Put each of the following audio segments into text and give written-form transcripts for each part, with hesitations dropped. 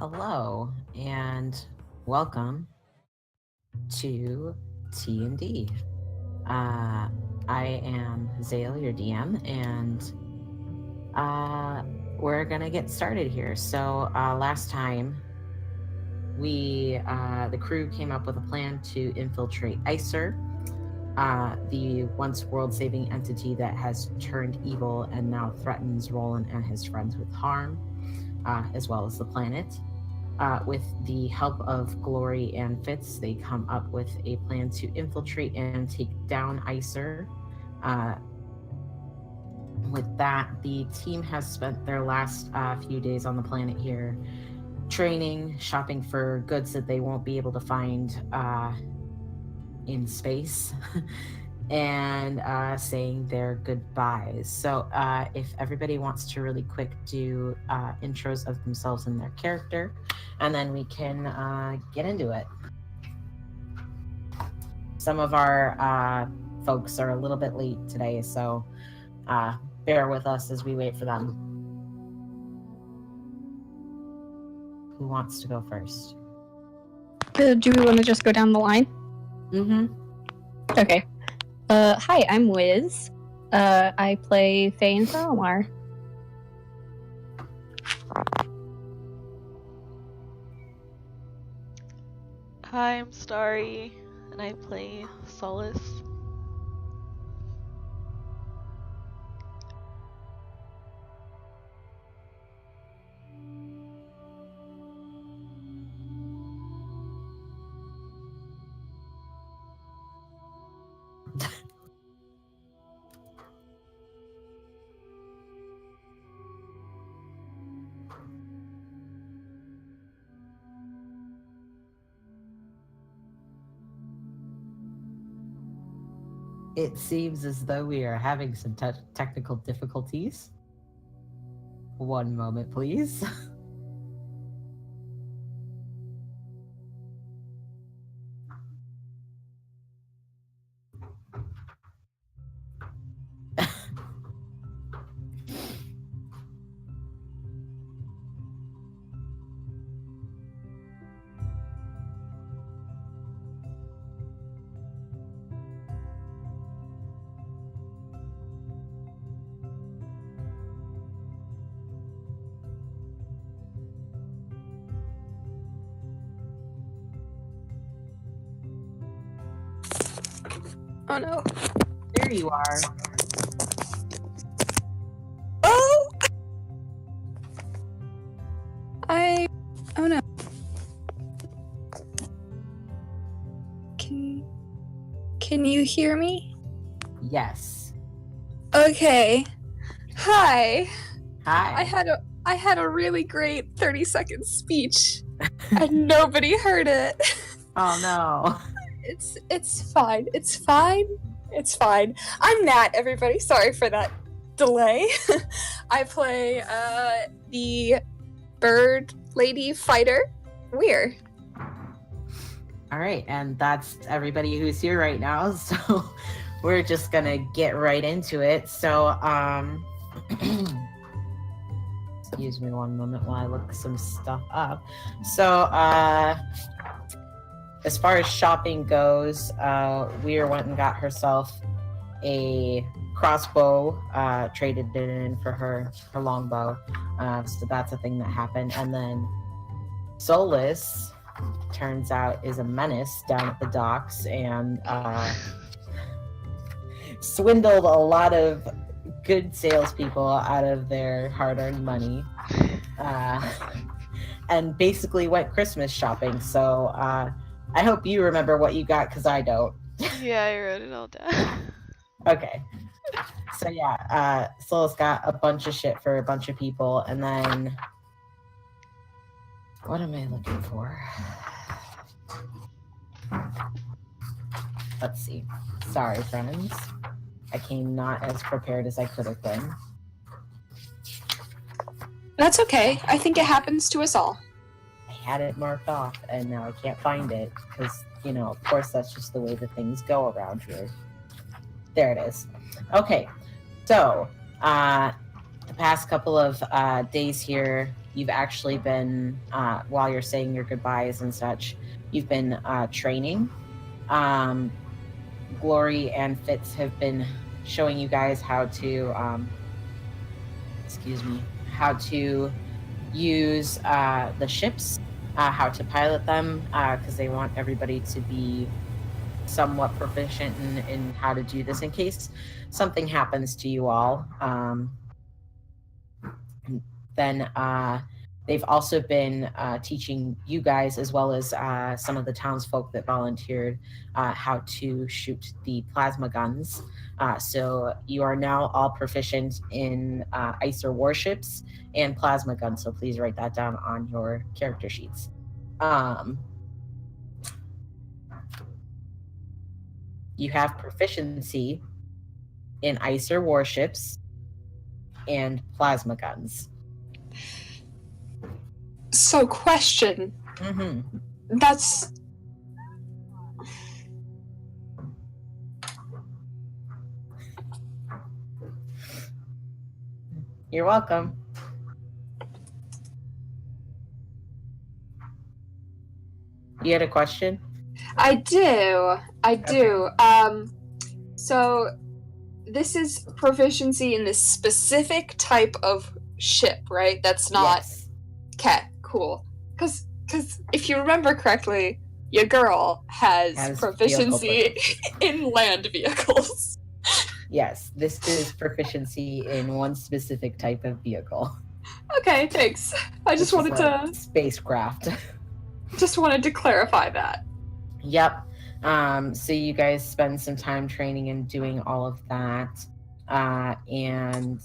Hello and welcome to Tea&D. I am Zale, your DM, and we're gonna get started here. So last time the crew came up with a plan to infiltrate ICER, the once world-saving entity that has turned evil and now threatens Roland and his friends with harm, as well as the planet. With the help of Glory and Fitz, they come up with a plan to infiltrate and take down ICER. With that, the team has spent their last few days on the planet here training, shopping for goods that they won't be able to find in space, and saying their goodbyes. So if everybody wants to really quick do intros of themselves and their character, and then we can get into it. Some of our folks are a little bit late today, so bear with us as we wait for them. Who wants to go first? Do we want to just go down the line? Mm-hmm. Okay. Hi, I'm Wiz. I play Faye and Salamar. Hi, I'm Starry, and I play Solace. It seems as though we are having some technical difficulties. One moment, please. Oh no. There you are. Oh! Oh no. Can you hear me? Yes. Okay. Hi. Hi. I had a really great 30-second speech and nobody heard it. Oh no. It's fine. It's fine. It's fine. I'm Nat, everybody. Sorry for that delay. I play the bird lady fighter, Weir. All right, and that's everybody who's here right now. So we're just gonna get right into it. So excuse me one moment while I look some stuff up. So as far as shopping goes, Weir went and got herself a crossbow, traded it in for her longbow. So that's a thing that happened. And then Solus, turns out, is a menace down at the docks and swindled a lot of good salespeople out of their hard-earned money, and basically went Christmas shopping. So I hope you remember what you got, because I don't. Yeah, I wrote it all down. Okay. So yeah, Solus got a bunch of shit for a bunch of people, and then what am I looking for? Let's see. Sorry, friends. I came not as prepared as I could have been. That's okay. I think it happens to us all. I had it marked off, and now I can't find it, because, of course, that's just the way that things go around here. There it is. Okay, so, the the past couple of days here, you've actually been, while you're saying your goodbyes and such, you've been training. Glory and Fitz have been showing you guys how to, how to use the ships, how to pilot them, because they want everybody to be somewhat proficient in how to do this in case something happens to you all. Then they've also been teaching you guys, as well as some of the townsfolk that volunteered, how to shoot the plasma guns. So you are now all proficient in ICER warships and plasma guns, so please write that down on your character sheets. You have proficiency in ICER warships and plasma guns. So, question. Mm-hmm. That's... You're welcome. You had a question? I do. So this is proficiency in this specific type of ship, right? That's not... Yes. Okay, cool. Because if you remember correctly, your girl has proficiency in land vehicles. Yes, this is proficiency in one specific type of vehicle. Okay, thanks. I just wanted to... spacecraft. Just wanted to clarify that. Yep. So you guys spend some time training and doing all of that. And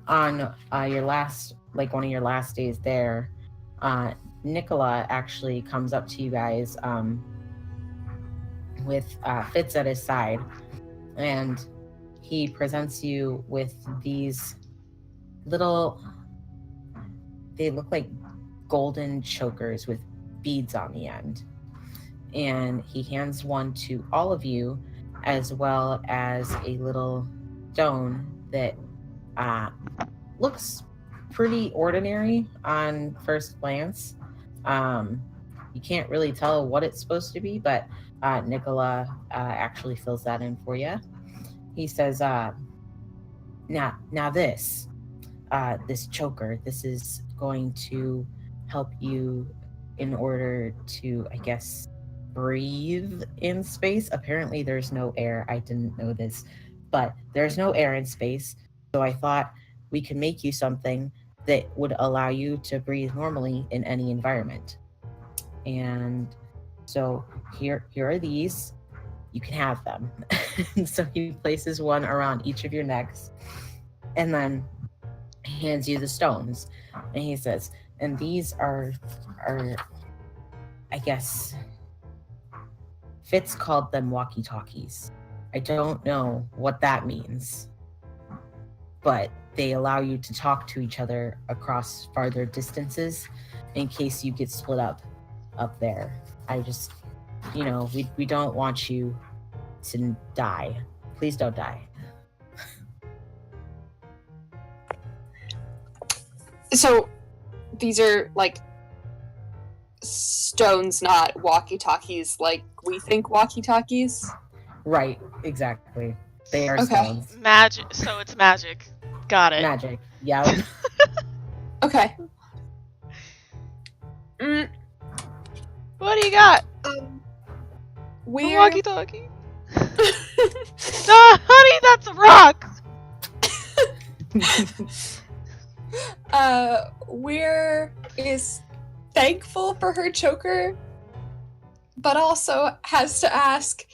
on your last, like one of your last days there, Nicola actually comes up to you guys with Fitz at his side, and he presents you with these little, they look like golden chokers with beads on the end. And he hands one to all of you, as well as a little stone that looks pretty ordinary on first glance. You can't really tell what it's supposed to be, but Nicola actually fills that in for you. He says, now this choker, this is going to help you in order to, I guess, breathe in space. Apparently there's no air. I didn't know this, but there's no air in space. So I thought we could make you something that would allow you to breathe normally in any environment. And so here are these. You can have them. And so he places one around each of your necks and then hands you the stones. And he says, and these are I guess, Fitz called them walkie-talkies. I don't know what that means, but they allow you to talk to each other across farther distances in case you get split up there. I just, we don't want you to die. Please don't die. So these are like stones, not walkie-talkies like we think walkie-talkies? Right, exactly. They are Okay. stones. Magic. So it's magic. Got it. Magic. Yeah. Okay. What do you got? A We're... walkie-talkie? Honey, that's a rock! We're is thankful for her choker, but also has to ask,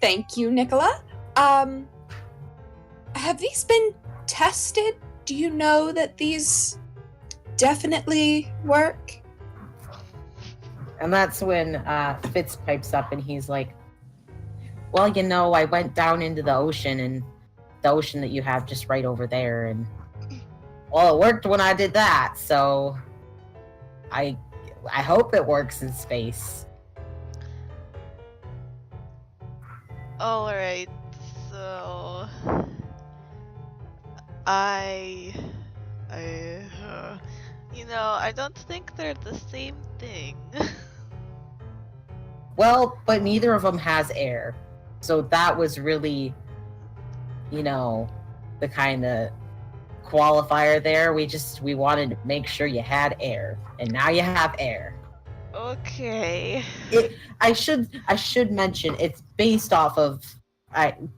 thank you, Nicola. Have these been tested? Do you know that these definitely work? And that's when Fitz pipes up and he's like, well, I went down into the ocean, and the ocean that you have just right over there, and well, it worked when I did that, so I hope it works in space. Alright, so I don't think they're the same thing. Well, but neither of them has air. So that was really, the kind of qualifier there. We wanted to make sure you had air. And now you have air. Okay. I should mention it's based off of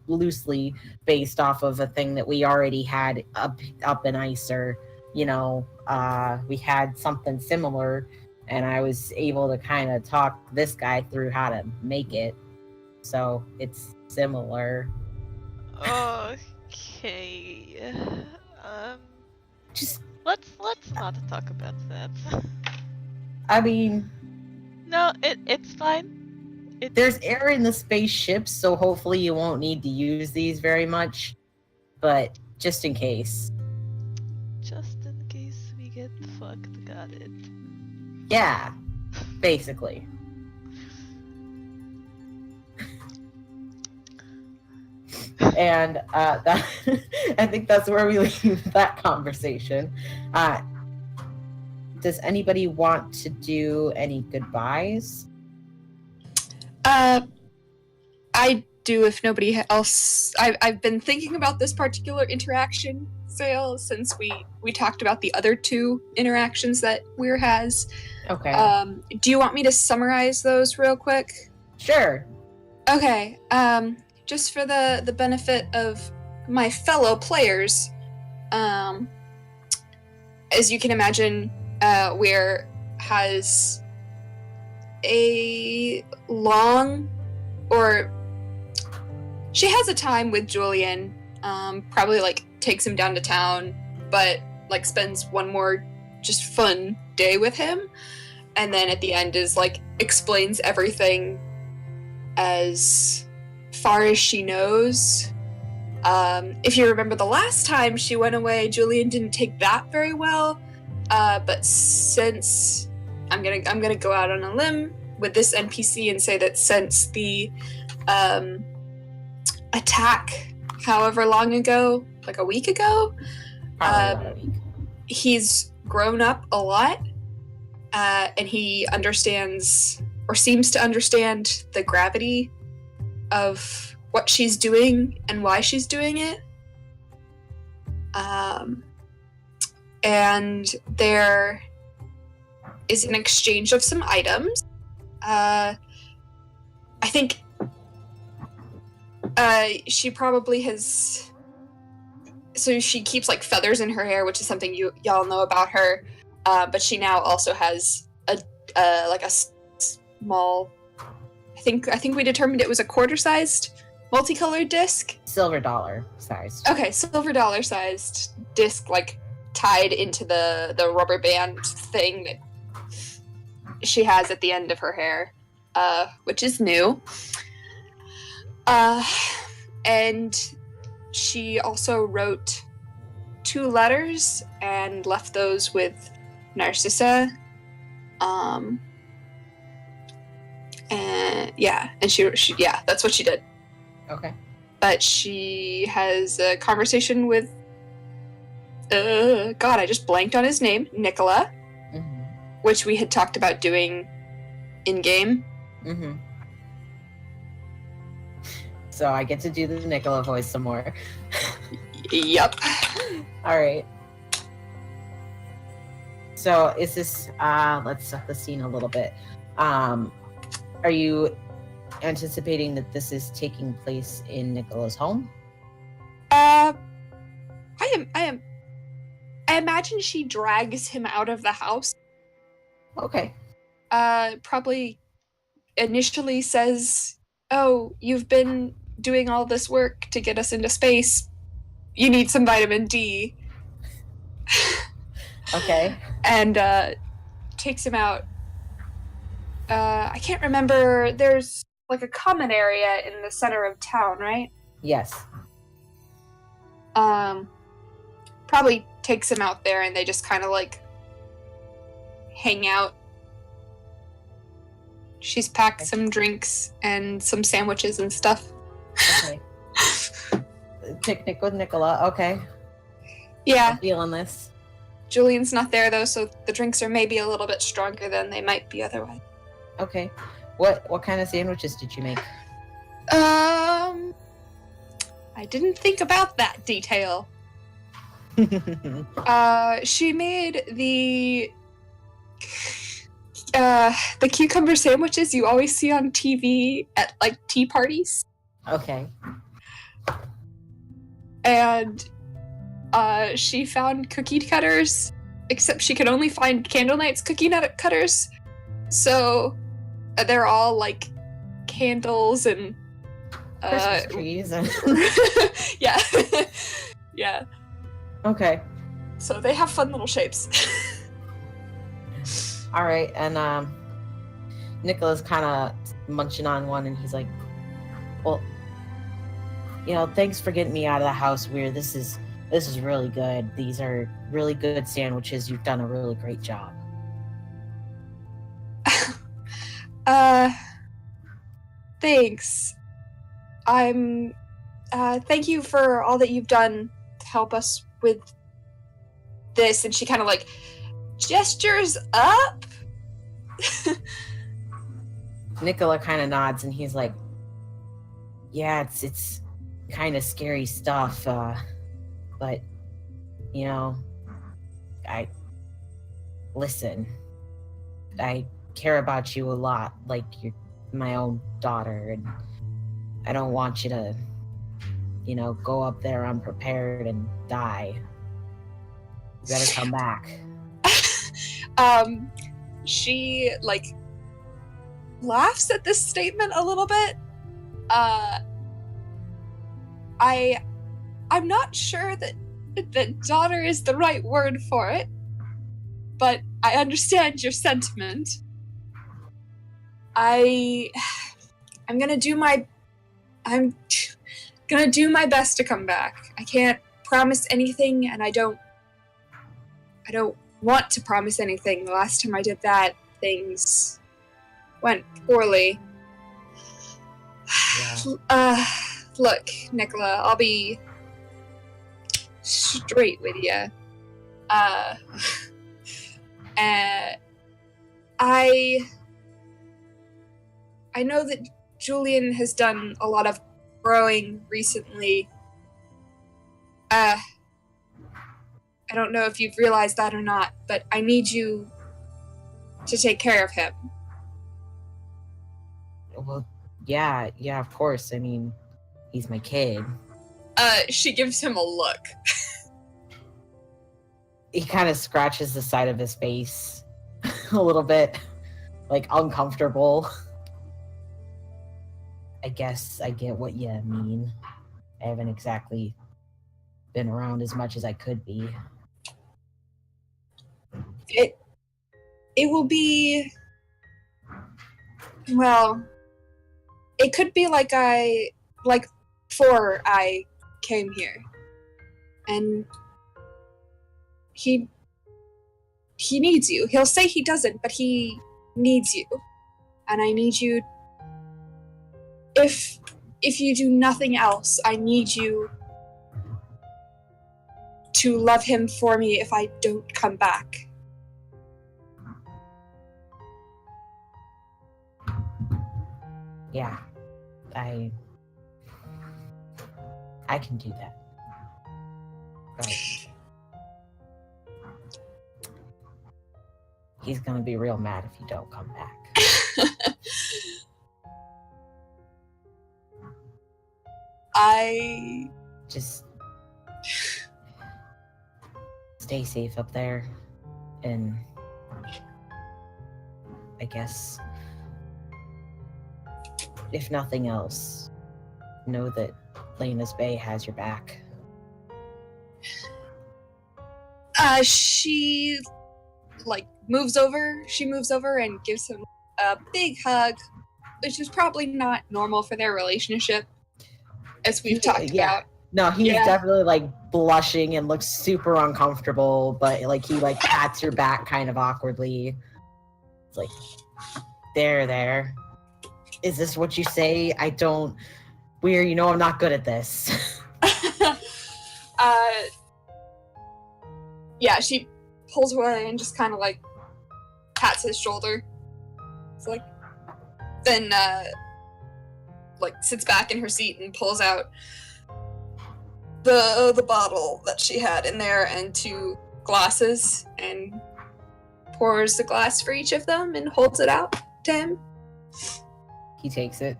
loosely based off of a thing that we already had up in Icer. We had something similar, and I was able to kind of talk this guy through how to make it. So it's similar. Okay. Just, let's not talk about that. I mean, No, it's fine. there's air in the spaceship, so hopefully you won't need to use these very much. But just in case. Just in case we get fucked, got it. Yeah, basically. And that, I think that's where we leave that conversation. Does anybody want to do any goodbyes? I do if nobody else. I've been thinking about this particular interaction, Sale, since we talked about the other two interactions that Weir has. Okay. Do you want me to summarize those real quick? Sure. Okay. Just for the benefit of my fellow players, as you can imagine, Weir has a long, or she has a time with Julian, probably takes him down to town, but spends one more just fun day with him, and then at the end is explains everything as far as she knows. If you remember the last time she went away, Julian didn't take that very well, but since I'm gonna go out on a limb with this NPC and say that since the attack however long ago, a week ago, Probably about a week. he's grown up a lot, and he understands, or seems to understand, the gravity of what she's doing and why she's doing it. And there is an exchange of some items. I think she probably has. So she keeps feathers in her hair, which is something y'all know about her. But she now also has a small. I think we determined it was a quarter-sized multicolored disc. Silver dollar sized. Okay, silver dollar sized disc, tied into the rubber band thing that she has at the end of her hair, which is new. And she also wrote 2 letters and left those with Narcissa. And she that's what she did. Okay. But she has a conversation with God, I just blanked on his name, Nicola, which we had talked about doing in game. So I get to do the Nicola voice some more. Yep. All right. So is this? Let's set the scene a little bit. Are you anticipating that this is taking place in Nicola's home? I am. I imagine she drags him out of the house. Okay. Probably initially says, "Oh, you've been doing all this work to get us into space. You need some vitamin D." Okay. And takes him out. I can't remember. There's a common area in the center of town, right? Yes. Probably takes him out there, and they just kind of hang out. She's packed some drinks and some sandwiches and stuff. Picnic with Nicola. Okay. Yeah, I'm feeling this. Julian's not there though, so the drinks are maybe a little bit stronger than they might be otherwise. Okay. What kind of sandwiches did you make? I didn't think about that detail. She made the cucumber sandwiches you always see on TV at like tea parties. Okay. And she found cookie cutters, except she could only find Candlenight's cookie nut cutters. So they're all like candles and Christmas trees. And yeah. Yeah. okay. So they have fun little shapes. All right. And Nicola's kind of munching on one, and he's like, "Well, thanks for getting me out of the house, Weird. This is really good. These are really good sandwiches. You've done a really great job." Thanks. Thank you for all that you've done to help us with this. And she kind of like gestures up. Nicola kind of nods, and he's like, "Yeah, it's kind of scary stuff, but I care about you a lot, like you're my own daughter, and I don't want you to, go up there unprepared and die. You better come back." She like laughs at this statement a little bit. I'm not sure that daughter is the right word for it, but I understand your sentiment. I'm gonna do my best to come back. I can't promise anything, and I don't want to promise anything. The last time I did that, things went poorly. Yeah. Look, Nicola, I'll be straight with you. I know that Julian has done a lot of growing recently. I don't know if you've realized that or not, but I need you to take care of him. Well, yeah, of course. I mean, he's my kid. She gives him a look. He kind of scratches the side of his face a little bit, like uncomfortable. I guess I get what you mean. I haven't exactly been around as much as I could be. It will be, well, it could be like before I came here. And he needs you. He'll say he doesn't, but he needs you. And I need you, if you do nothing else, I need you to love him for me if I don't come back. Yeah, I can do that. But he's gonna be real mad if you don't come back. I just stay safe up there, and I guess if nothing else, know that Lena's Bay has your back. She moves over and gives him a big hug, which is probably not normal for their relationship, as we've talked about. No, he's definitely blushing and looks super uncomfortable, but he pats your back kind of awkwardly. It's like, there. Is this what you say? We're, I'm not good at this. Yeah, she pulls away and just kind of like pats his shoulder. It's like, then like sits back in her seat and pulls out the bottle that she had in there and 2 glasses and pours the glass for each of them and holds it out to him. He takes it.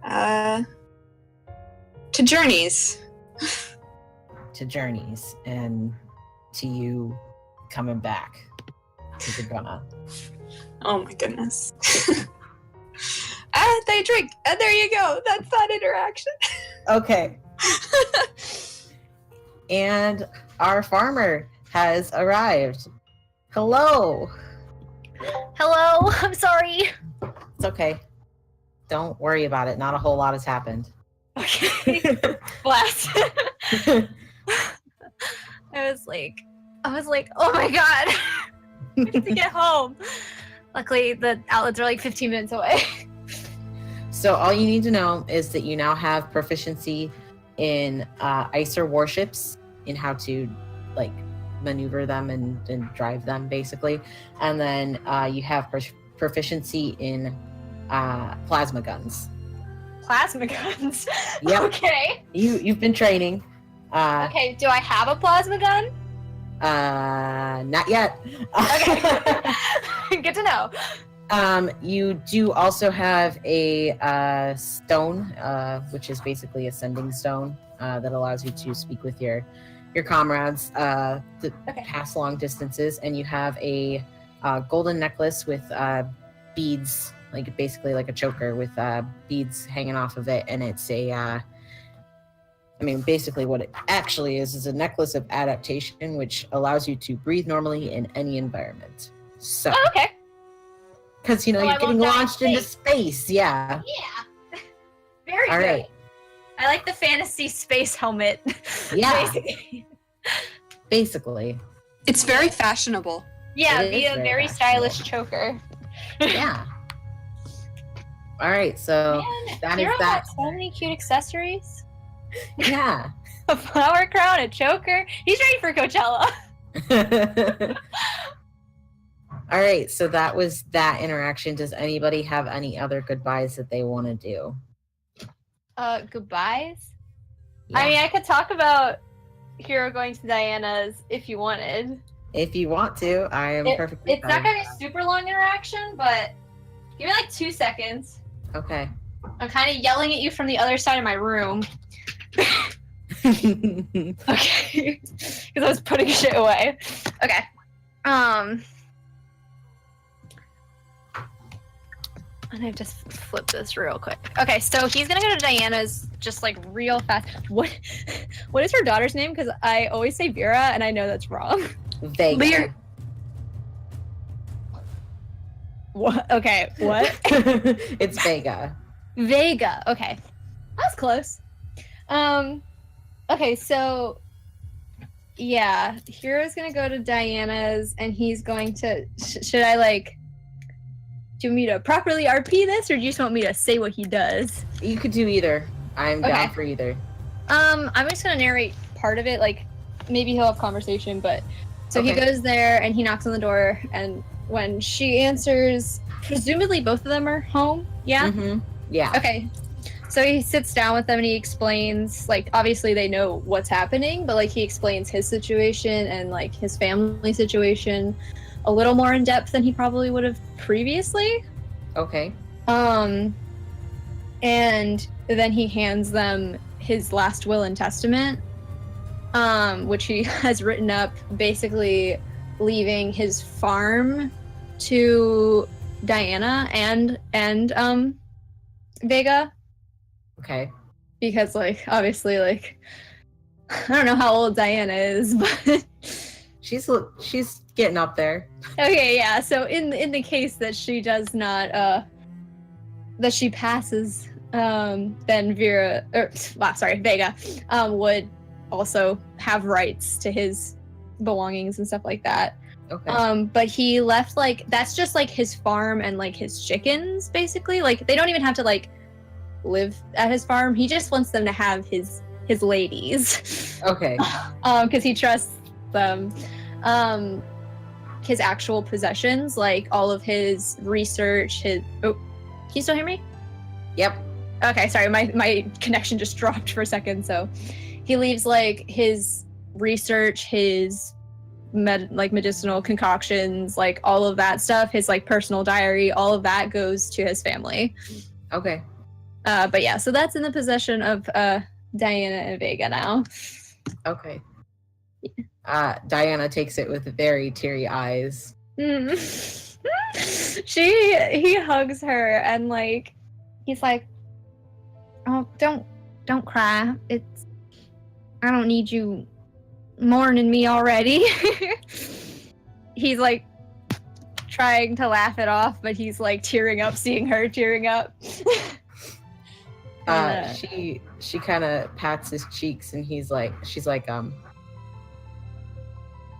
To Journeys. To Journeys, and to you coming back to the Gunna. Oh my goodness. They drink, and there you go. That's that interaction. Okay. And our farmer has arrived. Hello. Hello, I'm sorry. It's okay. Don't worry about it. Not a whole lot has happened. Okay. Blast. I was like, oh my god. We need to get home. Luckily, the outlets are like 15 minutes away. So all you need to know is that you now have proficiency in ICER warships, in how to like maneuver them and drive them, basically. And then you have proficiency in plasma guns. Plasma guns? Yep. Okay. You've been training. Okay, do I have a plasma gun? Not yet. Okay. Good to know. You do also have a stone, which is basically a sending stone that allows you to speak with your comrades to pass long distances, and you have a golden necklace with beads, like basically like a choker with beads hanging off of it, and it's a basically what it actually is a necklace of adaptation, which allows you to breathe normally in any environment. So, okay. Because, you're getting launched into space. Yeah. Yeah. Very All good. right. I like the fantasy space helmet. Yeah. Basically. It's very fashionable. Yeah, It be is a very very fashionable. stylish choker. Yeah. All right. So Man, that Hero is that. got so many cute accessories. Yeah. A flower crown, a choker. He's ready for Coachella. All right. So that was that interaction. Does anybody have any other goodbyes that they want to do? Goodbyes? Yeah. I mean, I could talk about Hero going to Diana's if you wanted. If you want to, I am perfectly It's fine. not gonna be a super long interaction, but give me like 2 seconds. Okay. I'm kind of yelling at you from the other side of my room. Okay. Because I was putting shit away. Okay. And I just flip this real quick. Okay, so he's gonna go to Diana's just like real fast. What is her daughter's name? Because I always say Vera and I know that's wrong. Vega. Lear- What? Okay, what? It's Vega. Vega. Okay. That was close. Okay, so yeah, Hero's gonna go to Diana's and he's going to should I like do you want me to properly RP this or do you just want me to say what he does? You could do either. I'm down Okay. for either. I'm just gonna narrate part of it, like maybe he'll have conversation, but so he Okay. goes there and he knocks on the door and when she answers, presumably both of them are home. Yeah? Mm-hmm. Yeah. Okay. So he sits down with them and he explains, like, obviously they know what's happening, but like he explains his situation and like his family situation a little more in depth than he probably would have previously. Okay. And then he hands them his last will and testament, which he has written up, basically leaving his farm to Diana and Vega. Okay. Because like obviously like I don't know how old Diana is, but She's getting up there. okay, yeah. So in the case that she does not that she passes, then Vega would also have rights to his belongings and stuff like that. Okay. But he left like that's just like his farm and like his chickens basically. Like they don't even have to like live at his farm. He just wants them to have his his ladies. Okay. Because he trusts them. His actual possessions, like all of his research, his can you still hear me? Yep. Okay, sorry, my connection just dropped for a second. So he leaves like his research, his medicinal concoctions, like all of that stuff, his like personal diary, all of that goes to his family. Okay. But yeah, so that's in the possession of Diana and Vega now. Okay. Diana takes it with very teary eyes. He hugs her and like he's like, oh, don't cry. I don't need you mourning me already. He's like trying to laugh it off, but he's like tearing up seeing her tearing up. She kind of pats his cheeks and she's like,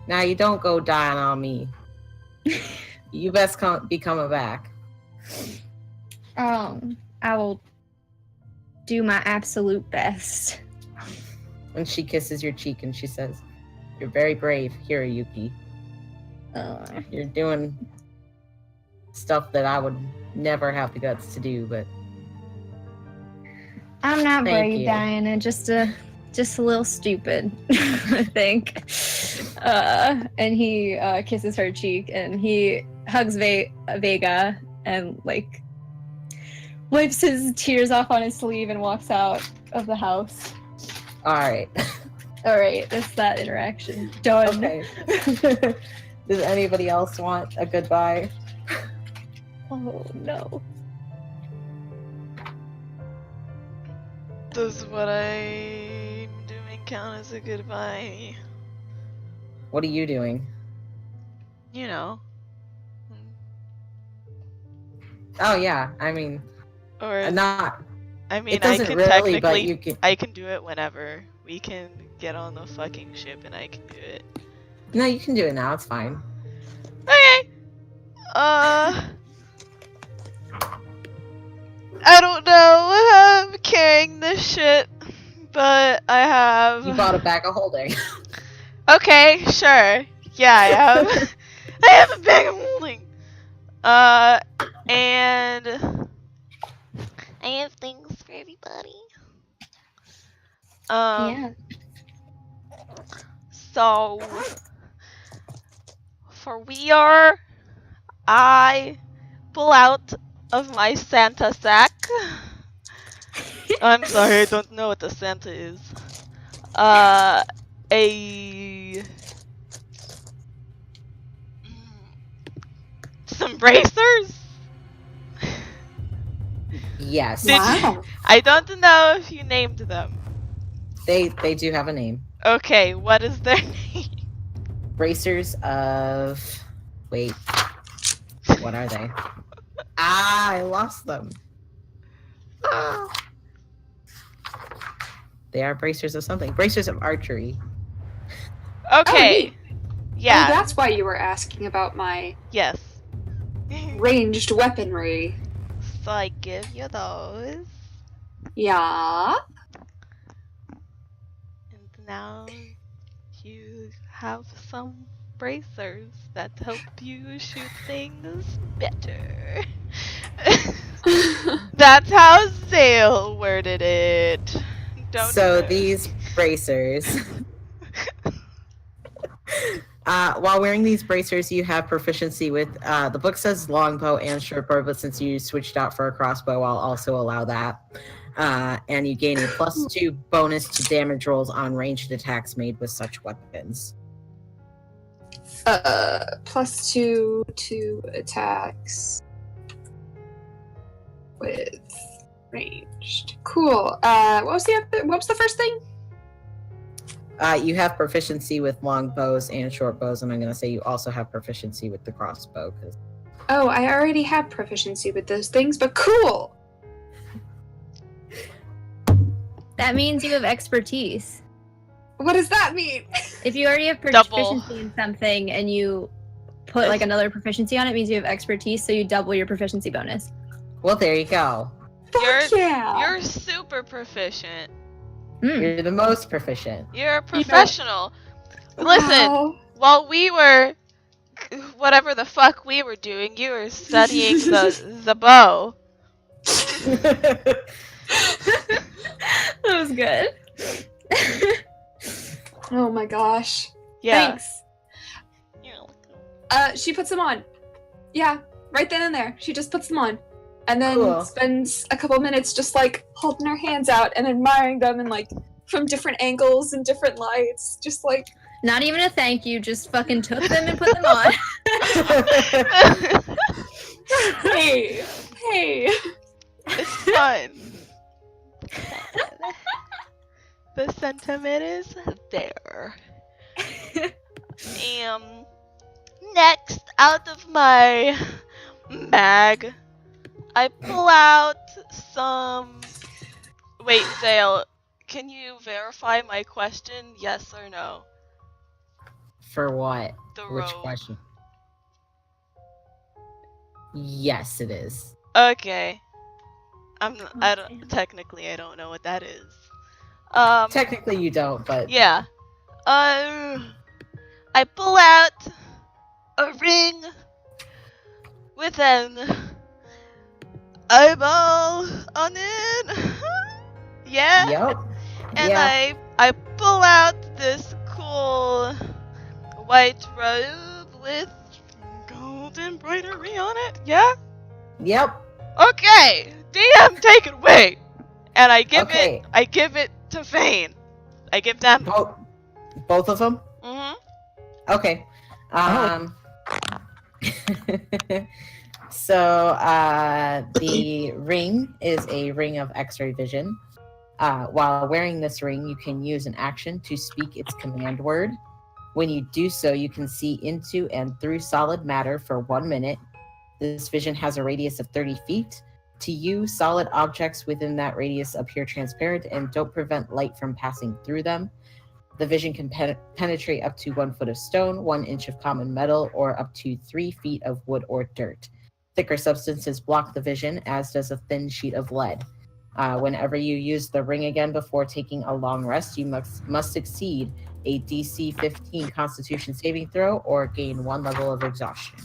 now you don't go dying on me. You best be coming back. I will do my absolute best. And she kisses your cheek and she says, you're very brave, Hiroyuki. You're doing stuff that I would never have the guts to do, but I'm not Thank brave, you. Diana. Just a little stupid, I think. And he kisses her cheek and he hugs Vega and like wipes his tears off on his sleeve and walks out of the house. all right. All right, that's that interaction done. Okay. Does anybody else want a goodbye? Oh no. Does what I'm doing count as a goodbye? What are you doing? You know. Oh yeah, I mean, Or not. I mean, It doesn't I can really, but technically, you can. I can do it whenever. We can get on the fucking ship and I can do it. No, you can do it now. It's fine. Okay. I don't know how I'm carrying this shit, but I have. You bought a bag of holding. Okay, sure. Yeah, I have. I have a bag of holding. And I have things for everybody. Yeah. So for I pull out of my Santa sack. I'm sorry, I don't know what the Santa is. Some bracers? Yes. Wow. I don't know if you named them. They do have a name. Okay, what is their name? Bracers of. Wait. What are they? I lost them. Ah. They are bracers of something. Bracers of archery. Okay. Oh, Yeah. Oh, that's why you were asking about my Yes. ranged weaponry. So I give you those. Yeah. And now you have some bracers that help you shoot things better. That's how Zale worded it. Don't So know. these bracers. While wearing these bracers, you have proficiency with, the book says longbow and shortbow, but since you switched out for a crossbow, I'll also allow that. And you gain a +2 bonus to damage rolls on ranged attacks made with such weapons. +2 to attacks with ranged. Cool. What was the first thing? You have proficiency with long bows and short bows, and I'm going to say you also have proficiency with the crossbow. Oh, I already have proficiency with those things, but cool! That means you have expertise. What does that mean? If you already have Double. proficiency in something and you put like another proficiency on it, means you have expertise, so you double your proficiency bonus. Well, there you go. Fuck yeah! You're super proficient. You're the most proficient. You're a professional. Listen, Wow. while we were whatever the fuck we were doing, you were studying the bow. That was good. Oh my gosh. Yeah. Thanks. You're welcome. She puts them on. Yeah, right then and there. She just puts them on. And then Cool. spends a couple minutes just like holding her hands out and admiring them and like from different angles and different lights. Just like Not even a thank you, just fucking took them and put them on. hey. It's fun. The sentiment is there. Next, out of my bag, I pull out some. Wait, Zale, can you verify my question? Yes or no? For what? The Which robe. question? Yes, it is. Okay. I don't. Technically, I don't know what that is. Technically, you don't, but Yeah. I pull out a ring with an eyeball on it. Yeah. Yep. And Yeah. I pull out this cool white robe with gold embroidery on it. Yeah. Yep. Okay. DM, take it away. And I give Okay. it to Vane. I give them. Both of them. Mhm. Okay. So the ring is a ring of X-ray vision. While wearing this ring, you can use an action to speak its command word. When you do so, you can see into and through solid matter for 1 minute. This vision has a radius of 30 feet. To you, solid objects within that radius appear transparent and don't prevent light from passing through them. The vision can penetrate up to 1 foot of stone, 1 inch of common metal, or up to 3 feet of wood or dirt. Thicker substances block the vision, as does a thin sheet of lead. Whenever you use the ring again before taking a long rest, you must succeed a DC 15 Constitution saving throw or gain 1 level of exhaustion.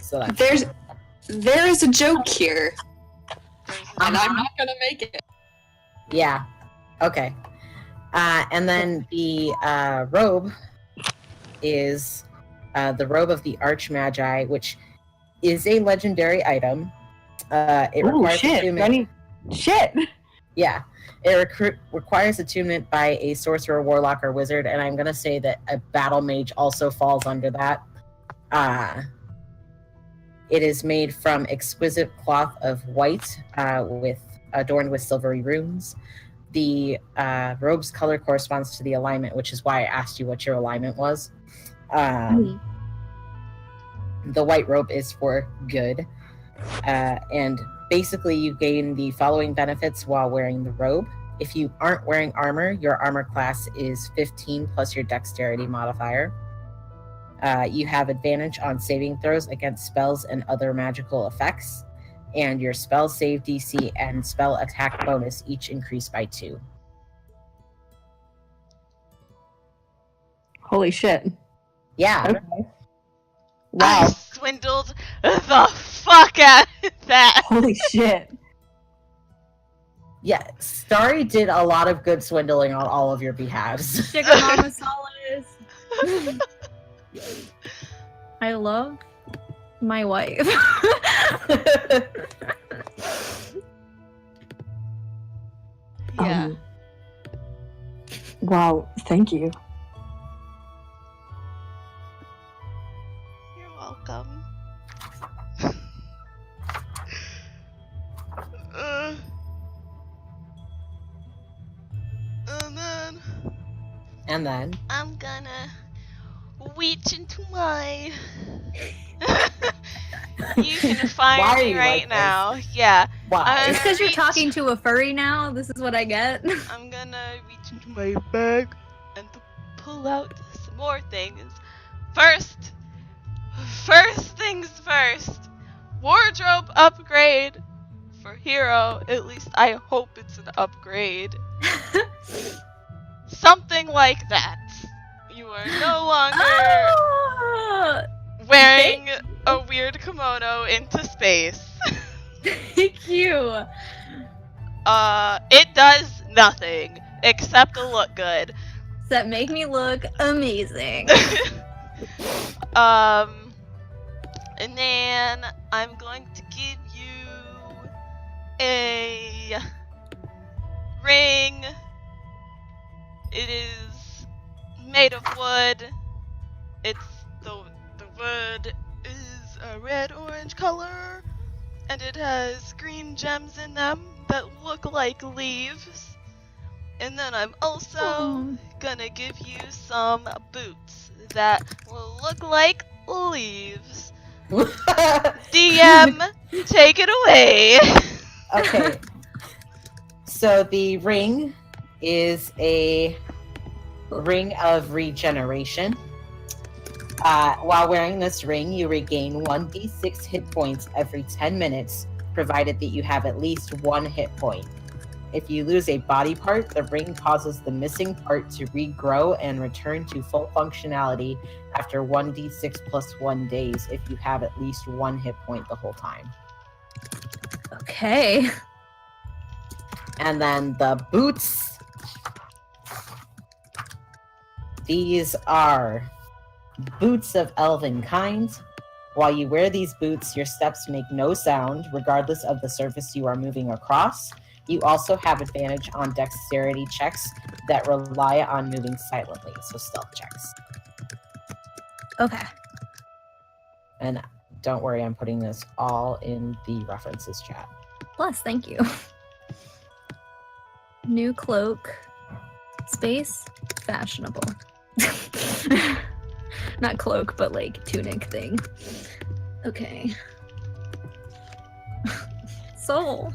So that's There is a joke here, and Uh-huh. I'm not gonna make it. Yeah. Okay. And then the robe is the robe of the Archmagi, which is a legendary item. It requires attunement. Shit. Yeah. It requires attunement by a sorcerer, warlock, or wizard, and I'm going to say that a battle mage also falls under that. It is made from exquisite cloth of white, adorned with silvery runes. The robe's color corresponds to the alignment, which is why I asked you what your alignment was. The white robe is for good. And basically, you gain the following benefits while wearing the robe. If you aren't wearing armor, your armor class is 15 plus your dexterity modifier. You have advantage on saving throws against spells and other magical effects. And your spell save DC and spell attack bonus each increase by 2. Holy shit. Yeah. Okay. I Wow. swindled the fuck out of that. Holy shit. Yeah. Starry did a lot of good swindling on all of your behalves. Sugar Mama Solace. I love my wife. Yeah. Wow. Thank you. You're welcome. And then I'm gonna reach into my. You can Why find are me you right like this? now. Yeah, why? It's because you're talking to a furry now. This is what I get. I'm gonna reach into my bag and pull out some more things. First things first. Wardrobe upgrade for hero. At least I hope it's an upgrade. Something like that. You are no longer Oh! wearing a weird kimono into space. Thank you. It does nothing except to look good. Does that make me look amazing? And then I'm going to give you a ring. It is made of wood. It's the wood is a red-orange color, and it has green gems in them that look like leaves. And then I'm also gonna give you some boots that will look like leaves. DM, take it away. Okay. So the ring is a ring of regeneration. While wearing this ring, you regain 1d6 hit points every 10 minutes, provided that you have at least 1 hit point. If you lose a body part, the ring causes the missing part to regrow and return to full functionality after 1d6 plus 1 days if you have at least 1 hit point the whole time. Okay. And then the boots. These are boots of elven kind. While you wear these boots, your steps make no sound, regardless of the surface you are moving across. You also have advantage on dexterity checks that rely on moving silently, so stealth checks. Okay. And don't worry, I'm putting this all in the references chat. Plus, thank you. New cloak. Space. Fashionable. Not cloak, but like tunic thing. Okay. Soul.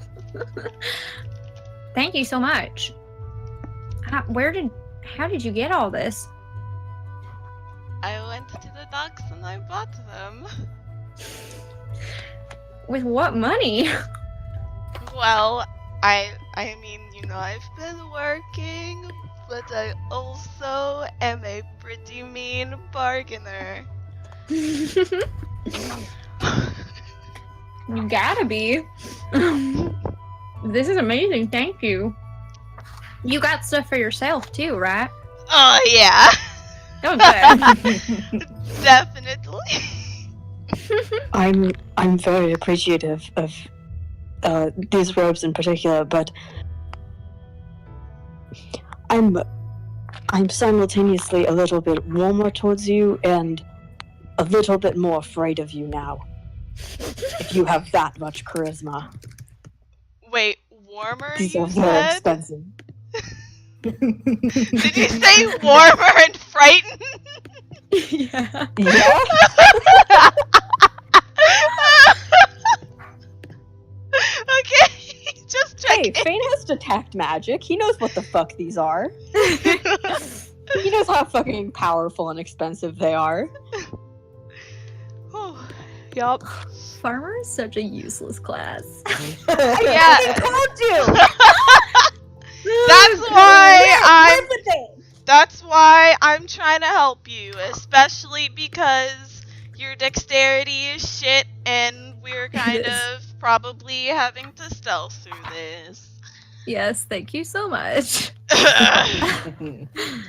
Thank you so much. How did you get all this? I went to the docks and I bought them. With what money? Well, I mean, you know, I've been working, but I also am a pretty mean bargainer. You gotta be. This is amazing, thank you. You got stuff for yourself too, right? Oh yeah. Okay. Definitely. I'm very appreciative of these robes in particular, but I'm simultaneously a little bit warmer towards you and a little bit more afraid of you now. If you have that much charisma. Wait, warmer? These You are very said? expensive. Did you say warmer and frightened? Yeah. Yeah? Okay, just Hey, checking. Fane has detect magic. He knows what the fuck these are. He knows how fucking powerful and expensive they are. Yup. Farmer is such a useless class. Yeah. I told you! That's why I'm trying to help you, especially because your dexterity is shit and we're kind of probably having to stealth through this. Yes, thank you so much.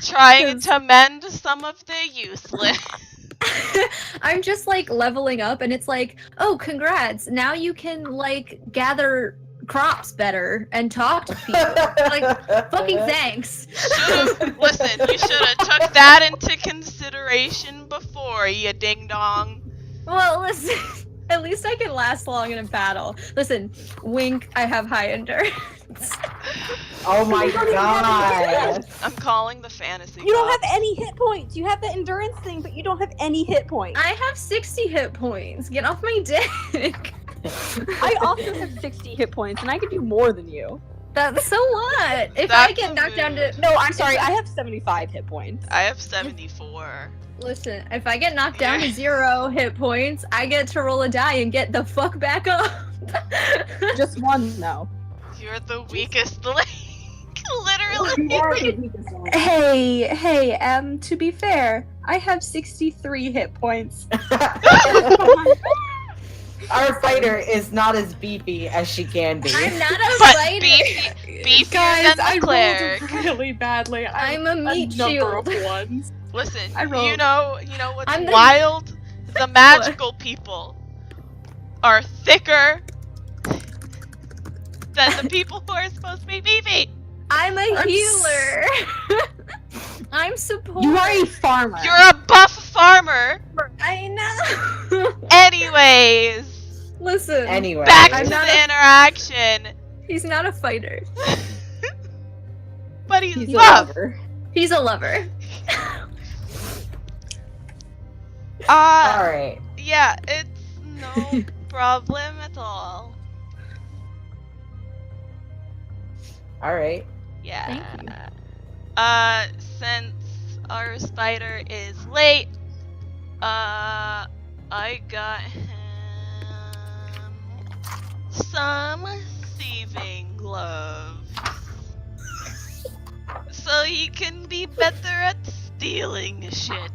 Trying to mend some of the useless. I'm just like leveling up and it's like, oh, congrats. Now you can like gather crops better and talk to people. Like, fucking thanks. Listen, you should have took that into consideration before, you ding dong. Well, listen, at least I can last long in a battle. Listen, wink, I have high endurance. Oh my god. I'm calling the fantasy. You don't have gods. any hit points. You have the endurance thing, but you don't have any hit points. I have 60 hit points. Get off my dick. I also have 60 hit points, and I could do more than you. That's so what? If That's I get knocked down rude. to No, I'm sorry. I have 75 hit points. I have 74. Listen, if I get knocked down to 0 hit points, I get to roll a die and get the fuck back up. Just one, though. You're the weakest link. Literally. You are the weakest one. Hey, to be fair, I have 63 hit points. Our fighter is not as beefy as she can be. I'm not a But fighter. beefier Guys, than I the cleric. rolled really badly. I'm a meat number of shield. ones. Listen, I rolled- you know what's I'm the- wild? The magical people are thicker than the people who are supposed to be beefy. I'm a I'm healer. I'm support. You are a farmer. You're a buff farmer. I know. Anyways, Listen. Anyway. back I'm to not the a- interaction. He's not a fighter. But he's He's a buff. lover. He's a lover. Alright. Yeah, it's no problem at all. Alright. Yeah. Thank Since our spider is late, I got him some thieving gloves. So he can be better at stealing shit.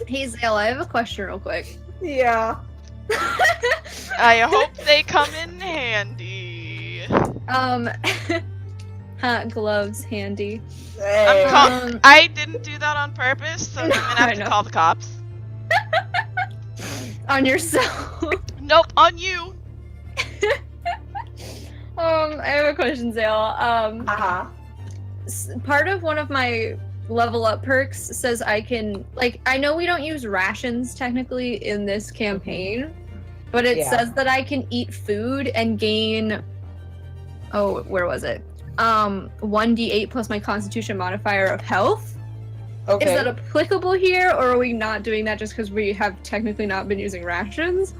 Hey Zale, I have a question real quick. Yeah. I hope they come in handy. Gloves handy. Hey. I didn't do that on purpose, so I'm gonna I have to know. call the cops. On yourself. Nope, on you. I have a question, Zale. Uh-huh. Part of one of my level up perks says I can, like, I know we don't use rations technically in this campaign, but it Yeah. says that I can eat food and gain, oh, where was it? 1d8 plus my constitution modifier of health. Okay. Is that applicable here, or are we not doing that just because we have technically not been using rations?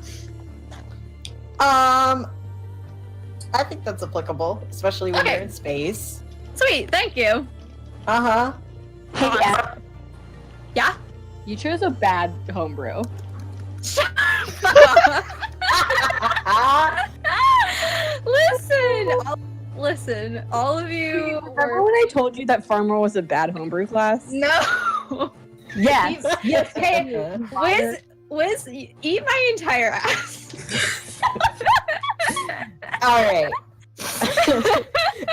I think that's applicable, especially when Okay. you're in space. Sweet, thank you. Uh-huh. Hey, Em, Yeah? you chose a bad homebrew. Listen, all of you. Remember when I told you that farmer was a bad homebrew class? No. Yes. Yes. Hey, Wiz, eat my entire ass. Alright.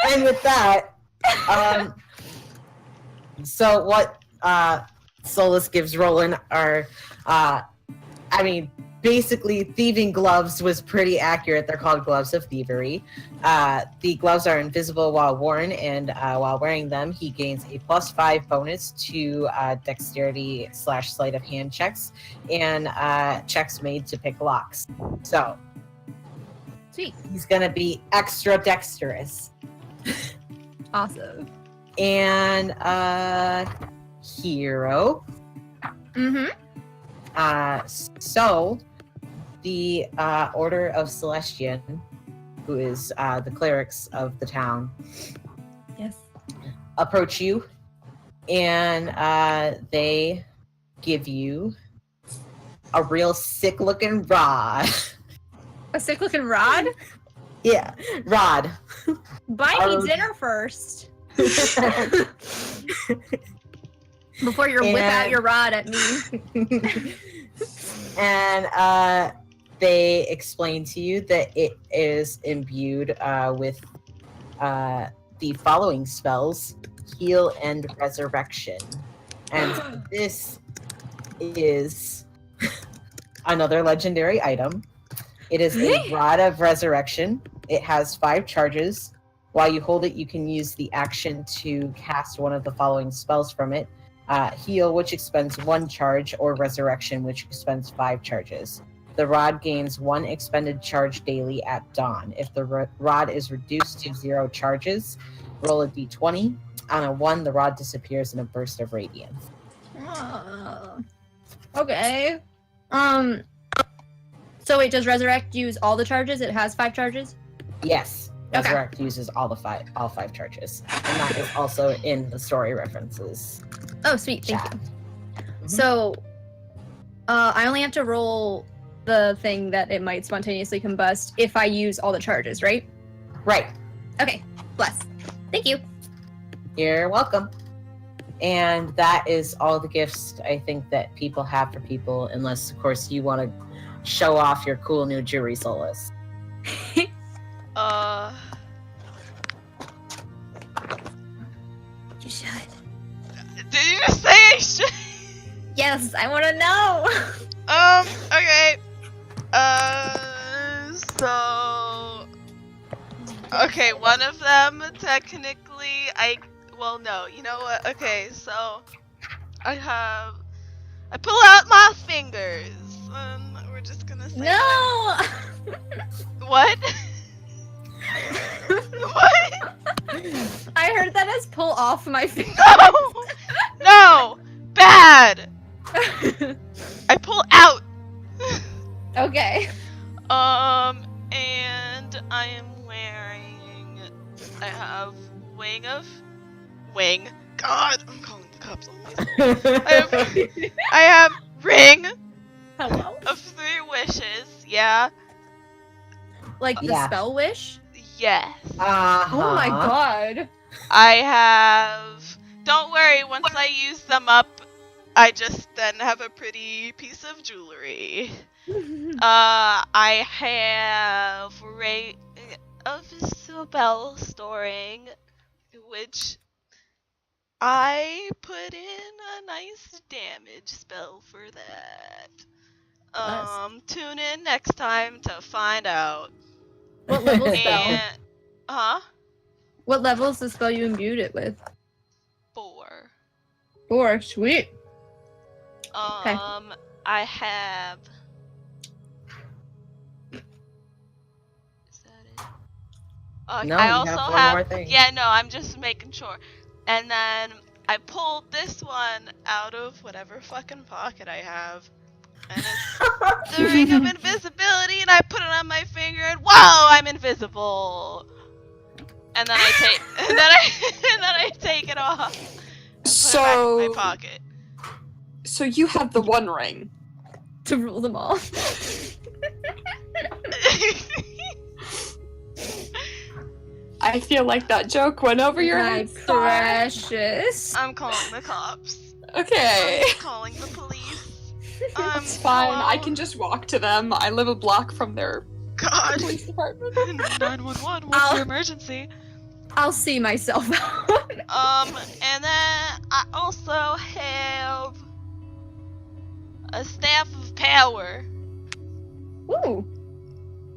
And with that, so what Solus gives Roland are, basically thieving gloves was pretty accurate. They're called gloves of thievery. The gloves are invisible while worn, and while wearing them, he gains a +5 bonus to dexterity / sleight of hand checks and checks made to pick locks. So Sweet. he's gonna be extra dexterous. Awesome. And hero. Mm-hmm. So the Order of Celestian, who is the clerics of the town, Yes. approach you, and they give you a real sick-looking rod. A sick-looking rod? Yeah, rod. Buy me dinner first. Before you whip out your rod at me. And they explain to you that it is imbued with the following spells: Heal and Resurrection. And this is another legendary item. It is a Rod of Resurrection. It has 5 charges. While you hold it, you can use the action to cast one of the following spells from it. Heal, which expends 1 charge, or Resurrection, which expends 5 charges. The rod gains 1 expended charge daily at dawn. If the rod is reduced to 0 charges, roll a d20. On a 1, the rod disappears in a burst of radiance. Okay. So wait, does Resurrect use all the charges? It has 5 charges? Yes, Okay. Resurrect uses all 5 charges, and that is also in the story references. Oh, sweet. Thank chat. you. So, I only have to roll the thing that it might spontaneously combust if I use all the charges, right? Right. Okay, bless. Thank you. You're welcome. And that is all the gifts I think that people have for people, unless, of course, you want to show off your cool new jewelry, Solus. You should. Did you just say I should? Yes, I want to know. Okay. So... Okay, one of them, technically, well, no, you know what? Okay, so... I pull out my fingers, and we're just gonna say... No! What? What? I heard that as pull off my fingers. No! No! Bad! I pull out! Okay. And I am wearing... I have wing. God, I'm calling the cops always. I have ring Hello? of 3 wishes, yeah. Like the spell wish? Yes. Oh my god. I have... Don't worry, once I use them up, I just then have a pretty piece of jewelry. I have ring of spell storing, which I put in a nice damage spell for that. Tune in next time to find out. What level spell? What level is the spell you imbued it with? 4. 4, sweet. Okay. I have... Is that it? No, I you also have one more thing. Yeah, no, I'm just making sure. And then I pulled this one out of whatever fucking pocket I have. And it's the ring of invisibility, and I put it on my finger, and whoa, I'm invisible. And then I take, and then I take it off. And put it back in my pocket. So you have the one ring to rule them all. I feel like that joke went over your head. Precious. I'm calling the cops. Okay. I'm calling the police. It's fine. Hello? I can just walk to them. I live a block from their police department. 911. What's your emergency? I'll see myself out. And then I also have a staff of power. Ooh.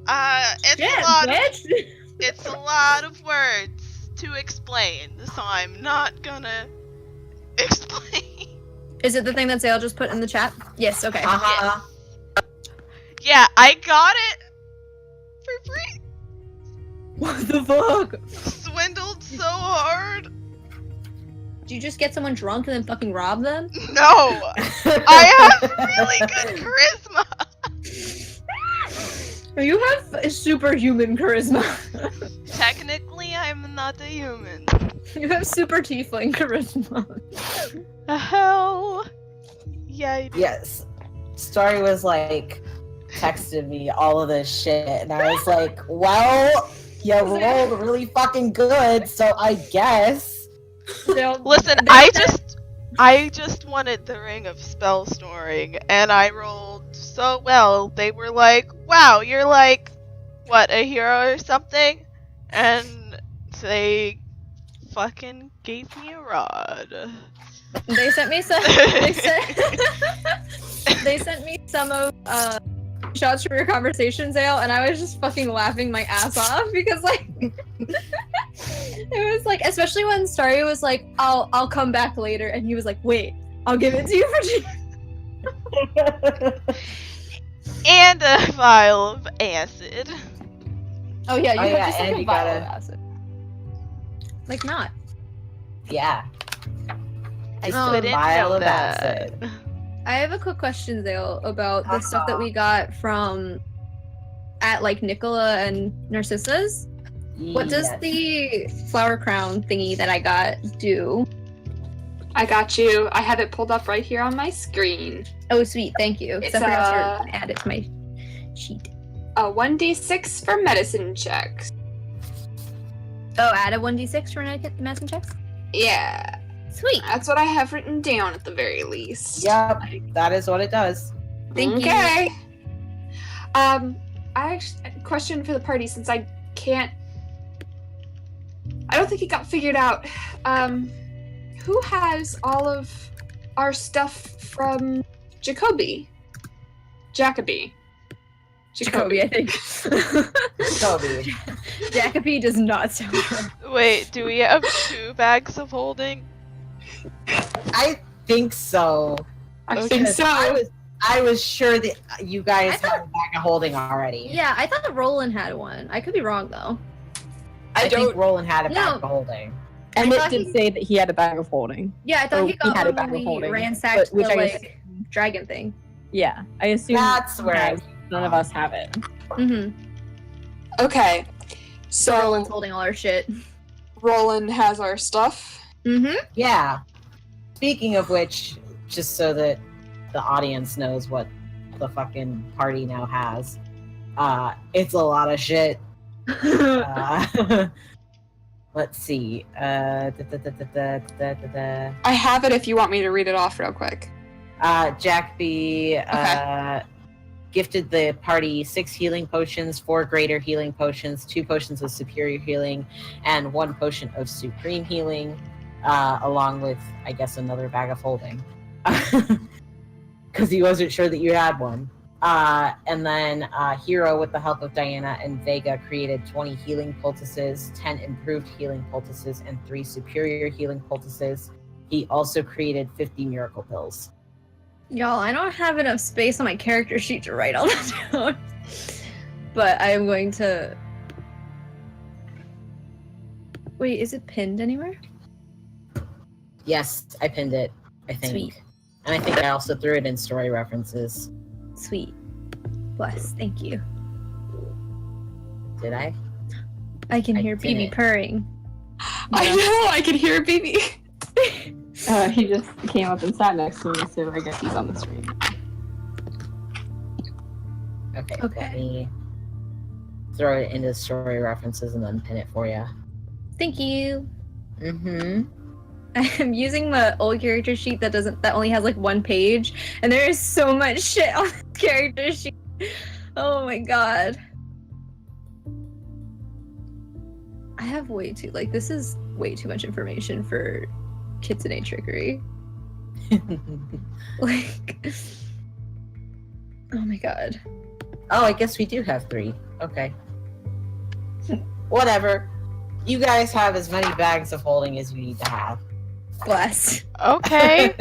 It's Shit, a lot. bitch. It's a lot of words to explain, so I'm not gonna explain. Is it the thing that Zale just put in the chat? Yes. Okay. Yes. Yeah, I got it for free. What the fuck? Swindled so hard. Did you just get someone drunk and then fucking rob them? No! I have really good charisma! You have a superhuman charisma. Technically, I'm not a human. You have super tiefling charisma. The hell? Yeah, I do. Yes. Story was like, texted me all of this shit, and I was like, well, you rolled really fucking good, so I guess. Listen, I just wanted the ring of spell storing, and I rolled so well. They were like, wow, you're like, what, a hero or something? And they fucking gave me a rod. They sent me some. They sent me some of shots from your conversation, Zale, and I was just fucking laughing my ass off because like it was like, especially when Starry was like, I'll come back later, and he was like, wait, I'll give it to you for And a vial of acid. Oh yeah, you have just like and a you vial gotta... of acid. Like not. Yeah. I Oh, spit I a vial of that. acid. I have a quick question, Zale, about the stuff that we got from at like Nicola and Narcissa's. What does the flower crown thingy that I got do? I got you. I have it pulled up right here on my screen. Oh, sweet. Thank you. It's, I forgot to add it to my sheet. A 1d6 for medicine checks. Oh, add a 1d6 for medicine checks? Yeah. Sweet. That's what I have written down at the very least. Yep, that is what it does. Thank you. Okay. I actually question for the party since I don't think it got figured out. Who has all of our stuff from Jacoby, I think. Jacoby. Jacoby does not sound right. Wait, do we have 2 bags of holding? I think so. I think so. I was sure that you guys had a bag of holding already. Yeah, I thought Roland had one. I could be wrong, though. I think Roland had a bag of holding. And I it thought did say that he had a bag of holding. Yeah, I thought Oh, he got he had a one bag of when we holding, ransacked which the, I dragon thing. Yeah, I assume That's where none of us have it. Mm-hmm. Okay. So So Roland's holding all our shit. Roland has our stuff. Mm-hmm. Yeah. Speaking of which, just so that the audience knows what the fucking party now has, it's a lot of shit. Let's see. I have it if you want me to read it off real quick. Jack B. Gifted the party 6 healing potions, 4 greater healing potions, 2 potions of superior healing, and 1 potion of supreme healing, along with, I guess, another bag of holding. Because he wasn't sure that you had one. And then Hero, with the help of Diana and Vega, created 20 healing poultices, 10 improved healing poultices, and 3 superior healing poultices. He also created 50 miracle pills. Y'all, I don't have enough space on my character sheet to write all that down. But I am going to... Wait, is it pinned anywhere? Yes, I pinned it, I think. Sweet. And I think I also threw it in story references. Sweet. Bless. Thank you. Did I? I can I hear BB didn't. purring. I know, I can hear a baby. He just came up and sat next to me, so I guess he's on the screen. Okay, Okay. let me throw it into story references and then pin it for you. Thank you. Mm-hmm. I'm using the old character sheet that only has like 1 page, and there is so much shit on the character sheet. Oh my god. I have this is way too much information for Kitsune trickery. Like, oh my god. Oh, I guess we do have 3. Okay. Whatever. You guys have as many bags of holding as you need to have. Bless. Okay.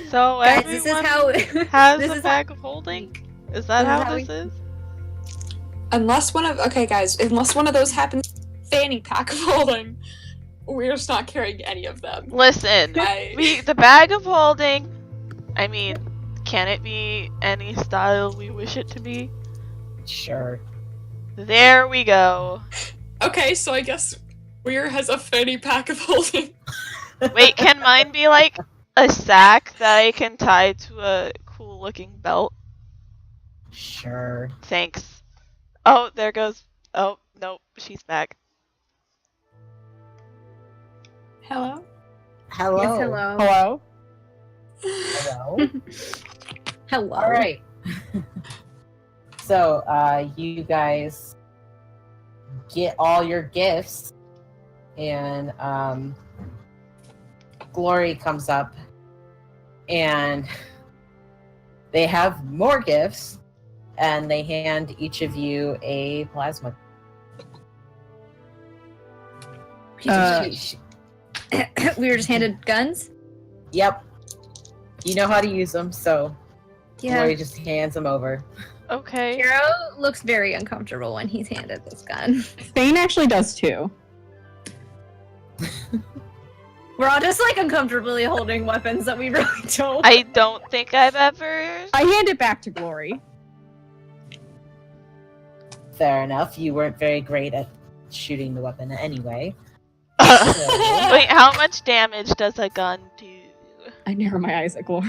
So Guys, this is everyone how has this a is bag of holding? Is that this is how how this is? Unless one of those happens, fanny pack of holding, we're just not carrying any of them. Listen, the bag of holding, I mean, can it be any style we wish it to be? Sure. There we go. Okay, so I guess Weir has a fanny pack of holding. Wait, can mine be like a sack that I can tie to a cool looking belt? Sure. Thanks. Oh, there goes. Oh, nope, she's back. Hello? Hello. Yes, hello. Hello? Hello. Hello. All right. So, you guys get all your gifts, and Glory comes up, and they have more gifts, and they hand each of you a plasma. We were just handed guns? Yep. You know how to use them, so Yeah. Glory just hands them over. Okay. Hero looks very uncomfortable when he's handed this gun. Thane actually does too. We're all just like uncomfortably holding weapons that we really don't. I don't think I've ever. I hand it back to Glory. Fair enough. You weren't very great at shooting the weapon anyway. Wait, how much damage does a gun do? I narrow my eyes at glory.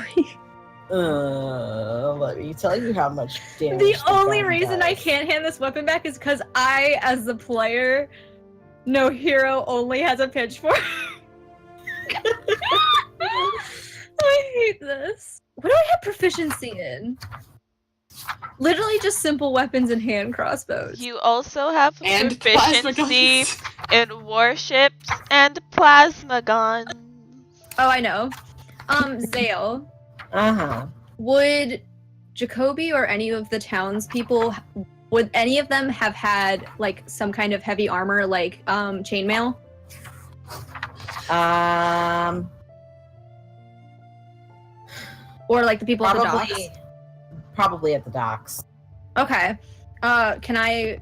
Let me tell you how much damage. The only gun reason I does. can't hand this weapon back is because I, as the player, know hero only has a pitchfork. I hate this. What do I have proficiency in? Literally just simple weapons and hand crossbows. You also have And plasma proficiency guns. in warships and plasma guns. Oh, I know. Zale, would Jacoby or any of the townspeople, would any of them have had like some kind of heavy armor, like chainmail? Or like the people at the docks? Probably at the docks. Okay. Can I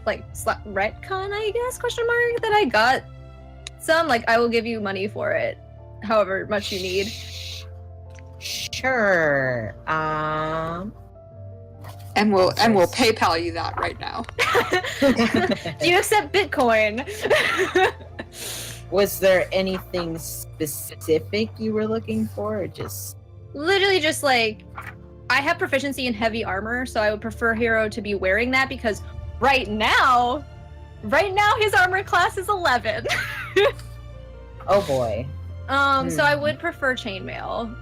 like retcon, I guess, question mark, that I got some? Like, I will give you money for it, however much you need. Sure. And we'll PayPal you that right now. Do you accept Bitcoin? Was there anything specific you were looking for, or just Literally just like, I have proficiency in heavy armor, so I would prefer Hero to be wearing that because right now his armor class is 11. oh boy. So I would prefer chainmail.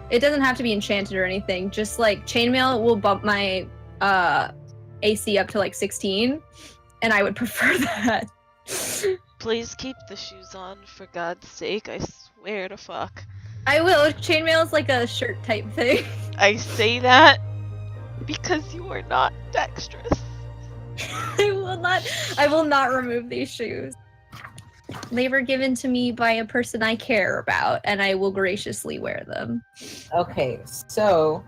It doesn't have to be enchanted or anything. Just like chainmail will bump my AC up to like 16, and I would prefer that. Please keep the shoes on, for God's sake, I swear to fuck. I will. Chainmail is like a shirt type thing. I say that because you are not dexterous. I will not remove these shoes. They were given to me by a person I care about, and I will graciously wear them. Okay, so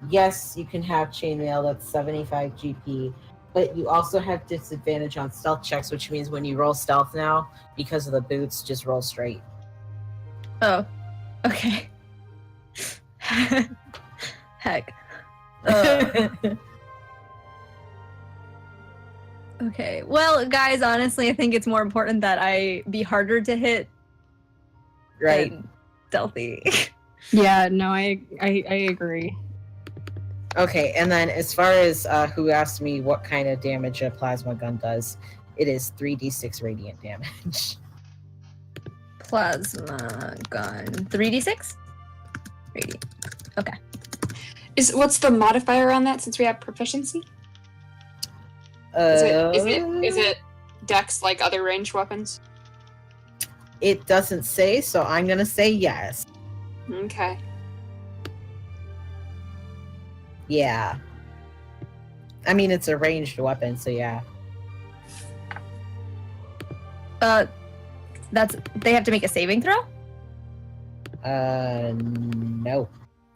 yes, you can have chainmail. That's 75 GP, but you also have disadvantage on stealth checks, which means when you roll stealth now, because of the boots, just roll straight. Oh, okay. Heck. Okay. Well, guys, honestly, I think it's more important that I be harder to hit Right. than stealthy. Yeah, no, I agree. Okay, and then as far as who asked me what kind of damage a plasma gun does, it is 3d6 radiant damage. Plasma gun. 3d6? Radiant. Okay. What's the modifier on that since we have proficiency? Is it dex like other ranged weapons? It doesn't say, so I'm gonna say yes. Okay. Yeah. I mean, it's a ranged weapon, so yeah. They have to make a saving throw? No.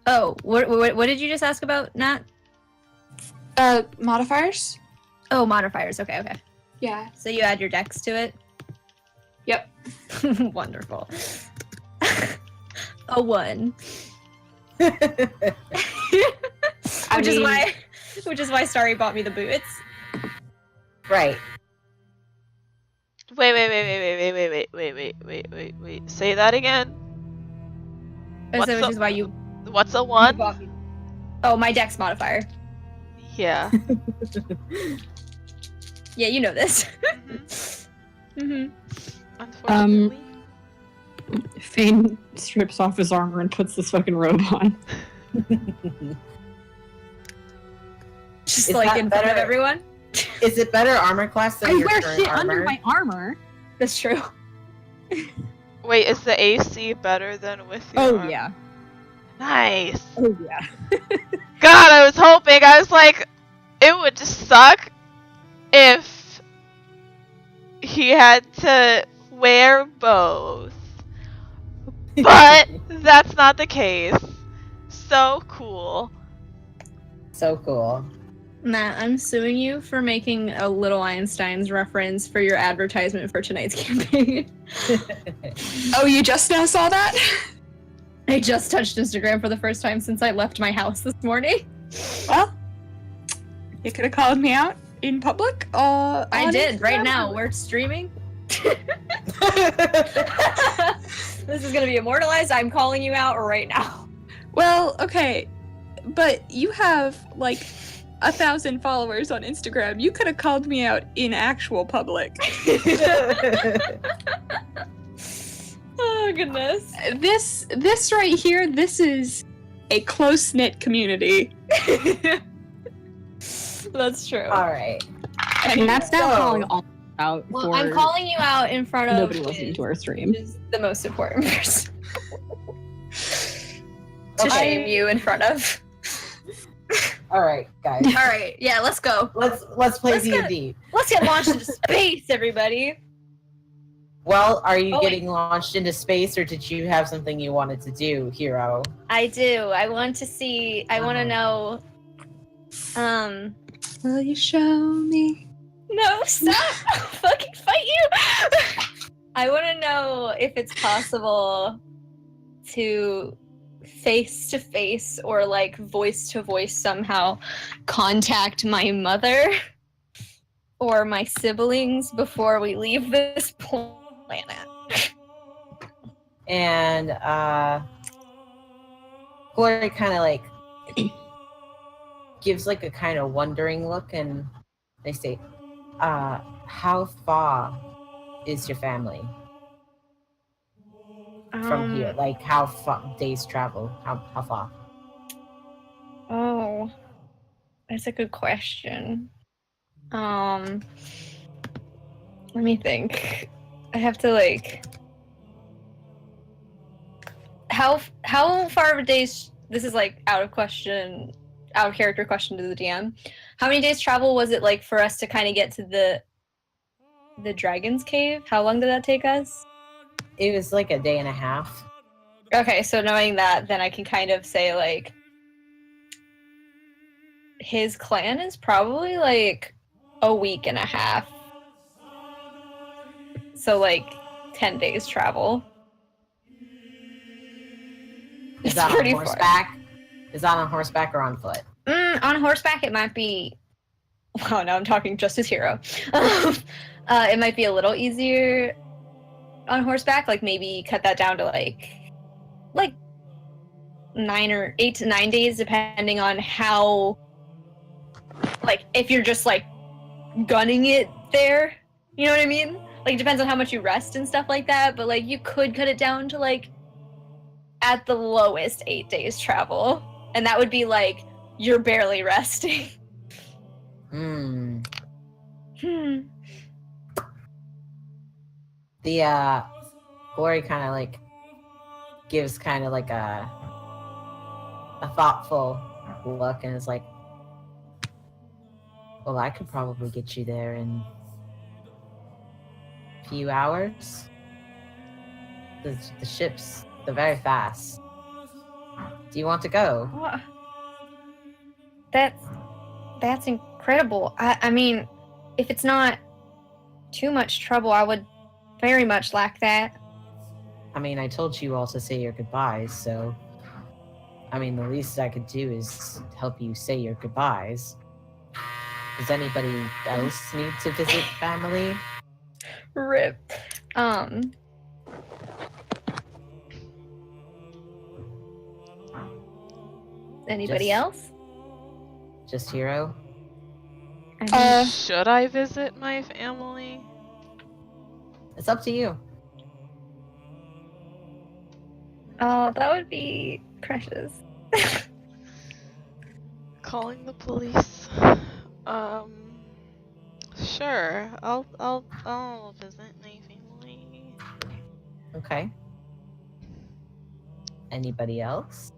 Oh, what did you just ask about, Nat? Modifiers? Oh, modifiers. Okay. Yeah. So you add your dex to it? Yep. Wonderful. A 1. Which is why Starry bought me the boots. Right. Wait. Say that again. Which is why you What's a 1? bought me. Oh, my dex modifier. Yeah. Yeah, you know this. Unfortunately. Fane strips off his armor and puts this fucking robe on. Just Is like that in front of better? everyone. Is it better armor class than I your wear current shit armor? under my armor. That's true. Wait, is the AC better than with your Oh armor? yeah. Nice. Oh yeah. God, I was hoping. I was like, it would just suck if he had to wear both. But that's not the case. So cool. So cool. Matt, I'm suing you for making a Little Einstein's reference for your advertisement for tonight's campaign. Oh, you just now saw that? I just touched Instagram for the first time since I left my house this morning. Well, you could have called me out in public. I on did. Right Instagram. now, we're streaming. This is gonna be immortalized. I'm calling you out right now. Well, okay, but you have like 1,000 followers on Instagram. You could have called me out in actual public. Oh goodness. This right here, this is a close-knit community. That's true. All right. And that's now So- calling all out Well, for I'm calling you out in front of nobody listening to our stream. which is the most important person to Okay. shame you in front of. All right, guys. All right, yeah, let's go. Let's play Let's get- D&D. Let's get launched into space, everybody. Well, are you Oh, wait. getting launched into space, or did you have something you wanted to do, Hero? I do. I want to see. I want to know. Will you show me? No, stop! I'll fucking fight you. I want to know if it's possible to face to face or like voice to voice somehow contact my mother or my siblings before we leave this planet. And Glory kind of like gives like a kind of wondering look, and they say, how far is your family from here? Like, how far days travel? How far? Oh, that's a good question. Let me think. I have to like. How far of a day's? This is like out of character question to the DM. How many days travel was it like for us to kind of get to the dragon's cave? How long did that take us? It was like a day and a half. Okay, so knowing that, then I can kind of say like his clan is probably like a week and a half. So like 10 days travel. Is It's that on pretty far. horseback? Is that on horseback or on foot? On horseback, it might be. Oh, now I'm talking just as Hero. It might be a little easier on horseback. Like maybe cut that down to like 8 to 9 days, depending on how. Like if you're just like gunning it there, you know what I mean? Like it depends on how much you rest and stuff like that. But like you could cut it down to like at the lowest 8 days travel, and that would be like you're barely resting. Hmm. Hmm. The Glory kind of like gives kind of like a thoughtful look, and is like, well, I could probably get you there in a few hours. The ships, they're very fast. Do you want to go? What? That's incredible. I mean, if it's not too much trouble, I would very much like that. I mean, I told you all to say your goodbyes, so I mean, the least I could do is help you say your goodbyes. Does anybody else need to visit family? Rip. Anybody Just- else? Just Hero? I mean, Should I visit my family? It's up to you. oh, that would be precious. Calling the police. Sure. I'll visit my family. Okay. Anybody else?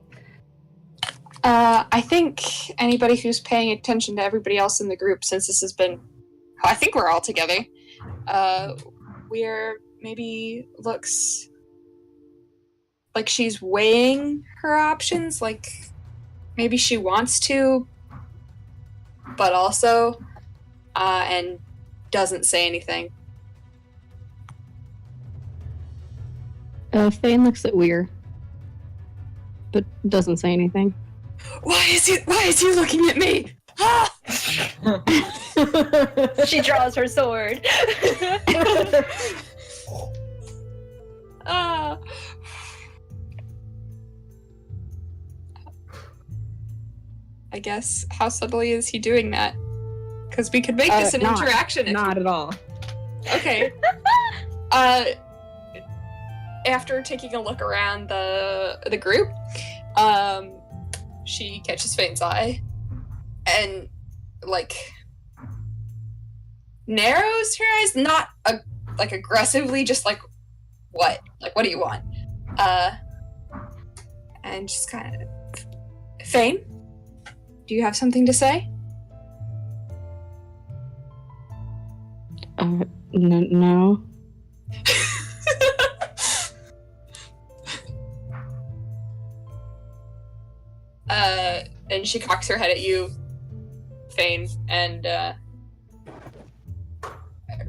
I think anybody who's paying attention to everybody else in the group, since this has been, I think we're all together. We're maybe looks like she's weighing her options. Like maybe she wants to, but also, and doesn't say anything. Thane looks at Weir, but doesn't say anything. Why is he looking at me? Ah! She draws her sword. I guess. How subtly is he doing that? Because we could make this an interaction. Not at all. Okay. After taking a look around the group, she catches Fane's eye and narrows her eyes, not aggressively, just what? What do you want? And just kind of, Fane, do you have something to say? No. And she cocks her head at you, Fane, and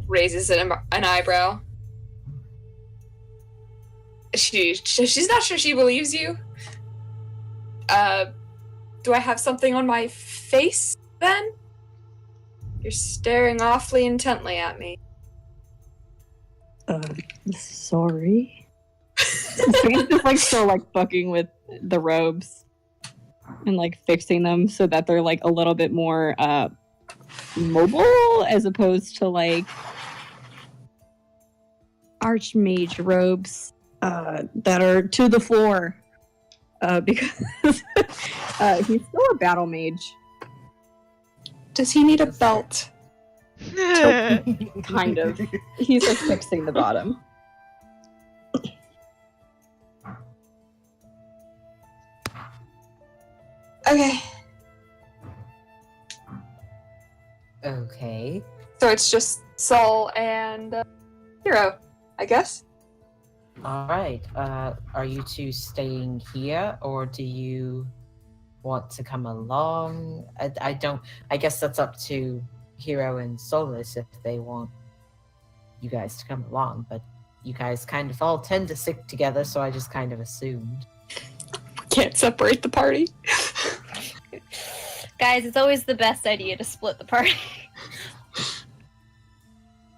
raises an eyebrow. She's not sure she believes you. Do I have something on my face, then? You're staring awfully intently at me. Sorry. Fane's just still fucking with the robes and fixing them so that they're a little bit more mobile as opposed to archmage robes that are to the floor because he's still a battle mage. Does he need a belt? Kind of. He's just fixing the bottom. Okay. Okay. So it's just Sol and Hero, I guess. All right. Are you two staying here, or do you want to come along? I guess that's up to Hero and Solus if they want you guys to come along, but you guys kind of all tend to stick together, so I just kind of assumed. Can't separate the party. Guys, it's always the best idea to split the party.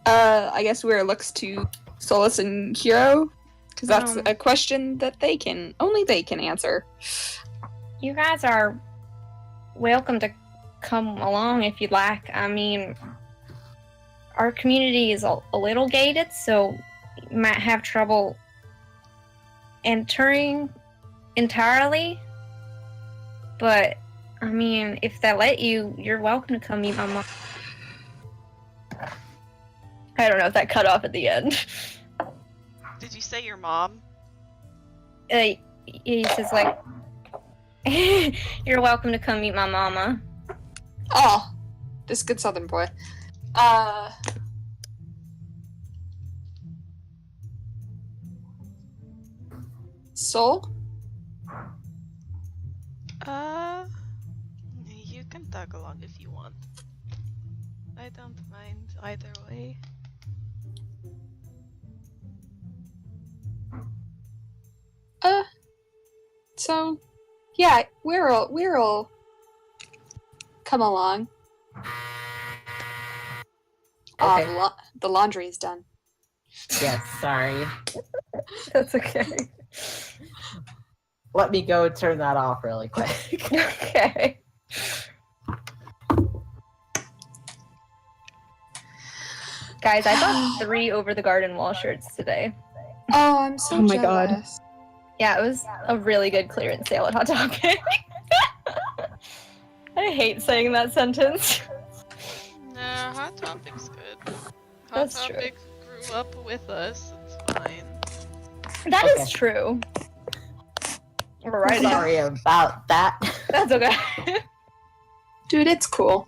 I guess Weir looks to Solus and Hero, because that's a question that only they can answer. You guys are welcome to come along if you'd like. I mean, our community is a little gated, so you might have trouble entering entirely. But, I mean, if they let you, you're welcome to come meet my mom. I don't know if that cut off at the end. Did you say your mom? He says, you're welcome to come meet my mama. Oh, this good southern boy. Sol? You can tag along if you want. I don't mind either way. So, yeah, we'll come along. Okay. The laundry is done. Yes, sorry. That's okay. Let me go turn that off really quick. Okay. Guys, I bought 3 over the garden wall shirts today. Oh, I'm so Oh my God. jealous. Yeah, it was a really good clearance sale at Hot Topic. I hate saying that sentence. Nah, Hot Topic's good. Hot That's true. Topic grew up with us. It's fine. That Okay. is true. We're right. Sorry about that. That's okay. Dude, it's cool.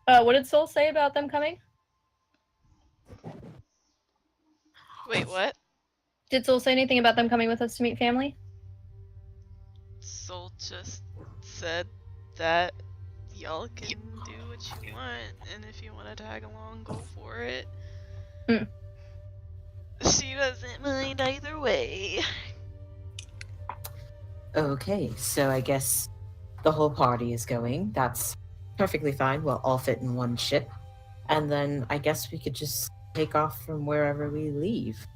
What did Soul say about them coming? Wait, what? Did Soul say anything about them coming with us to meet family? Soul just said that y'all can do what you want, and if you want to tag along, go for it. Hmm. She doesn't mind either way. Okay, so I guess the whole party is going. That's perfectly fine. We'll all fit in one ship. And then I guess we could just take off from wherever we leave.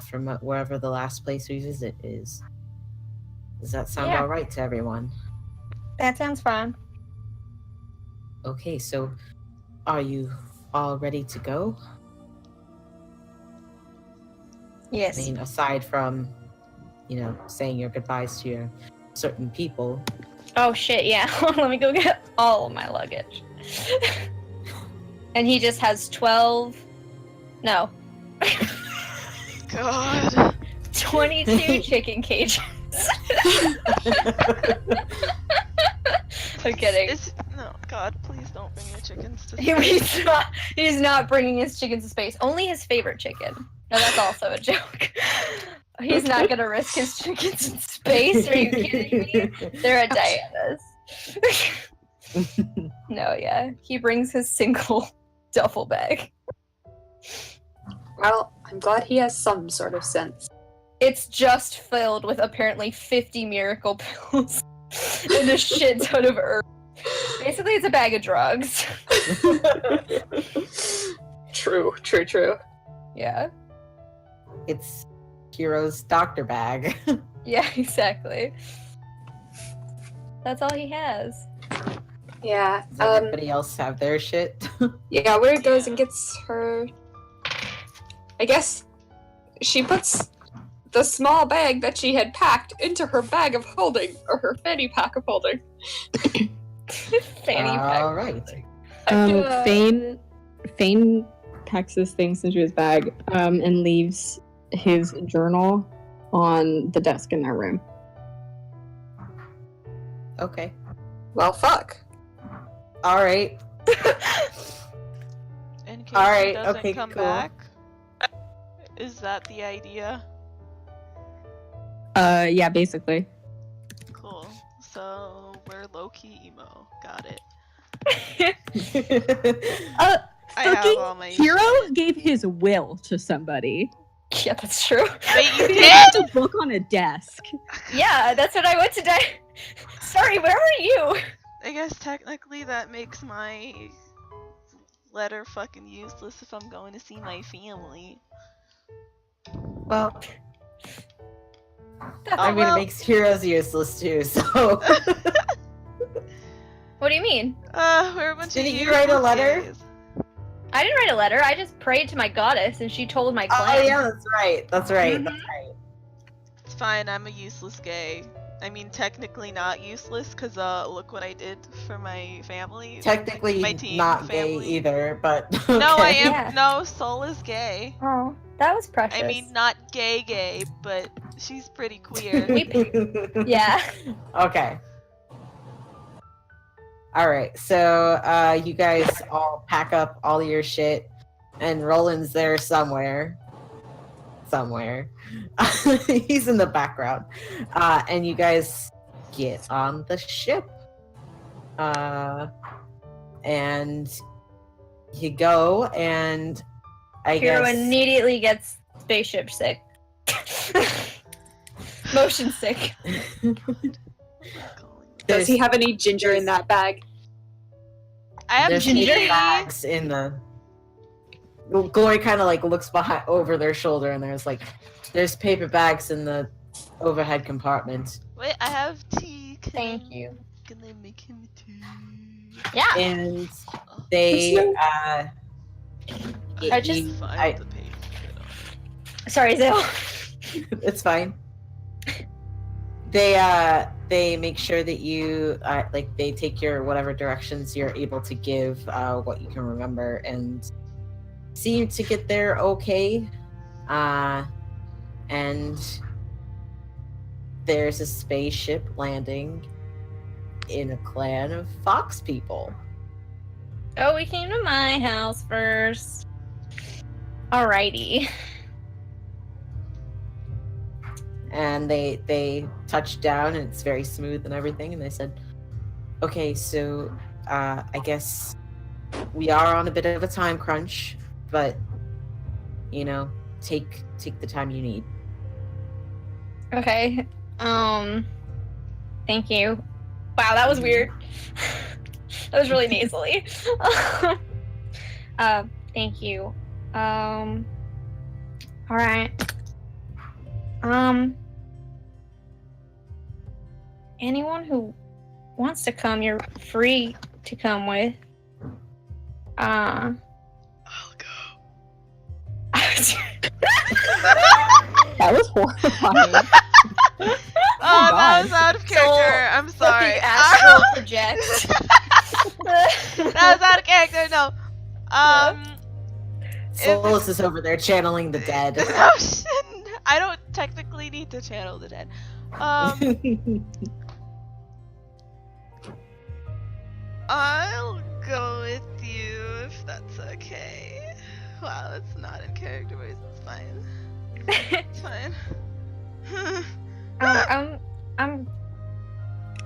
From wherever the last place we visit is. Does that sound Yeah. all right to everyone? That sounds fine. Okay, so are you all ready to go? Yes. I mean, aside from, saying your goodbyes to your certain people. Oh shit, yeah. Let me go get all of my luggage. And he just has 12. No. God. 22 chicken cages. I'm kidding. No, God, please don't bring your chickens to He's not bringing his chickens to space. Only his favorite chicken. No, that's also a joke. He's not gonna risk his chickens in space. Are you kidding me? They're at Diana's. No, yeah. He brings his single duffel bag. Well, I'm glad he has some sort of sense. It's just filled with apparently 50 miracle pills and a shit ton of herbs. Basically, it's a bag of drugs. True. Yeah. It's Hero's doctor bag. Yeah, exactly. That's all he has. Yeah. Does everybody else have their shit? Yeah, where it goes and gets her. I guess she puts the small bag that she had packed into her bag of holding, or her fanny pack of holding. Fanny pack. All right. Fane packs his things into his bag and leaves his journal on the desk in their room. Okay. Well, fuck. All right. In case All he right, doesn't okay, come cool. back. Is that the idea? Yeah, basically. Cool. So we're low-key emo. Got it. I have all my Hero shit. gave his will to somebody. Yeah, that's true. Wait, you He did? left a book on a desk. Yeah, that's what I went to Sorry, where are you? I guess technically that makes my letter fucking useless if I'm going to see my family. Well, Oh, I mean, well. it makes Heroes useless too, so. What do you mean? We're a bunch of Didn't you write a useless letter? gays. I didn't write a letter. I just prayed to my goddess, and she told my clan. Oh, yeah, that's right. That's right. Mhm. That's right. It's fine, I'm a useless gay. I mean, technically not useless, because look what I did for my family. Technically my team, not gay family. either, but. No, I okay. am. Yeah. No, Soul is gay. Oh, that was precious. I mean, not gay, but she's pretty queer. Yeah. Okay. All right. So you guys all pack up all your shit, and Roland's there somewhere. He's in the background. And you guys get on the ship. And you go, and I Hero guess immediately gets spaceship sick. Motion sick. Does he have any ginger in that bag? I have there's ginger paper bags in the. Glory kind of like looks behind over their shoulder, and there's paper bags in the overhead compartment. Wait, I have tea. Thank you. Can I make him tea? Yeah. And they I just- Find the page. Sorry, Zale. it's fine. They make sure that you they take your whatever directions you're able to give, what you can remember, and seem to get there okay. And there's a spaceship landing in a clan of fox people. Oh, we came to my house first. Alrighty. And they touched down, and it's very smooth and everything, and they said, okay, so I guess we are on a bit of a time crunch, but take the time you need. Okay. Thank you. Wow, that was weird. That was really nasally. Thank you. Alright. anyone who wants to come, you're free to come with. I'll go. That was horrifying. Oh, that God. was out of character. I'm sorry. Astral project. That was out of character. No. Solus is over there channeling the dead. Oh, shit. I don't technically need to channel the dead. I'll go with you if that's okay. Wow, it's not in character, but it's fine. It's fine. I'm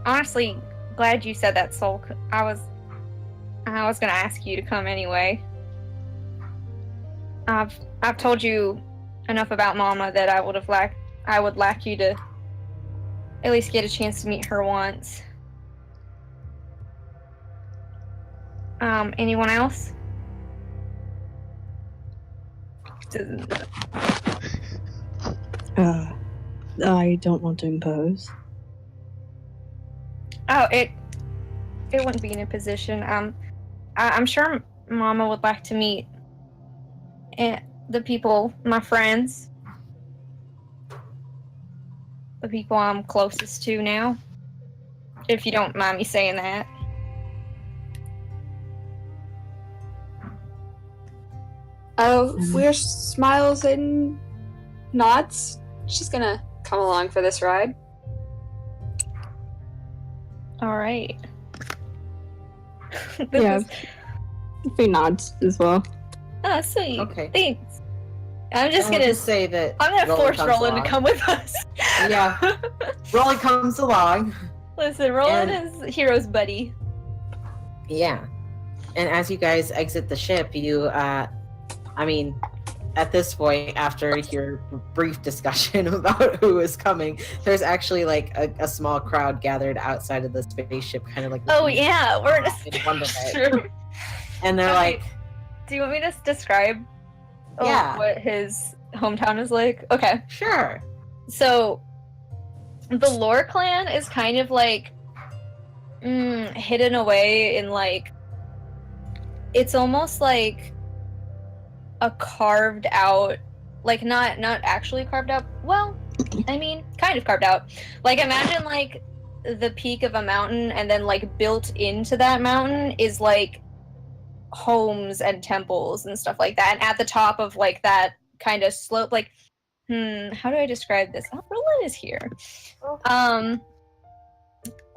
honestly glad you said that, Soul. I was gonna ask you to come anyway. I've told you enough about Mama that I would like you to at least get a chance to meet her once. Anyone else? I don't want to impose. Oh, it wouldn't be in a position. I'm sure Mama would like to meet the people, my friends, the people I'm closest to now. If you don't mind me saying that. We're smiles and nods. She's gonna come along for this ride. All right. Yeah. He nods as well. Oh, sweet. Okay. Thanks. I'm just I'll gonna just say that I'm gonna force comes Roland along. to come with us. Yeah. Roland comes along. Listen, Roland is Hero's buddy. Yeah. And as you guys exit the ship, you, at this point, after your brief discussion about who is coming, there's actually like a small crowd gathered outside of the spaceship, kind of like. Oh yeah, we're in in wonderment. True. And they're Okay. like, Do you want me to describe Yeah. what his hometown is like? Okay. sure. So the Lore clan is kind of like hidden away in like it's almost like a carved out, like not actually carved out, well, I mean kind of carved out. Like imagine like the peak of a mountain and then like built into that mountain is like homes and temples and stuff like that, and at the top of like that kind of slope, like how do I describe this? Oh, Roland is here.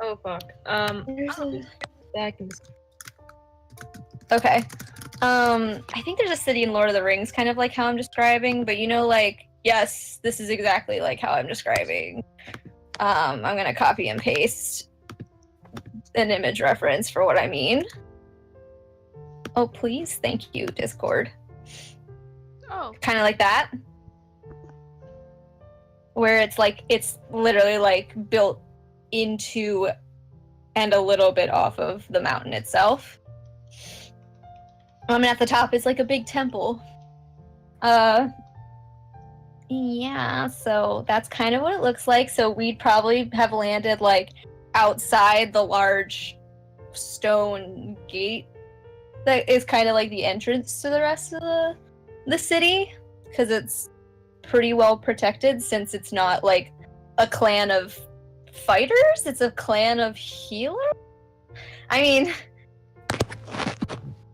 Oh fuck. Okay. I think there's a city in Lord of the Rings, kind of like how I'm describing, but you know, like, yes, this is exactly like how I'm describing. I'm gonna copy and paste an image reference for what I mean. Oh, please, thank you, Discord. Oh. Kind of like that. Where it's like, it's literally like built into and a little bit off of the mountain itself. And at the top is like a big temple. Yeah, so that's kind of what it looks like. So we'd probably have landed like outside the large stone gate that is kind of like the entrance to the rest of the city, because it's pretty well protected since it's not like a clan of fighters, it's a clan of healers. I mean,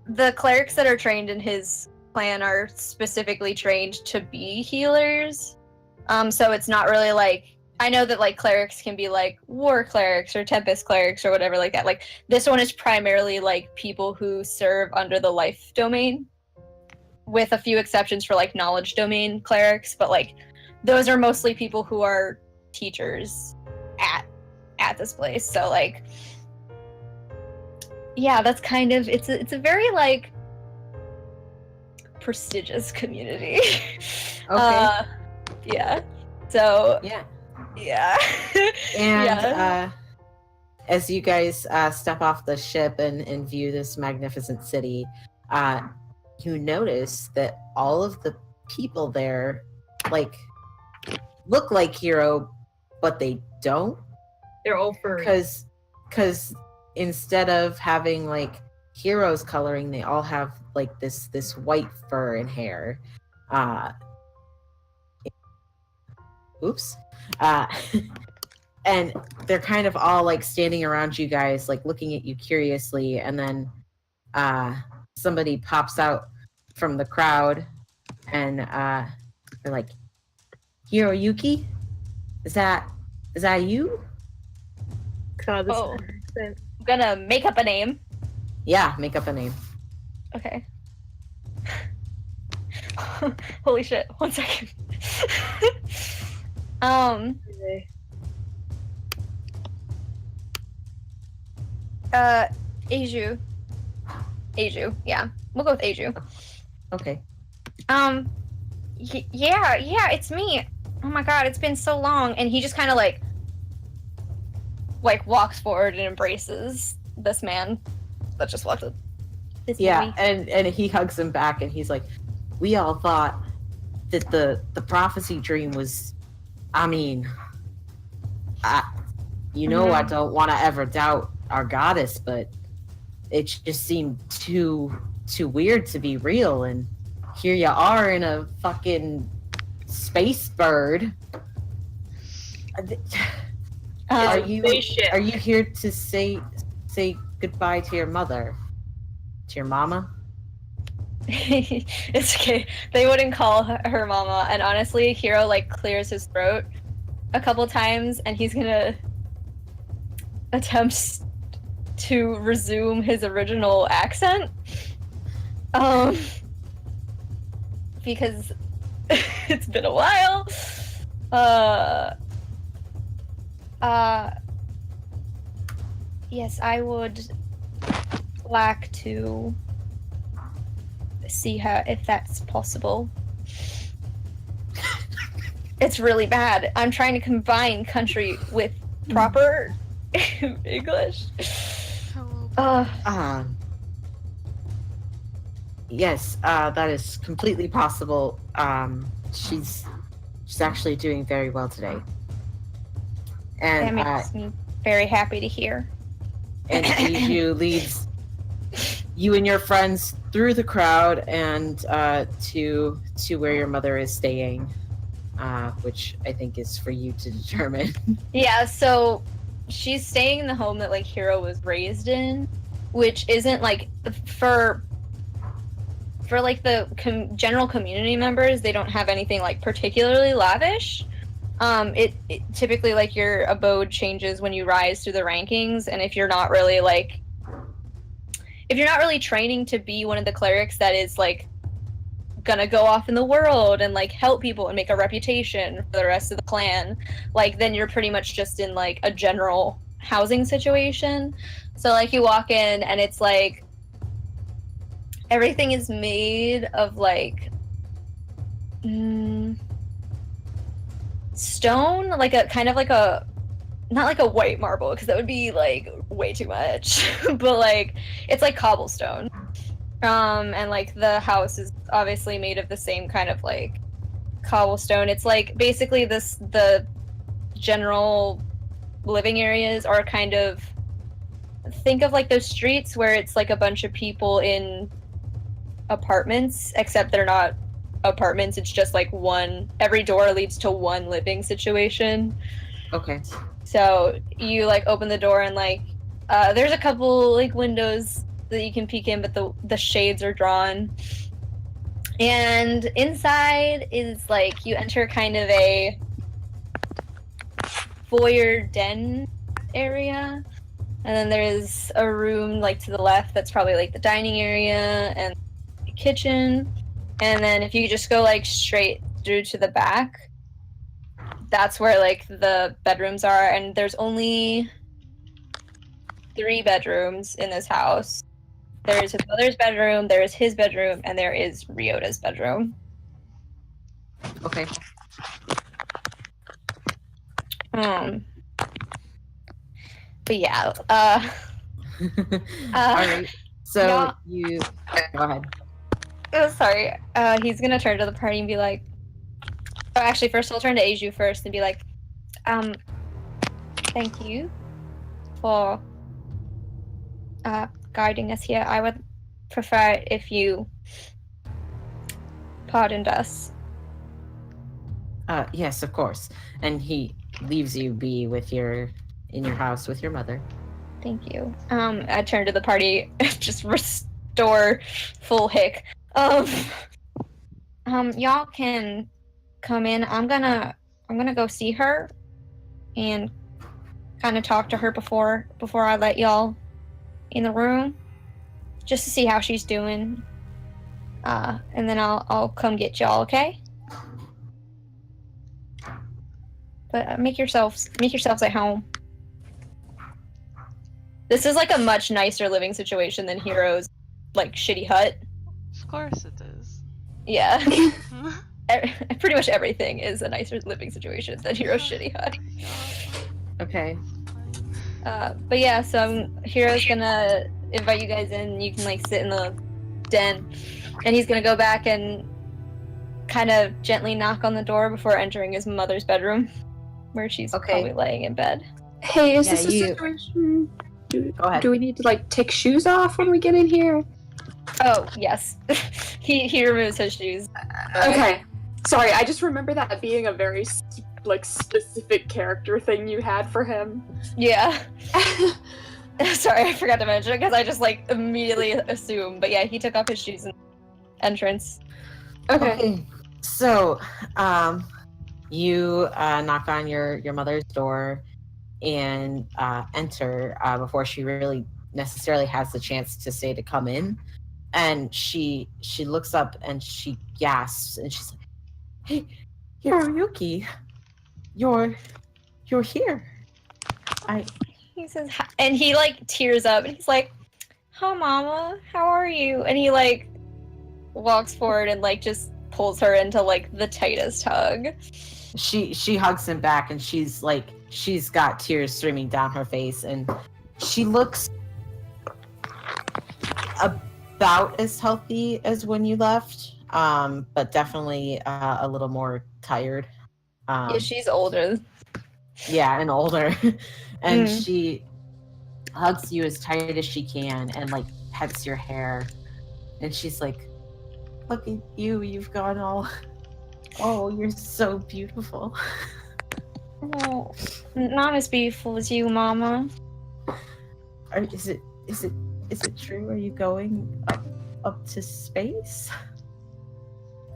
the clerics that are trained in his clan are specifically trained to be healers. So it's not really like, I know that like clerics can be like war clerics or tempest clerics or whatever like that. Like this one is primarily like people who serve under the life domain, with a few exceptions for like knowledge domain clerics, but like those are mostly people who are teachers at this place. So like, yeah, that's kind of, it's a very like prestigious community. Okay. Yeah. So Yeah. yeah. And Yeah. as you guys step off the ship and view this magnificent city, you notice that all of the people there, like, look like Hero, but they don't. They're all furry. Because instead of having like heroes coloring, they all have like this white fur and hair. Oops. And they're kind of all like standing around you guys, like looking at you curiously, and then somebody pops out from the crowd, and they're like, Hiroyuki? Is that you? God, this Oh. accent. I'm gonna make up a name. Yeah, make up a name. Okay. Holy shit! 1 second. Aju. Aju. Yeah, we'll go with Aju. Okay. Yeah, it's me. Oh my god, it's been so long. And he just kind of like walks forward and embraces this man that just walked up. Yeah, and he hugs him back, and he's like, we all thought that the prophecy dream was, I mean, I don't want to ever doubt our goddess, but it just seemed too weird to be real, and here you are in a fucking space bird. Are you here to say goodbye to your mother? To your mama? It's okay. They wouldn't call her mama, and honestly, Hiro like clears his throat a couple times, and he's gonna attempt to resume his original accent. Because it's been a while. Yes, I would like to see her if that's possible. It's really bad. I'm trying to combine country with proper English. Yes, that is completely possible. She's actually doing very well today. And that makes me very happy to hear. And Iju leads you and your friends through the crowd and to where your mother is staying, which I think is for you to determine. Yeah, so she's staying in the home that like Hiro was raised in, which isn't like for like the general community members, they don't have anything like particularly lavish. It typically like your abode changes when you rise through the rankings, and if you're not really training to be one of the clerics that is like gonna go off in the world and like help people and make a reputation for the rest of the clan, like then you're pretty much just in like a general housing situation. So like you walk in and it's like everything is made of like stone, like a kind of like a, not like a white marble because that would be like way too much, but like it's like cobblestone. And like the house is obviously made of the same kind of like cobblestone. It's like basically the general living areas are kind of, think of like those streets where it's like a bunch of people in apartments, except they're not apartments, it's just like one, every door leads to one living situation. Okay. So you like open the door and like there's a couple like windows that you can peek in, but the shades are drawn. And inside is like you enter kind of a foyer den area, and then there's a room like to the left that's probably like the dining area and the kitchen. And then if you just go like straight through to the back, that's where like the bedrooms are, and there's only 3 bedrooms in this house. There's his mother's bedroom, there is his bedroom, and there is Ryota's bedroom. Okay. But yeah, all right. So yeah. you go ahead. Oh, sorry. He's gonna turn to the party and be like, oh, actually, first I'll turn to Aju first and be like, thank you for guiding us here. I would prefer if you pardoned us. Yes, of course. And he leaves you be in your house with your mother. Thank you. I turn to the party, just restore full hick. Y'all can come in. I'm gonna go see her and kind of talk to her before I let y'all in the room, just to see how she's doing. And then I'll come get y'all, okay? But make yourselves at home. This is like a much nicer living situation than Hero's like shitty hut. Of course it is. Yeah. Pretty much everything is a nicer living situation than Hero's shitty hut. Okay. But yeah, so Hero's gonna invite you guys in. You can like sit in the den, and he's gonna go back and kind of gently knock on the door before entering his mother's bedroom, where she's probably laying in bed. Hey, is Yeah, this a situation? Go ahead. Do we need to like take shoes off when we get in here? Oh yes, he removes his shoes. Okay. Sorry, I just remember that being a very like specific character thing you had for him. Yeah. Sorry, I forgot to mention it because I just like immediately assumed. But yeah, he took off his shoes in entrance. Okay. So, you knock on your mother's door and enter before she really necessarily has the chance to say to come in. And she looks up and she gasps and she's like, "Hey, Hiroyuki, you're here." He says, and he like tears up and he's like, "Hi, Mama, how are you?" And he like walks forward and like just pulls her into like the tightest hug. She hugs him back and she's got tears streaming down her face and she looks about as healthy as when you left, but definitely a little more tired. Yeah, she's older. Yeah, and older. And she hugs you as tight as she can and like pets your hair. And she's like, "Look at you, you've gone all, oh, you're so beautiful." Oh, not as beautiful as you, Mama. Is it true? Are you going up to space?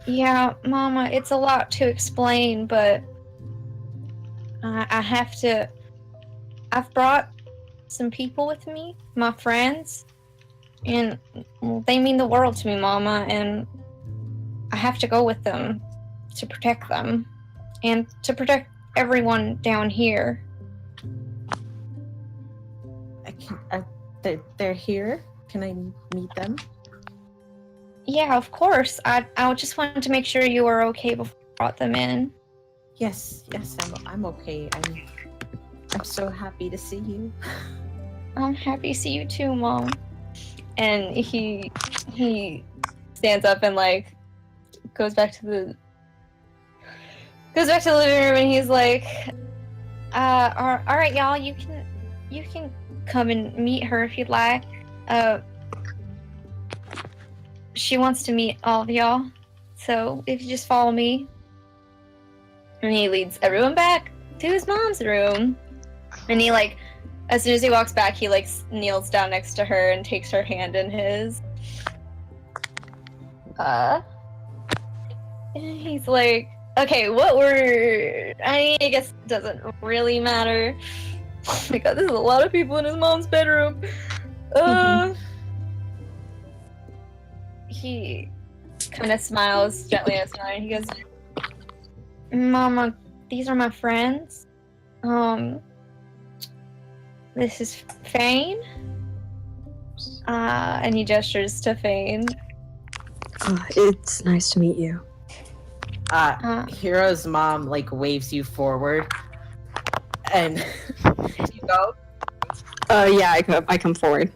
Yeah, Mama, it's a lot to explain, but I have to. I've brought some people with me, my friends, and they mean the world to me, Mama, and I have to go with them to protect them and to protect everyone down here. They're here? Can I meet them? Yeah, of course. I just wanted to make sure you were okay before I brought them in. Yes, I'm okay. I'm so happy to see you. I'm happy to see you too, Mom. And he stands up and like goes back to the living room and he's like, all right, y'all, you can come and meet her if you'd like. She wants to meet all of y'all, so if you just follow me. And he leads everyone back to his mom's room. And he like, as soon as he walks back, he like kneels down next to her and takes her hand in his. And he's like, okay, what word? I guess it doesn't really matter. Oh my god, there's a lot of people in his mom's bedroom. He kind of smiles gently at Sky and he goes, "Mama, these are my friends. This is Fane." And he gestures to Fane. It's nice to meet you. Hero's mom like waves you forward, and you go. Yeah, I come forward.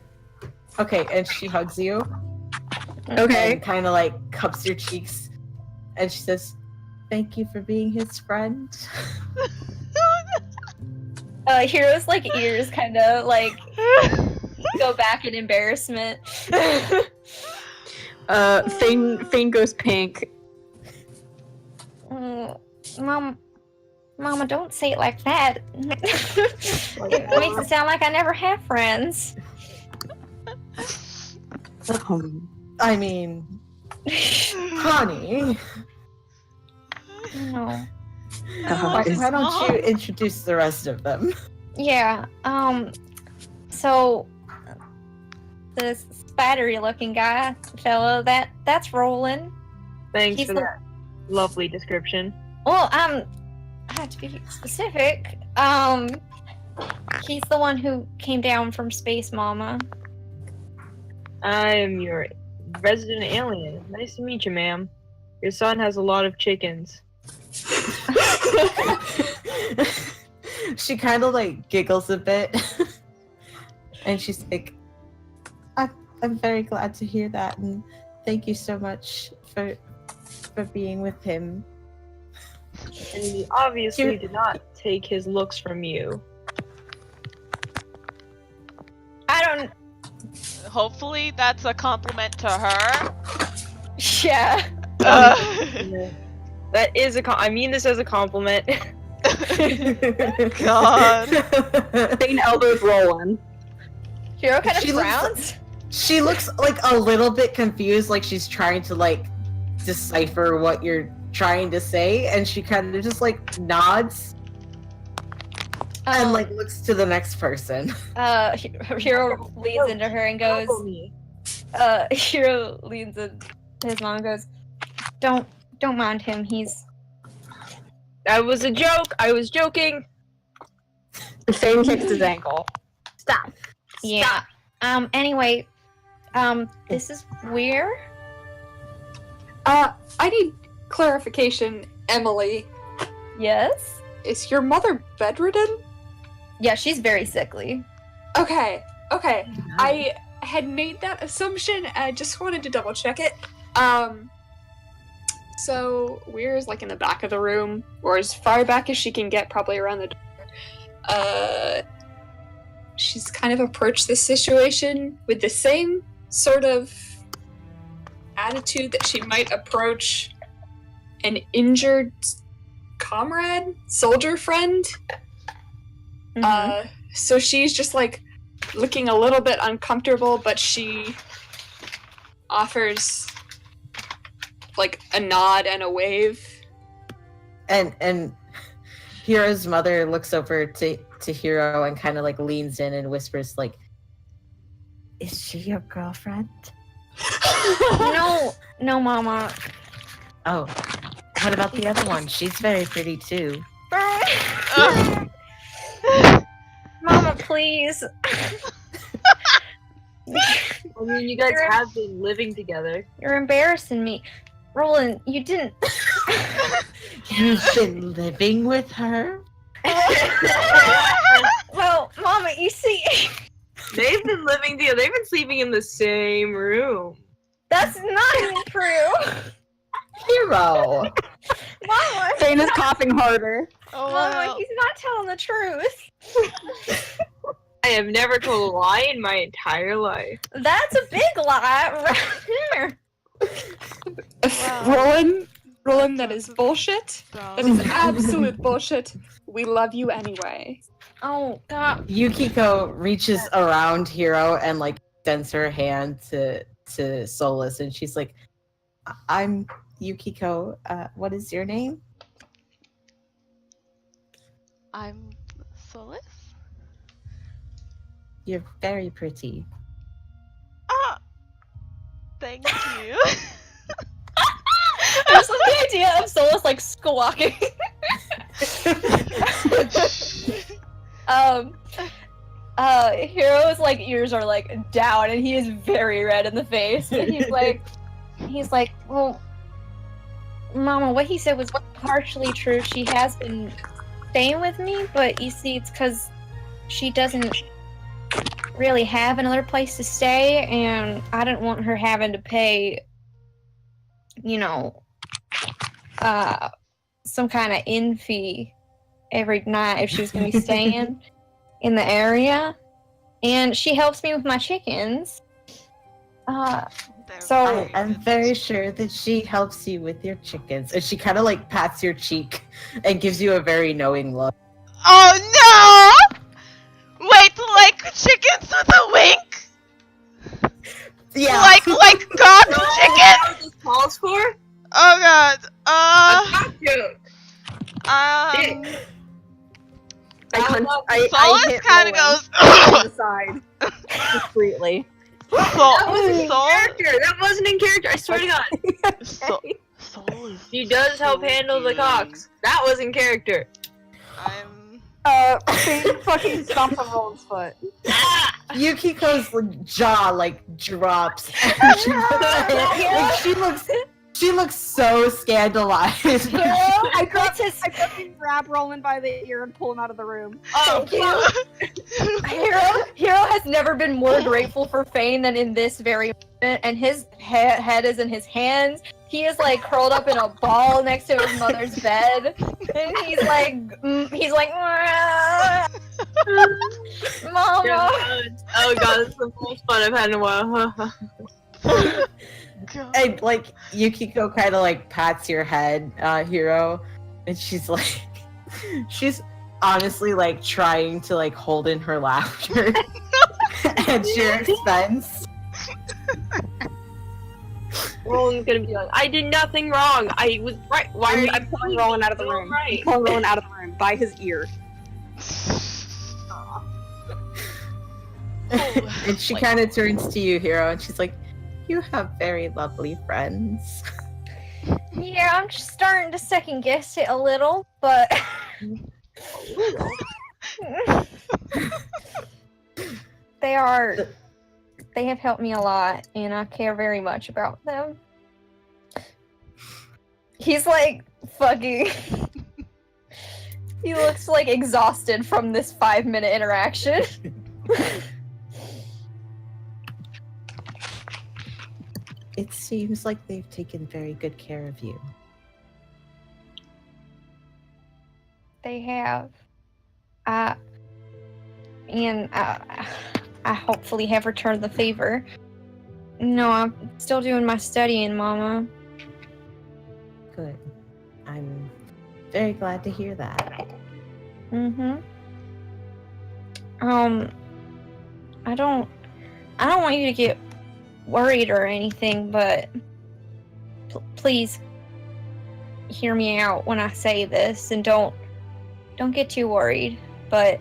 Okay, and she hugs you. Okay. And kind of like cups your cheeks, and she says, "Thank you for being his friend." Hero's like ears kind of like go back in embarrassment. Fane goes pink. Mama, don't say it like that. It makes it sound like I never have friends. I mean, honey, No. why don't you introduce the rest of them? Yeah. So this spidery-looking fellow, that's Roland. Thanks He's for that lovely description. Well, I have to be specific. He's the one who came down from Space Mama. I am your resident alien. Nice to meet you, ma'am. Your son has a lot of chickens. She kind of like giggles a bit, and she's like, "I'm very glad to hear that, and thank you so much for being with him." And he obviously did not take his looks from you. I don't. Hopefully that's a compliment to her. Yeah. That is I mean this as a compliment. God. Fane elbows Roland. Hero kind of She looks frowns. She looks like a little bit confused, like she's trying to like decipher what you're trying to say, and she kind of just like nods and like looks to the next person. Hero leans into her and goes. Hero leans into his mom and goes, Don't mind him. That was a joke. I was joking. Fane kicks his ankle. Stop. Yeah. Anyway, this is weird. I need clarification, Emily. Yes. Is your mother bedridden? Yeah, she's very sickly. Okay. I had made that assumption. I just wanted to double check it. So Weir's like in the back of the room, or as far back as she can get, probably around the door. She's kind of approached this situation with the same sort of attitude that she might approach an injured comrade, soldier friend. Mhm. So she's just like looking a little bit uncomfortable, but she offers like a nod and a wave. And Hero's mother looks over to Hero and kind of like leans in and whispers like, "Is she your girlfriend?" No, Mama. Oh, what about the other one? She's very pretty too. Mama, please. I mean, you guys have been living together. You're embarrassing me. Roland, you didn't. You've been living with her? Well, Mama, you see, They've been living together. They've been sleeping in the same room. that's not even true. Hero! Mama, Fane is coughing harder. Oh, Mama, wow. he's not telling the truth. I have never told a lie in my entire life. That's a big lie right there. Roland, that is bullshit. Bro. That is absolute bullshit. We love you anyway. Oh, God. Yukiko reaches around Hero and like extends her hand to Solus, and she's like, "I'm Yukiko. What is your name?" I'm Solus? You're very pretty. Ah! Thank you. I just love the idea of Solus like squawking. Hero's like ears are like down and he is very red in the face. And he's like, well, Mama, what he said was partially true. She has been staying with me, but you see, it's because she doesn't really have another place to stay, and I didn't want her having to pay, some kind of inn fee every night if she was going to be staying. in the area, and she helps me with my chickens. They're So- very I'm good. very sure that she helps you with your chickens. And she kind of like pats your cheek and gives you a very knowing look. Oh no! Wait, like chickens with a wink? Yeah. Like God chicken? What this calls for? Oh god. A cock joke. Solus kind of goes. on the side discreetly. That wasn't in Soul. character. That wasn't in character. I swear to God. Soul is. She does help so handle the cute. cocks. That was in character. I'm. Fane fucking stomps on Roland's foot. Yukiko's jaw like drops. And she looks so scandalized. I fucking grab Roland by the ear and pull him out of the room. Oh, Hero has never been more grateful for Fane than in this very moment, and his head is in his hands. He is like curled up in a ball next to his mother's bed, and he's like, Mama. Oh god, this is the most fun I've had in a while. And like Yukiko kind of like pats your head, Hero, and she's like, she's honestly like trying to like hold in her laughter at your expense. Roland's gonna be like, I did nothing wrong. I was right. Why are you I'm pulling Roland out of the room. Right. I'm pulling Roland out of the room by his ear. And she kind of turns to you, Hero, and she's like, "You have very lovely friends." Yeah, I'm just starting to second guess it a little, but they have helped me a lot, and I care very much about them. He's like fucking he looks like exhausted from this 5-minute interaction. It seems like they've taken very good care of you. They have. I hopefully have returned the favor. No, I'm still doing my studying, Mama. Good. I'm very glad to hear that. Mm-hmm. I don't want you to get worried or anything, but please hear me out when I say this, and don't get too worried, but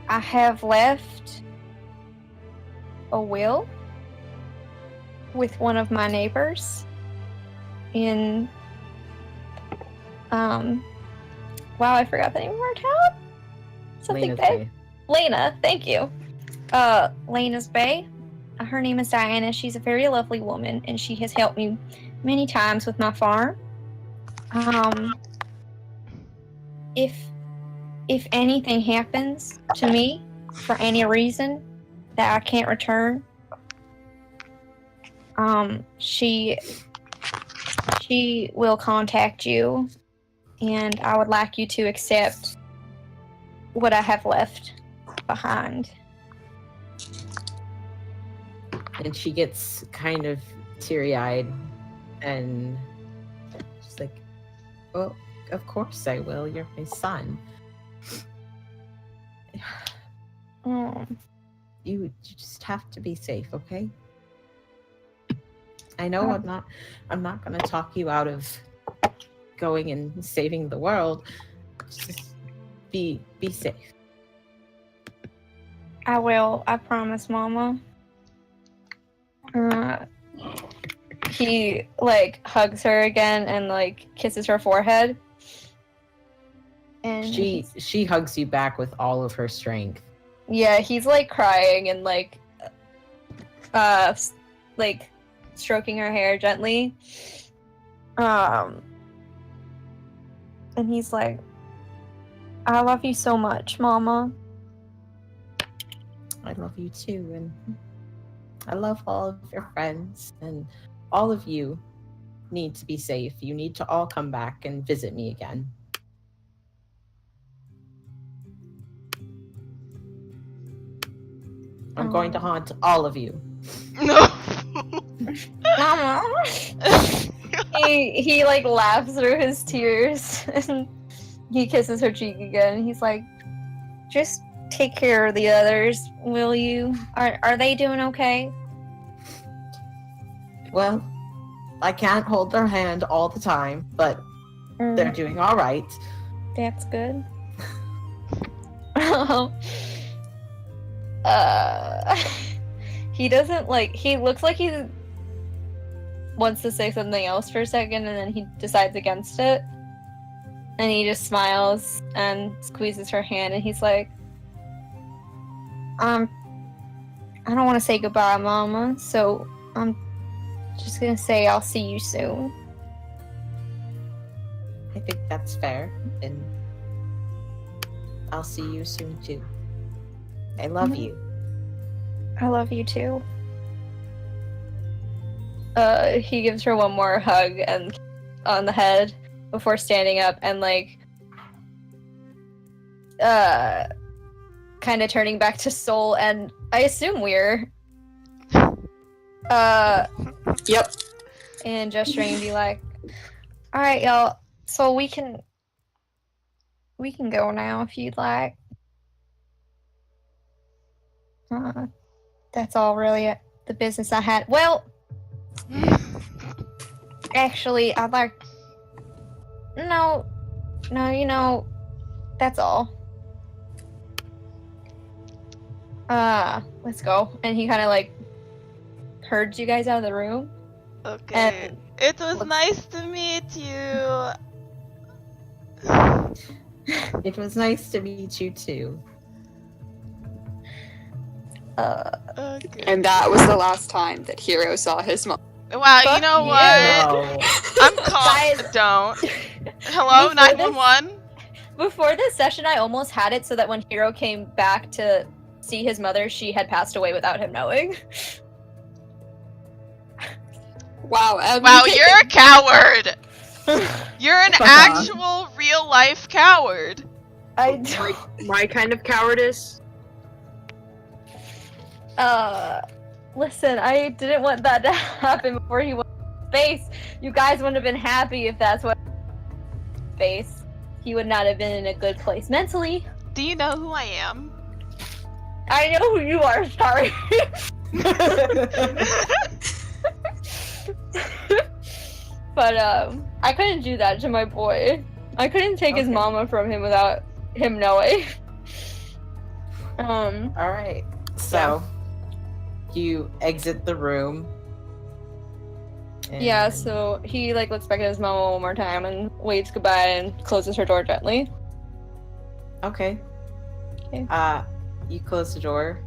I have left a will with one of my neighbors in wow, I forgot the name of our town. Something Lena's Bay. Bay. Lena, thank you. Lena's Bay. Her name is Diana. She's a very lovely woman, and she has helped me many times with my farm. If anything happens to me for any reason that I can't return, she will contact you, and I would like you to accept what I have left behind. And she gets kind of teary-eyed, and she's like, "Well, of course I will. You're my son. You just have to be safe, okay? I know I'm not gonna talk you out of going and saving the world. Just be safe." I will. I promise, Mama. He like hugs her again and like kisses her forehead. And She hugs you back with all of her strength. yeah, he's like crying and like stroking her hair gently. And he's like, I love you so much, Mama. I love you too, and I love all of your friends, and all of you need to be safe. You need to all come back and visit me again. I'm going to haunt all of you. No. Mama. he like laughs through his tears and he kisses her cheek again. He's like, just take care of the others, will you? Are they doing okay? Well, I can't hold their hand all the time, but they're doing all right. That's good. He doesn't like. He looks like he wants to say something else for a second, and then he decides against it. And he just smiles and squeezes her hand, and he's like, I don't want to say goodbye, Mama, so I'm just gonna say I'll see you soon. I think that's fair, and I'll see you soon too. I love you. I love you too. He gives her one more hug and on the head before standing up and like kind of turning back to Soul and I assume Weir. Yep. And gesturing and be like, alright y'all, so we can go now if you'd like. That's all really the business I had. Well, actually, I'd like... No, you know, that's all. Let's go. And he kind of like herds you guys out of the room. Okay. And It was nice to meet you. It was nice to meet you too. Okay. And that was the last time that Hero saw his mom. Wow, you Fuck know you. what? No. I'm calm. Guys. Don't. Hello, Before 911? Before this session, I almost had it so that when Hero came back to see his mother, she had passed away without him knowing. Wow. Wow, you're a coward! You're an actual real-life coward. I don't... My kind of cowardice. Listen, I didn't want that to happen before he went to space. You guys wouldn't have been happy if that's what space. He would not have been in a good place mentally. Do you know who I am? I know who you are, sorry. But, I couldn't do that to my boy. I couldn't take his Okay. mama from him without him knowing. Alright. So you exit the room. Yeah, and- so he, like, looks back at his mama one more time and waves goodbye and closes her door gently. Okay. Okay. You close the door.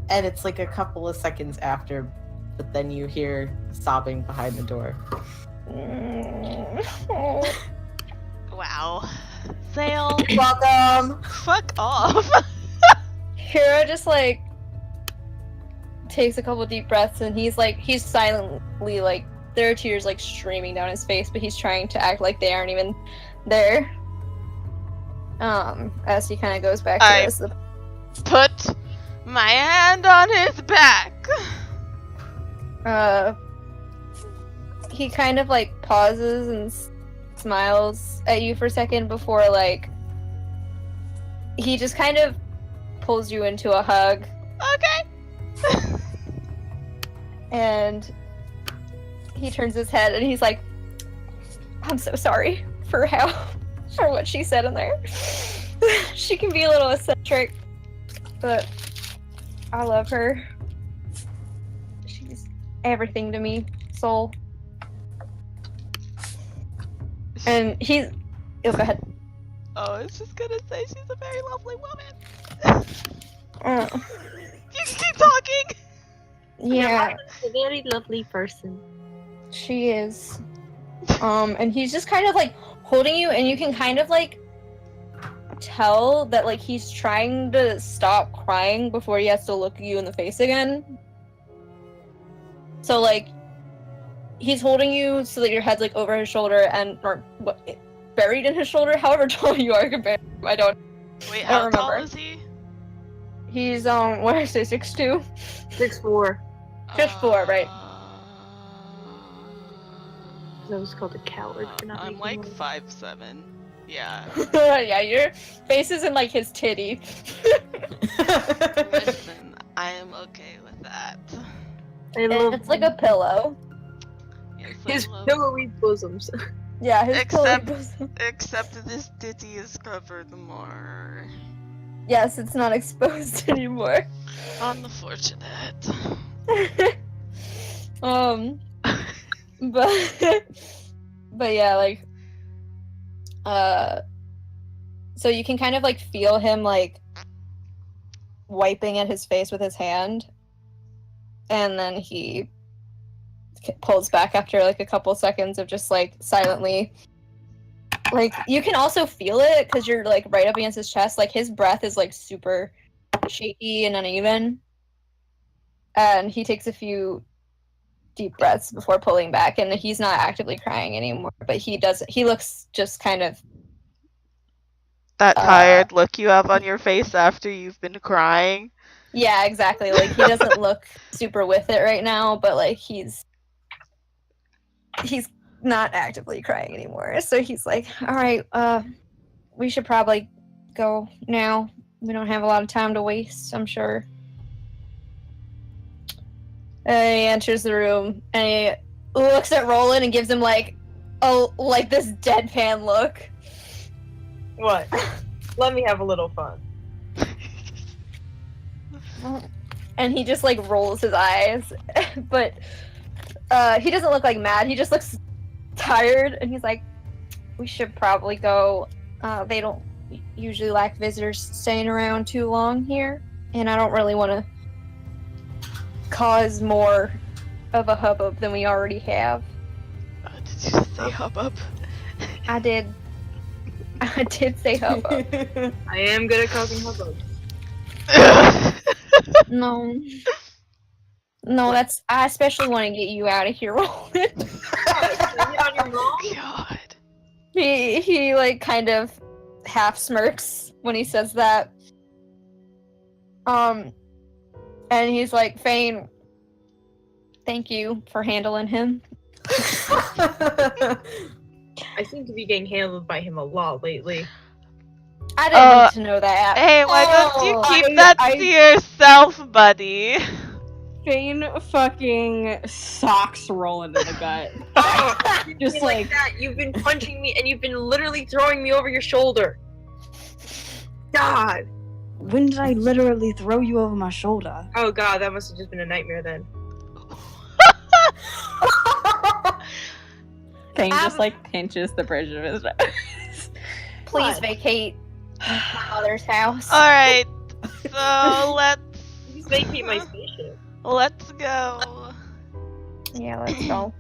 And it's like a couple of seconds after, but then you hear sobbing behind the door. Wow. Sale, Welcome! fuck off. Hero just, like, takes a couple deep breaths and he's silently, like, there are tears, like, streaming down his face, but he's trying to act like they aren't even there. As he kind of goes back to I- this. Put my hand on his back. He kind of, like, pauses and smiles at you for a second before, like, he just kind of pulls you into a hug. Okay. And he turns his head and he's like, I'm so sorry for what she said in there. She can be a little eccentric, but I love her. She's everything to me, Soul. And he's... Oh, go ahead. Oh, I was just gonna say she's a very lovely woman. Uh, You can keep talking. yeah, A very lovely person. she is. And he's just kind of like holding you, and you can kind of like tell that like he's trying to stop crying before he has to look you in the face again. So like he's holding you so that your head's like over his shoulder and or what buried in his shoulder, however tall you are compared to him. I don't Wait, I don't how tall remember. is he? He's what is it, 6'2"? 6'4". Just 4, right? That was called a coward for not I'm making like one. 5'7". Yeah. Yeah, your face is in like his titty. Listen, I am okay with that. I love It's like a pillow. Yes, his I love. pillowy bosoms. Yeah, his pillow. Except this ditty is covered more. Yes, it's not exposed anymore. Unfortunate. But but yeah, like so you can kind of like feel him like wiping at his face with his hand, and then he pulls back after like a couple seconds of just like silently, like you can also feel it because you're like right up against his chest, like his breath is like super shaky and uneven, and he takes a few deep breaths before pulling back, and he's not actively crying anymore, but he looks just kind of That tired look you have on your face after you've been crying. yeah, exactly, like he doesn't look super with it right now, but like he's not actively crying anymore, so he's like, all right, we should probably go now. We don't have a lot of time to waste, I'm sure. And he enters the room and he looks at Roland and gives him like this deadpan look. What? Let me have a little fun. And he just like rolls his eyes, but he doesn't look like mad. He just looks tired, and he's like, "We should probably go. They don't usually like visitors staying around too long here, and I don't really want to cause more of a hubbub than we already have." Did you just say hubbub? I did say hubbub. I am good at causing hubbub. No, that's. I especially want to get you out of here, Roland. God. He like kind of half smirks when he says that. And he's like, Fane, thank you for handling him. I seem to be getting handled by him a lot lately. I didn't need to know that. Hey, why don't you keep that to yourself, buddy? Fane fucking socks Roland in the gut. Just like that. You've been punching me and you've been literally throwing me over your shoulder. God. When did I literally throw you over my shoulder? Oh god, that must have just been a nightmare then. Fane just like pinches the bridge of his nose. Please vacate my mother's house. Alright, so let's vacate my spaceship. Let's go. Yeah, let's go.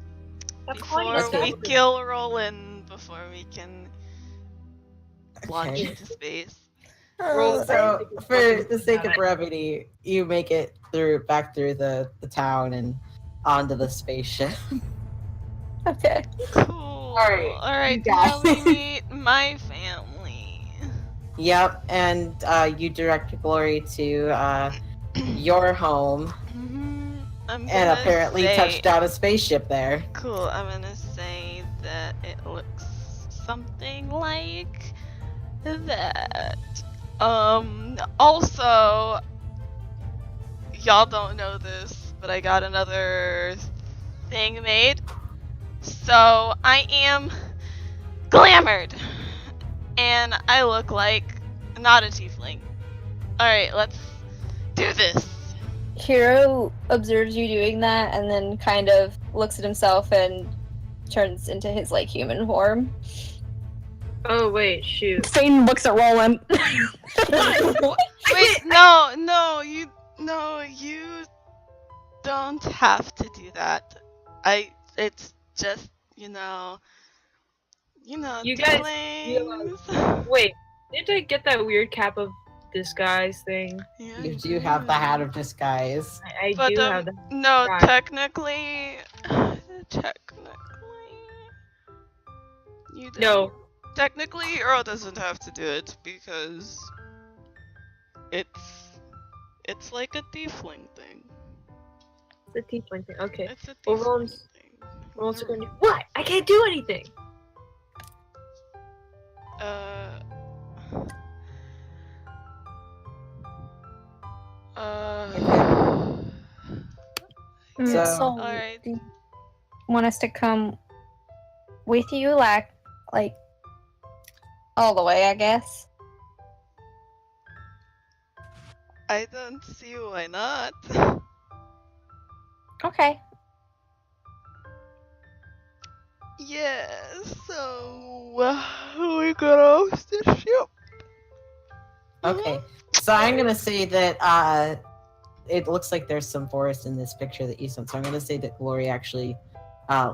Before we kill Roland, before we can launch into space. So, for the sake of brevity, you make it back through the town and onto the spaceship. Okay. Cool. Alright. Alright, now we meet my family. Yep, and you direct Glory to your home. And apparently touched down a spaceship there. Cool, I'm gonna say that it looks something like that. Also, y'all don't know this, but I got another thing made. So, I am glamored. And I look like not a tiefling. Alright, let's do this. Hiro observes you doing that and then kind of looks at himself and turns into his like human form. Oh wait, shoot. Fane looks at Roland. Wait, no, you don't have to do that. It's just, you guys tieflings. Wait, didn't I get that weird cap of disguise thing? Yeah, You do have the hat of disguise. I but do have the no, Right. technically, you don't. No. Technically, Hero doesn't have to do it because it's It's like a tiefling thing. The tiefling thing. Okay. It's a Well, tiefling Roland's thing. also going to. What? I can't do anything. Uh. So- Alright. do you want us to come with you, like all the way, I guess? I don't see why not. Okay. Yeah, so we got off the ship. Okay, so I'm gonna say that it looks like there's some forest in this picture that you sent. So I'm gonna say that Glory actually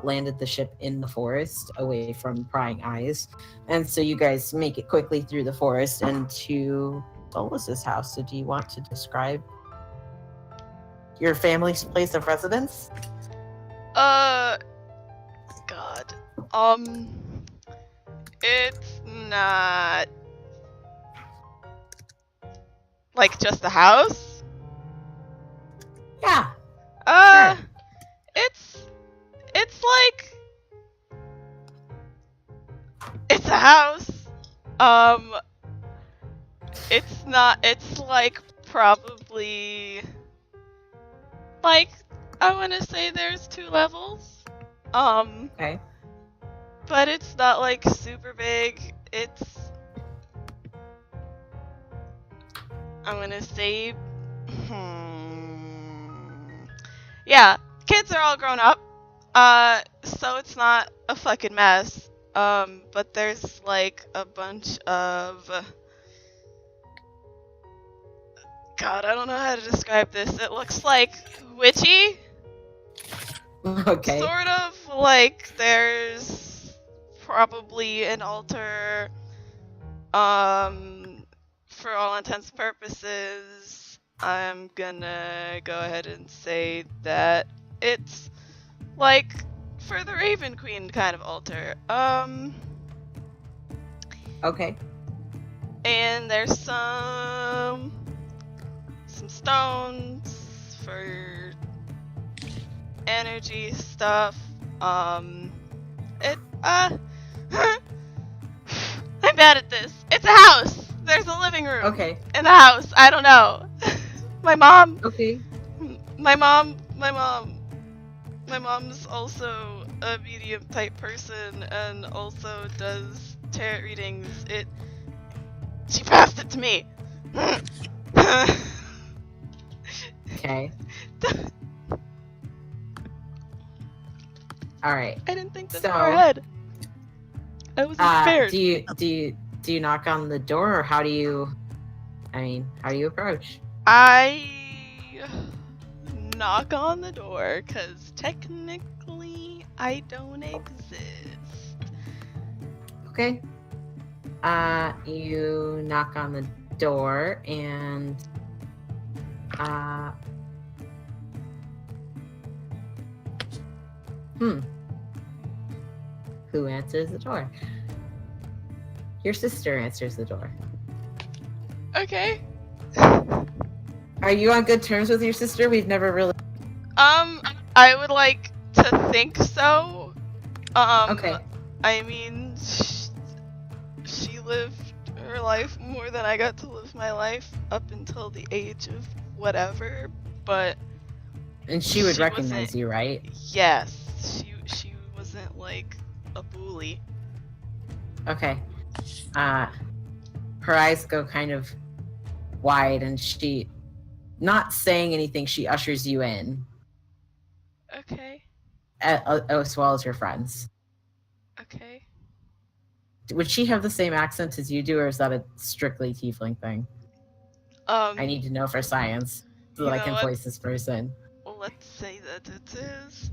landed the ship in the forest, away from prying eyes, and so you guys make it quickly through the forest and to Solus's house. So do you want to describe your family's place of residence? God. It's not like just a house. Yeah. Uh, Sure. it's like it's a house. It's not. It's like probably like I want to say there's 2 levels. Okay. But it's not like super big. It's I'm gonna say yeah, kids are all grown up. So it's not a fucking mess. But there's like a bunch of God, I don't know how to describe this. It looks like witchy. Okay. Sort of like there's probably an altar. For all intents and purposes, I'm gonna go ahead and say that it's like for the Raven Queen kind of altar. Okay. And there's some stones for energy stuff. I'm bad at this. It's a house. There's a living room. Okay. In the house. I don't know. My mom's also a medium type person and also does tarot readings. She passed it to me. Okay. All right. I didn't think this So, far ahead. I wasn't prepared. Do you knock on the door, or how do you approach? I knock on the door because technically I don't exist. Okay. You knock on the door and who answers the door? Your sister answers the door. Okay. Are you on good terms with your sister? We've never really. I would like to think so. Okay. I mean, she lived her life more than I got to live my life up until the age of whatever, but And she would she recognize wasn't- you, right? yes, she wasn't like a bully. Okay. Her eyes go kind of wide, and she, not saying anything, she ushers you in, Okay. as well as your friends. Okay. Would she have the same accent as you do, or is that a strictly tiefling thing? I need to know for science so that You I know can what? voice this person. Well, let's say that it is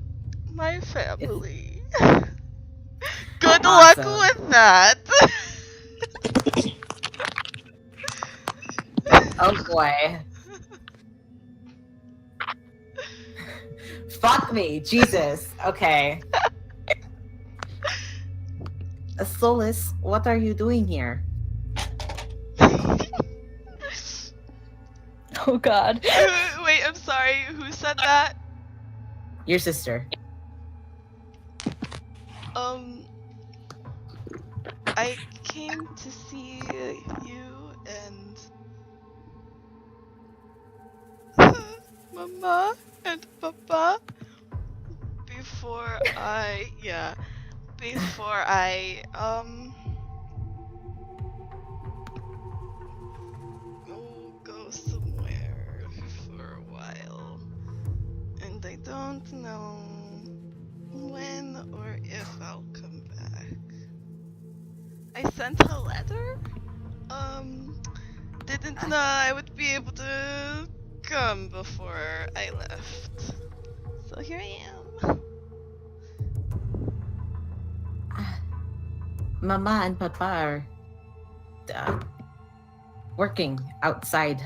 my family. Good luck Awesome. with that. Oh boy. Fuck me, Jesus. Okay. Solus, what are you doing here? Oh god. Wait, I'm sorry. Who said that? Your sister. I came to see you and Mama and Papa before I go somewhere for a while. And I don't know when or if I'll come back. I sent a letter. Didn't know I would be able to come before I left. So here I am. Mama and Papa are working outside.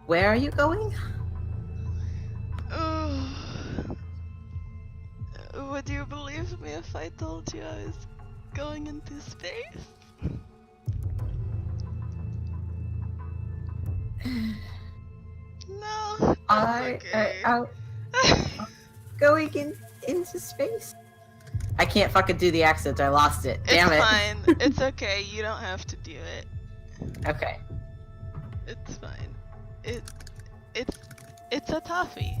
Where are you going? Would you believe me if I told you I was going into space? No, that's okay. Going into space. I can't fucking do the accent. I lost it. Damn it. It's fine. It's okay. You don't have to do it. Okay. It's fine. It's a toughie.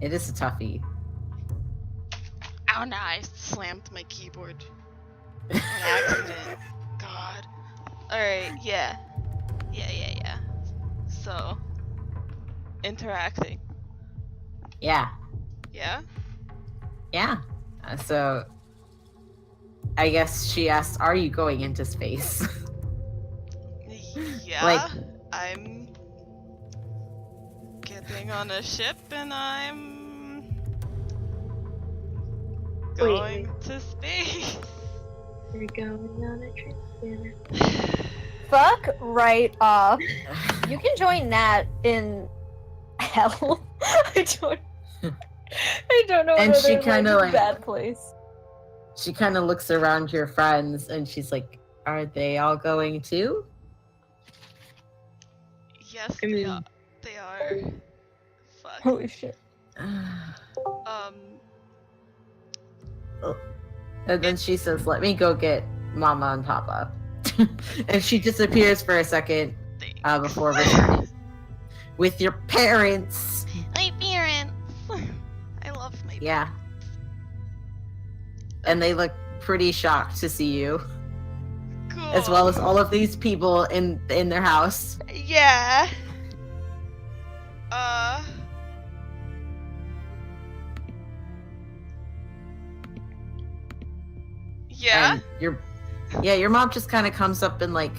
It is a toughie. Oh no! I slammed my keyboard on accident. God. All right. Yeah. So, interacting. Yeah. Yeah. Yeah. So, I guess she asked, "Are you going into space?" Yeah. Like- I'm getting on a ship and I'm going to space. We're going on a trip dinner. Fuck right off. You can join Nat in hell. I don't know. And she another, kinda, like- bad place. She kind of looks around your friends and she's like, "Are they all going too?" Yes, I mean- they are. Fuck. Holy shit. And then she says, "Let me go get Mama and Papa." And she disappears for a second Thanks. before returning. With your parents. My parents. I love my Yeah. And they look pretty shocked to see you. Cool. As well as all of these people in their house. Yeah. Yeah. And your mom just kind of comes up and like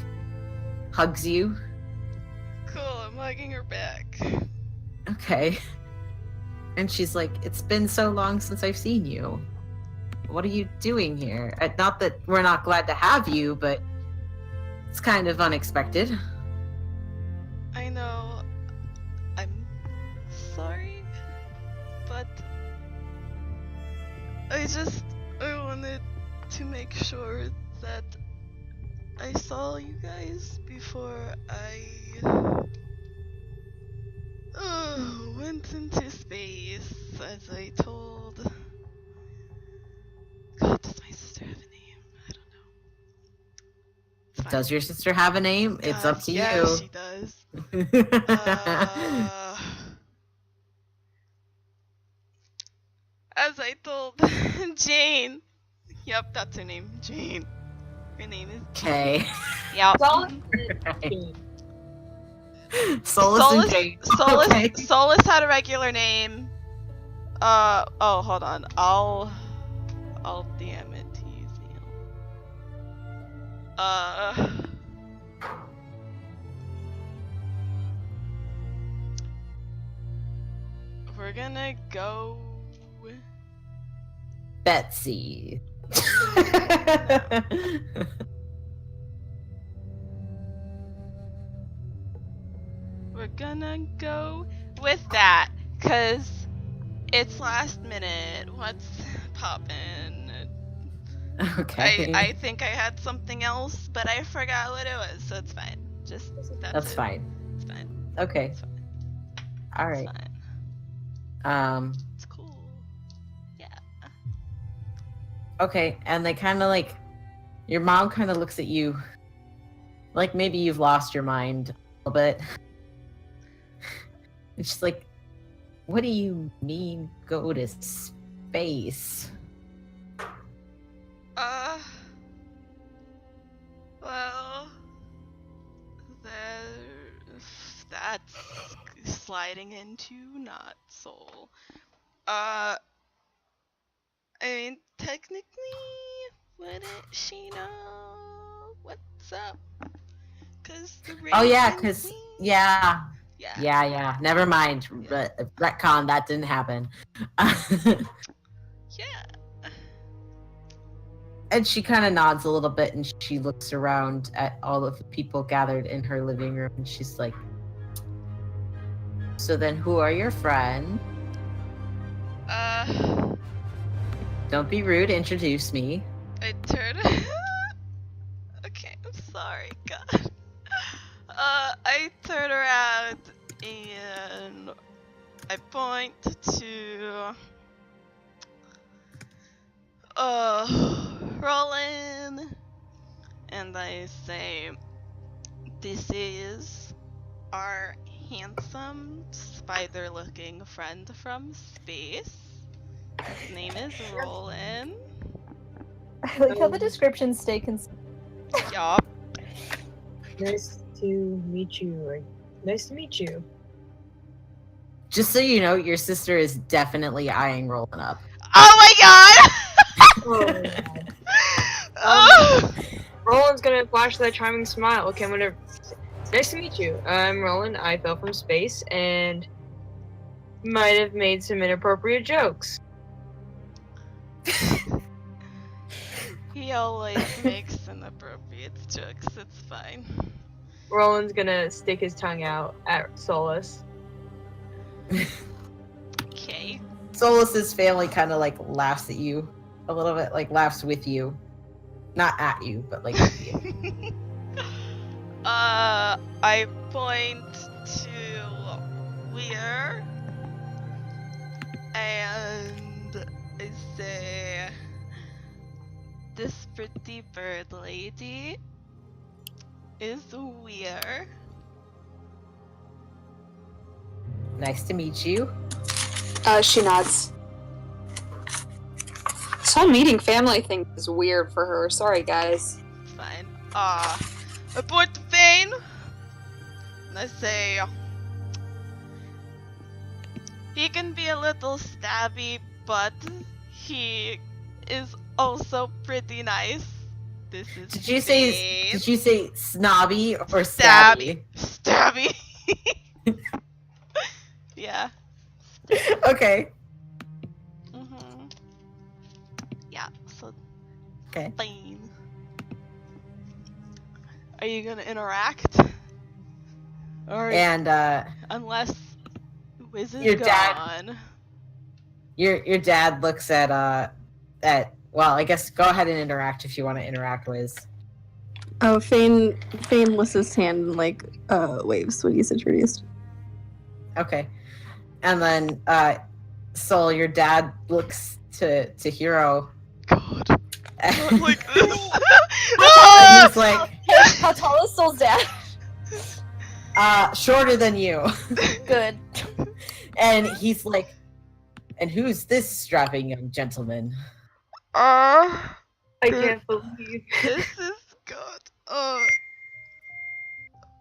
hugs you. Cool. I'm hugging her back. Okay. And she's like, "It's been so long since I've seen you. What are you doing here? Not that we're not glad to have you, but it's kind of unexpected." I know. I'm sorry, but I wanted to make sure that I saw you guys before I went into space, as I told. God, does my sister have a name? I don't know. It's fine. Does your sister have a name? It's up to yeah, you. she does. As I told Jane. Yep, that's her name, Jane. Her name is Okay. Yep. Solus and Jane. Okay. Solus had a regular name. Oh, hold on. I'll DM it to you, Neil. We're gonna go. Betsy. We're gonna go with that, cause it's last minute. What's poppin'? Okay. I think I had something else, but I forgot what it was, so it's fine. Just That's it. fine. It's fine. Okay. It's fine. All It's right. fine. It's cool. Yeah. Okay, and they kind of like, your mom kind of looks at you like maybe you've lost your mind a little bit. It's just like, what do you mean go to space? Well, that's sliding into not soul. I mean, technically, wouldn't she know what's up? Cause the Oh yeah, Raisin because Queen. yeah. Yeah. Yeah. Never mind. Yeah. Retcon, that didn't happen. Yeah. And she kind of nods a little bit and she looks around at all of the people gathered in her living room and she's like, so then who are your friends? Don't be rude, introduce me. I turn. Okay, I'm sorry, God. I turn around and I point to Roland, and I say, "This is our handsome spider-looking friend from space. His name is Roland." I like how the descriptions stay consistent. Yup. Nice to meet you. Nice to meet you. Just so you know, your sister is definitely eyeing Roland up. Oh my God! Oh my God. Oh! Roland's gonna flash that charming smile. Okay, I'm gonna. Nice to meet you. I'm Roland. I fell from space and might have made some inappropriate jokes. He always makes inappropriate jokes. It's fine. Roland's gonna stick his tongue out at Solus. Okay. Solus's family kind of like laughs at you a little bit, like laughs with you. Not at you, but like with you. I point to Weir and I say, "This pretty bird lady is Weir." Nice to meet you. She nods. This whole meeting family thing is weird for her. Sorry, guys. It's fine. I point to Fane and I say, "He can be a little stabby, but he is also pretty nice. This is Did you Fane." say snobby or stabby? Stabby. Yeah. Okay. Mhm. Yeah. So Okay. fine. Are you gonna interact? Or And unless Wiz is Your gone. dad- your dad looks at well, I guess go ahead and interact if you want to interact with. Oh, Fane lifts his hand and like waves when he's introduced. Okay. And then Soul, your dad looks to Hero. God. Not And like this. he's like, How tall is Soul's dad? shorter than you. Good. And he's like, and who's this strapping young gentleman? I can't believe. This is good.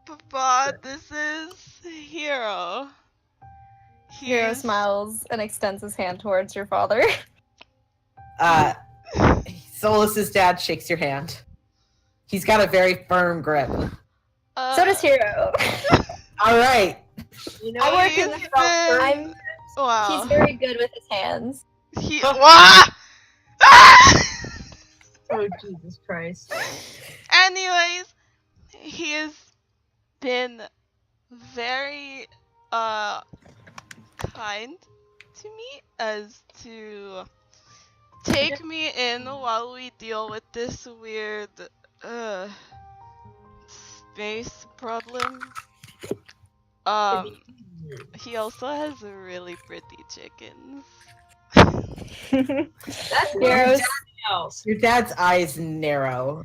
Papa, this is Hero. Hero He's- smiles and extends his hand towards your father. Solus's dad shakes your hand. He's got a very firm grip. So does Hero. All right. You know, I work he's in the been- Wow. He's very good with his hands. Wah! oh Jesus Christ. Anyways, he has been very kind to me as to take me in while we deal with this weird space problem. He also has really pretty chickens. That's Heroes. else. Your dad's eyes narrow,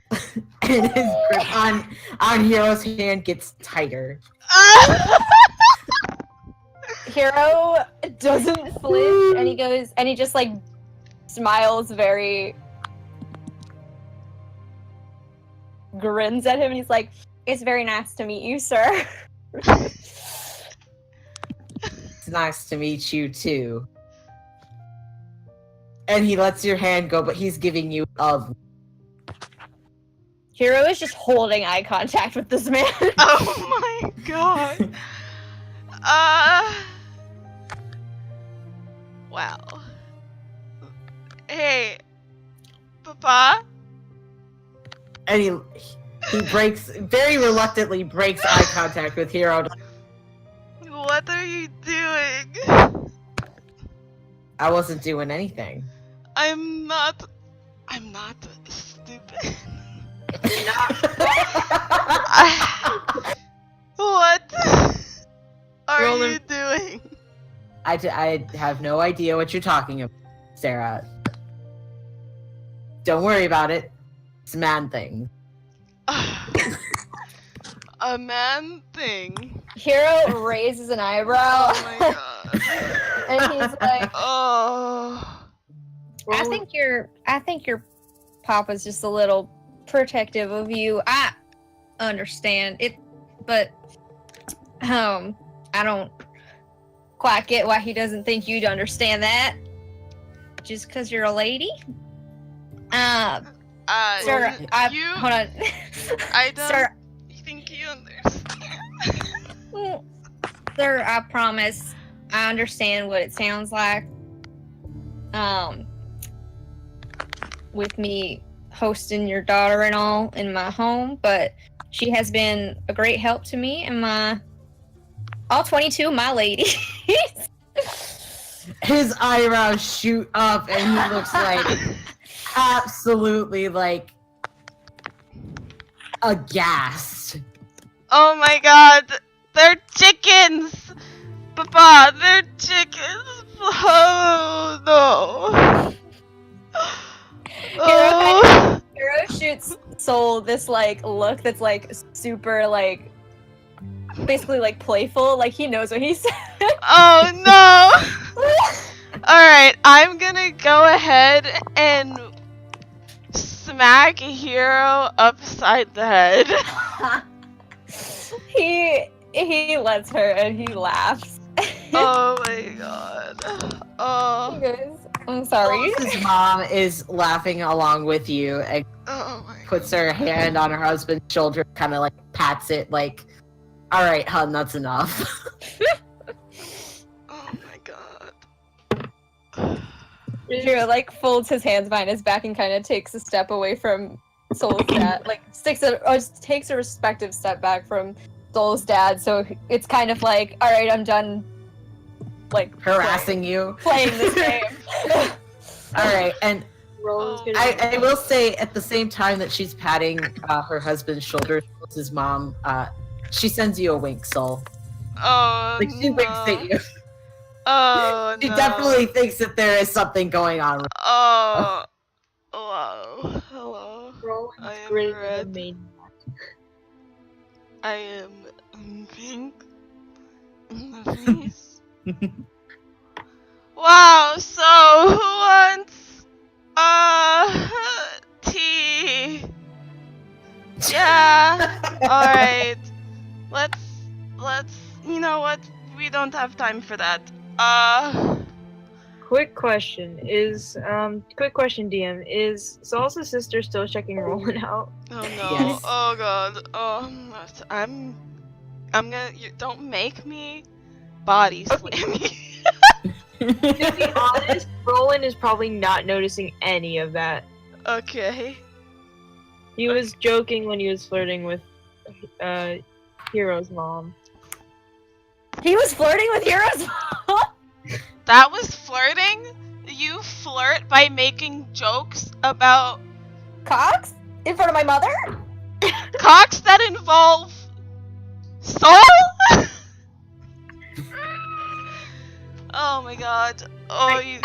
and his grip on Hero's hand gets tighter. Hero doesn't flinch, and he goes, and he just like smiles very, grins at him, and he's like, "It's very nice to meet you, sir." It's nice to meet you too. And he lets your hand go, but he's giving you a. Hero is just holding eye contact with this man. Oh my god. Wow. Hey, Papa? And he breaks, very reluctantly breaks eye contact with Hero. What are you doing? I wasn't doing anything. I'm not stupid. What are you Roland. doing? I have no idea what you're talking about, Sarah. Don't worry about it. It's a man thing. A man thing. Hero raises an eyebrow, Oh my god. and he's like, Oh. I think your papa's just a little protective of you. I understand it, but I don't quite get why he doesn't think you'd understand that. Just because you're a lady. Sir, hold on. I don't Sir, think you understand. Sir, I promise I understand what it sounds like. With me hosting your daughter and all in my home, but she has been a great help to me and all 22 of my ladies. His eyebrows shoot up and he looks like absolutely like aghast. Oh my god, they're chickens! Papa, they're chickens! Oh no. Oh. Hero shoots Soul this like look that's like super like basically like playful, like he knows what he said. Oh no! Alright, I'm gonna go ahead and smack Hero upside the head. He lets her and he laughs. Oh my god. He Oh. goes, I'm sorry. His mom is laughing along with you and Oh my puts her hand on her husband's shoulder, kind of like pats it, like, "All right, hun, that's enough." Oh my god. Hero like folds his hands behind his back and kind of takes a step away from Soul's dad, like takes a respective step back from Soul's dad. So it's kind of like, all right, I'm done, like Harassing you. playing this game. All right, and Roland's gonna I will say at the same time that she's patting her husband's shoulder, his mom, she sends you a wink, Soul. Oh Like she no. winks at you. Oh She no. definitely thinks that there is something going on. Oh. Wow. Hello. Roland's I am grinning red. at the main. I am pink in the face. Wow, so who wants tea? Yeah. Alright. Let's you know what? We don't have time for that. Quick question, DM. Is Saul's sister still checking Roland out? Oh no. Yes. Oh god. Oh, I'm gonna. Don't make me body slam you. To be honest, Roland is probably not noticing any of that. Okay. He was joking when he was flirting with Hero's mom. He was flirting with Hero's mom. That was flirting? You flirt by making jokes about Cox in front of my mother. cocks that involve Soul? Oh my god. Oh, you.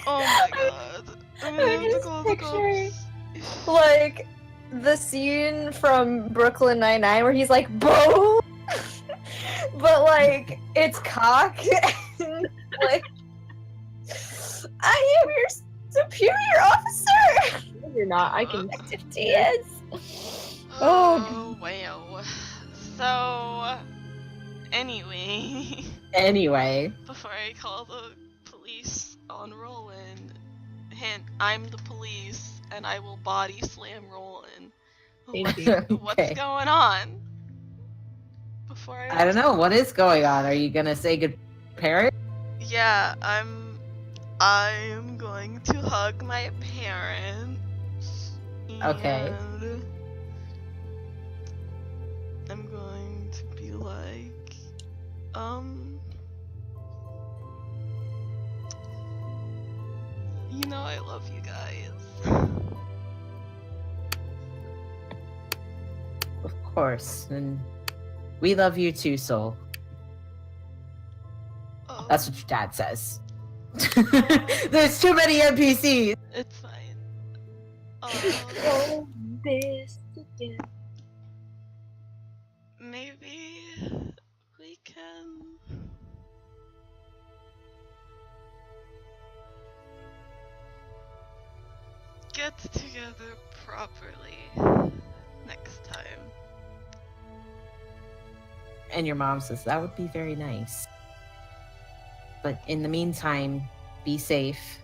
Oh my god. I'm gonna I'm have to just call the picturing, cops. like, the scene from Brooklyn Nine-Nine where he's like, "Bo," but like it's cock, and like, "I am your superior officer." No, you're not. I can. Detective Diaz. Oh, wow. So, anyway, Anyway, before I call the police on Roland, hint, I'm the police, and I will body slam Roland. Thank you. What's okay. going on? Before I don't know. What is going on? Are you gonna say good parent? Yeah, I'm going to hug my parents. Okay. And I'm going to be like, you know I love you guys. Of course. And we love you too, Soul. Oh, That's what your dad says. There's too many NPCs. it's fine. Oh, this again. Maybe we can get together properly next time. And your mom says that would be very nice. But in the meantime, be safe.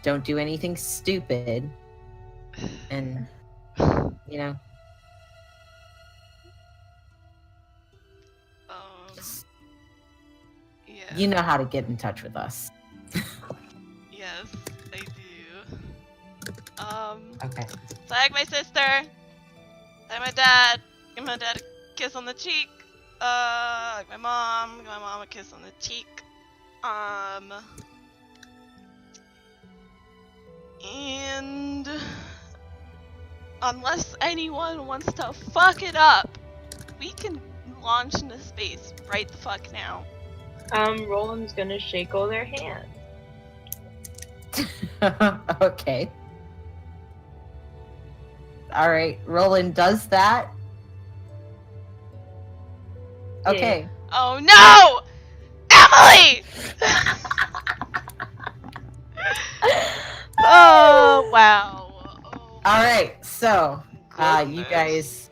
Don't do anything stupid. And, you know, just, Yeah. you know how to get in touch with us. Yes, I do. Okay. Flag my sister. Flag my dad. Give my dad a kiss on the cheek. Like my mom. Give my mom a kiss on the cheek. And unless anyone wants to fuck it up, we can launch into space right the fuck now. Roland's gonna shake all their hands. Okay. All right. Roland does that. Okay. Oh no! Emily! Oh wow. Oh, All right. So, you goodness. guys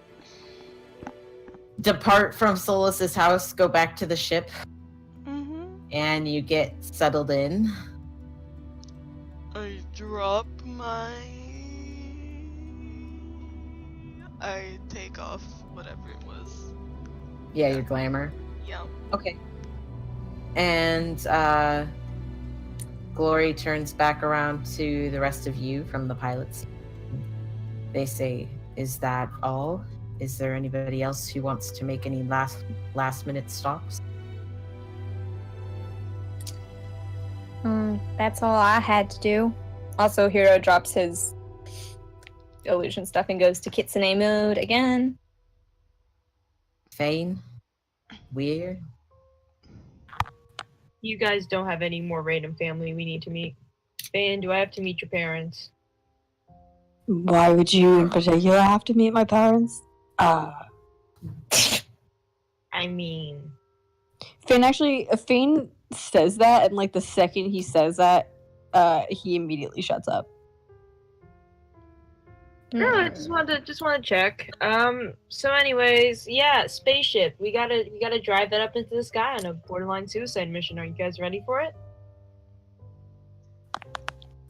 depart from Solus's house, go back to the ship, and you get settled in. I drop my. I take off whatever it was. Yeah, your glamour. Yeah. Okay. And Glory turns back around to the rest of you from the pilots. They say, "Is that all? Is there anybody else who wants to make any last minute stops?" That's all I had to do. Also, Hero drops his illusion stuff and goes to Kitsune mode again. Fane? Weird? You guys don't have any more random family we need to meet. Fane, do I have to meet your parents? Why would you in particular have to meet my parents? I mean, Fane says that, and like the second he says that, he immediately shuts up. no, I just wanted to check. So anyways, yeah, spaceship. We gotta drive that up into the sky on a borderline suicide mission. Are you guys ready for it?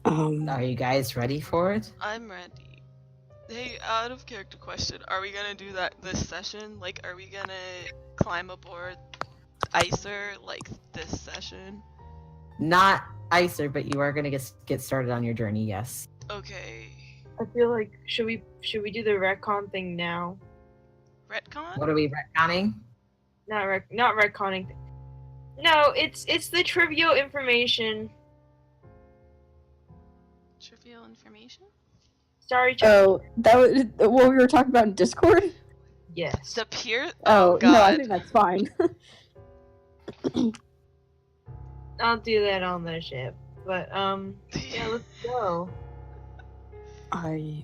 Are you guys ready for it? I'm ready. Hey, out of character question, are we gonna do that this session? Like, are we gonna climb aboard Icer like this session? Not Icer, but you are going to get started on your journey, yes. Okay. I feel like should we do the retcon thing now? Retcon? What are we retconning? Not retconning. No, it's the trivial information. Trivial information? Sorry, Chuck. Oh, that was what we were talking about in Discord? Yes. The pier. Oh, God. no, I think that's fine. I'll do that on the ship. But yeah, let's go. I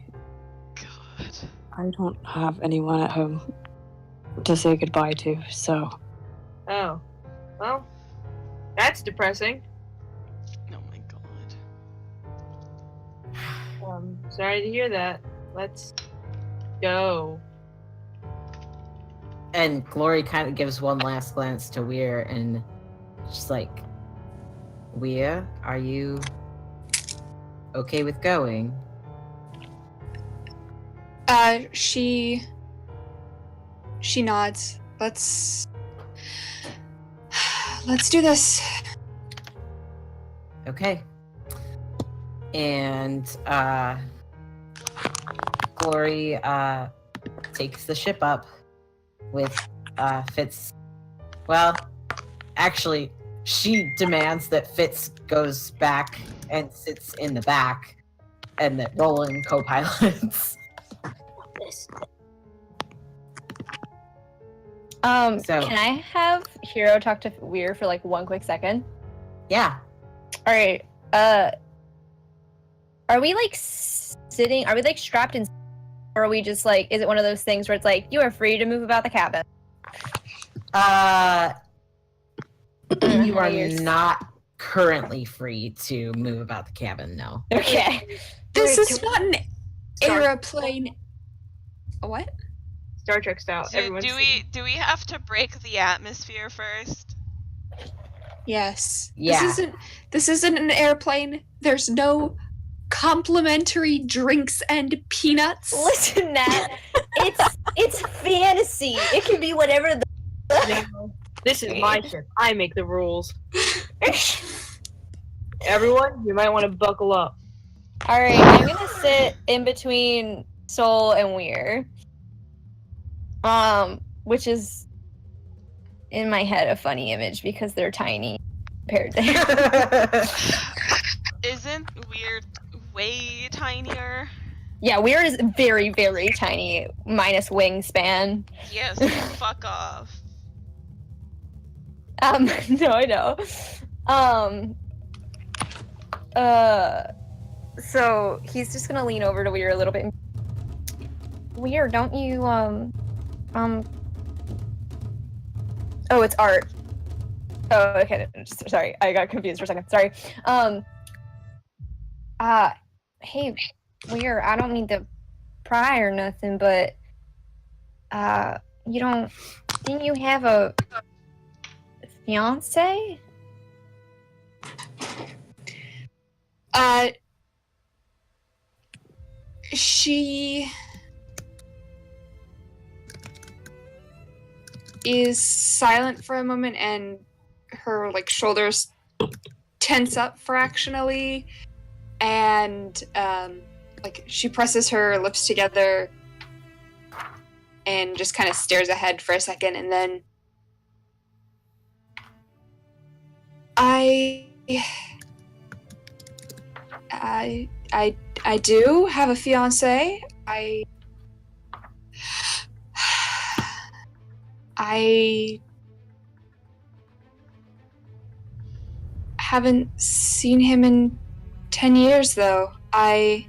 God. don't have anyone at home to say goodbye to, so Oh. Well, that's depressing. Oh my God. Sorry to hear that. Let's go. And Glory kind of gives one last glance to Weir, and she's like, Weir, are you okay with going? She nods. Let's do this. Okay. And Glory takes the ship up with Fitz. Well, actually, she demands that Fitz goes back and sits in the back, and that Roland co-pilots. So- Can I have Hero talk to Weir for like one quick second? Yeah. All right. Are we like sitting? Are we like strapped in? Or are we just like? Is it one of those things where it's like you are free to move about the cabin? You are not currently free to move about the cabin, no. Okay. This Wait, is can not an Start- aeroplane. What? Star Trek style. Everyone's Do we have to break the atmosphere first? Yes. Yeah. This isn't an airplane. There's no complimentary drinks and peanuts. Listen, Nat. It's fantasy. It can be whatever the. No, this is my ship. I make the rules. Everyone, you might want to buckle up. All right, I'm gonna sit in between Soul and Weir, which is in my head a funny image because they're tiny compared to. Isn't Weird way tinier? Yeah, Weir is very, very tiny, minus wingspan. Yes, fuck off. No, I know. So he's just gonna lean over to Weir a little bit. Weir, don't you, oh, it's Art. Oh, okay, sorry, I got confused for a second, sorry. Hey, Weir, I don't mean to pry or nothing, but, didn't you have a fiance? She is silent for a moment and her like shoulders tense up fractionally and like she presses her lips together and just kind of stares ahead for a second and then I do have a fiance. I haven't seen him in 10 years though. I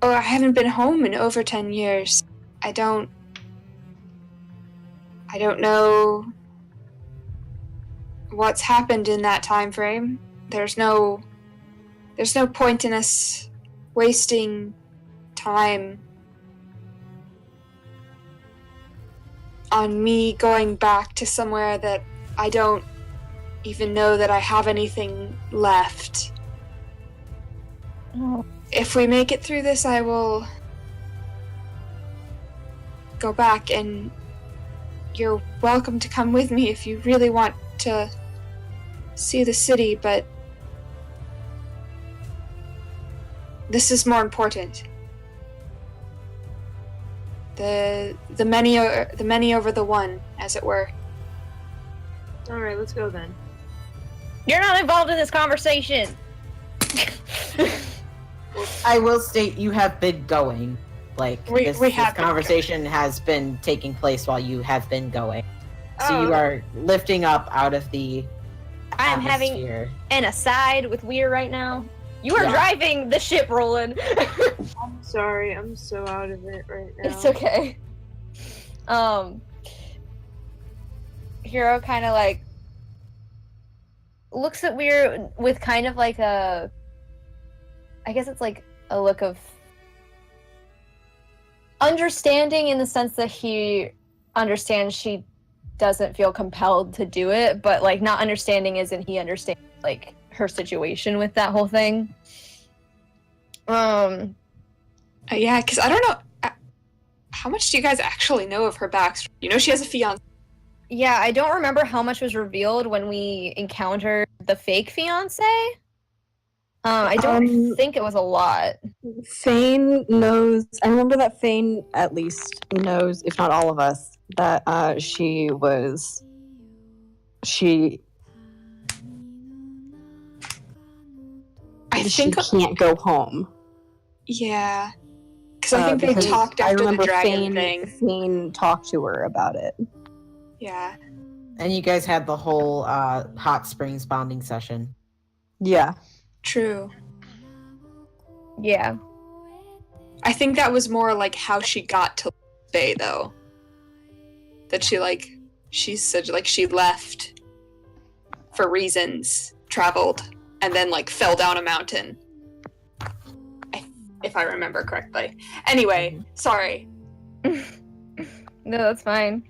haven't been home in over 10 years. I don't know what's happened in that time frame. There's no point in us wasting time on me going back to somewhere that I don't even know that I have anything left. Oh. If we make it through this, I will go back and you're welcome to come with me if you really want to see the city, but this is more important. The many over the one, as it were. All right, let's go then. You're not involved in this conversation. I will state you have been going Like, We this have been conversation has been taking place while you have been going. So you Oh. are lifting up out of the I'm having atmosphere. an aside with Weir right now. You are Yeah. driving the ship, Roland. I'm sorry, I'm so out of it right now. It's okay. Hero kind of like looks at Weir with kind of like a, I guess it's like a look of understanding in the sense that he understands she doesn't feel compelled to do it, but like not understanding isn't he understands like her situation with that whole thing. Yeah, because I don't know. How much do you guys actually know of her backstory? You know she has a fiance. Yeah, I don't remember how much was revealed when we encountered the fake fiance. I don't think it was a lot. Fane knows. I remember that Fane at least knows, if not all of us, that she I think. can't go home. Yeah. Because I think they because talked I after the remember dragon thing. Fane talked to her about it. Yeah. And you guys had the whole hot springs bonding session. Yeah. True. Yeah. I think that was more like how she got to Bay, though. That she said like she left for reasons, traveled, and then like fell down a mountain. If I remember correctly. Anyway, sorry. No, that's fine.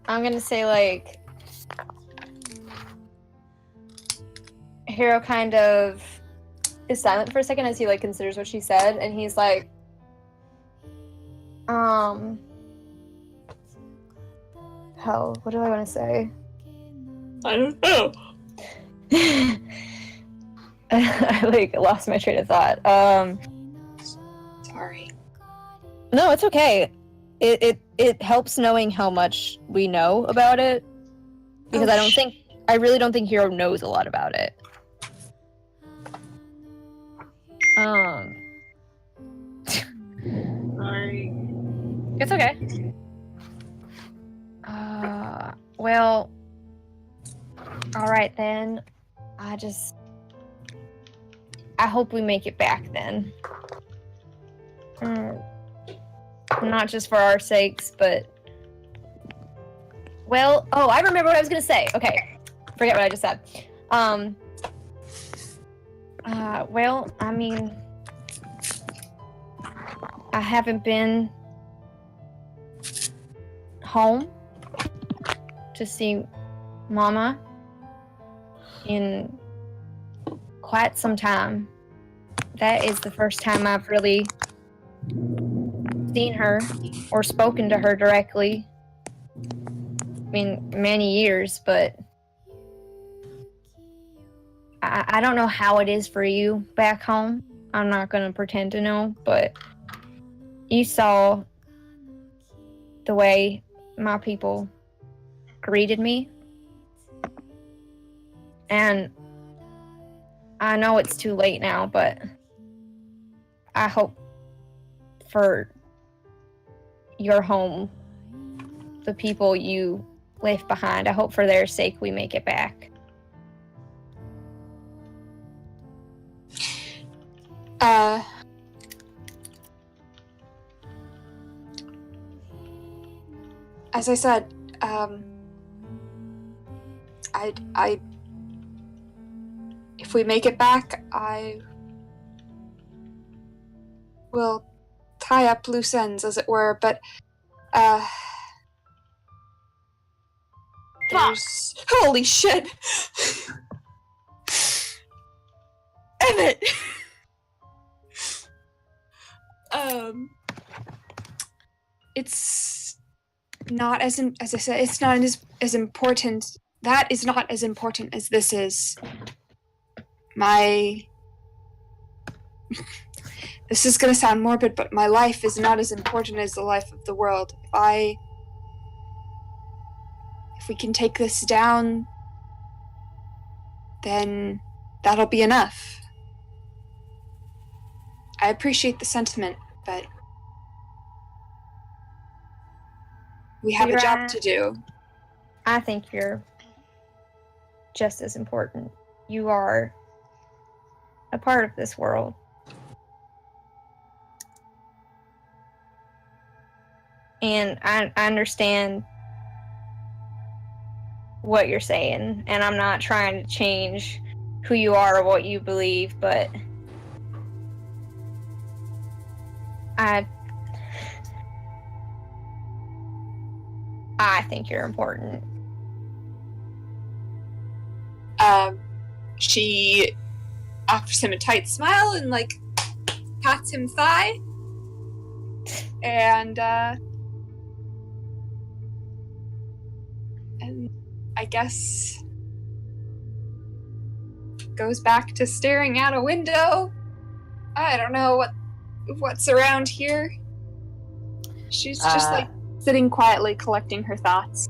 I'm gonna say like Hero kind of is silent for a second as he like considers what she said, and he's like, hell, what do I want to say? I don't know. I like lost my train of thought. Sorry. No, it's okay. It helps knowing how much we know about it, because I really don't think Hero knows a lot about it. Sorry. It's okay. Well, all right then. I hope we make it back then. Not just for our sakes, but... Well, oh, I remember what I was gonna say. Okay, forget what I just said. Well, I mean... I haven't been home to see Mama in quite some time. That is the first time I've really seen her or spoken to her directly. I mean, many years, but I don't know how it is for you back home. I'm not going to pretend to know, but you saw the way my people greeted me. And I know it's too late now, but I hope for your home, the people you left behind, I hope for their sake we make it back. As I said, if we make it back, I will tie up loose ends, as it were, but, there's... Holy shit! Emmett! It's not as I said, it's not as important. That is not as important as this is. This is gonna sound morbid, but my life is not as important as the life of the world. If we can take this down, then that'll be enough. I appreciate the sentiment, but we have a job to do. I think you're just as important. You are a part of this world. And I understand what you're saying, and I'm not trying to change who you are or what you believe, but I think you're important. She offers him a tight smile and like pats him thigh, and I guess goes back to staring out a window. I don't know what's around here. She's just like sitting quietly collecting her thoughts.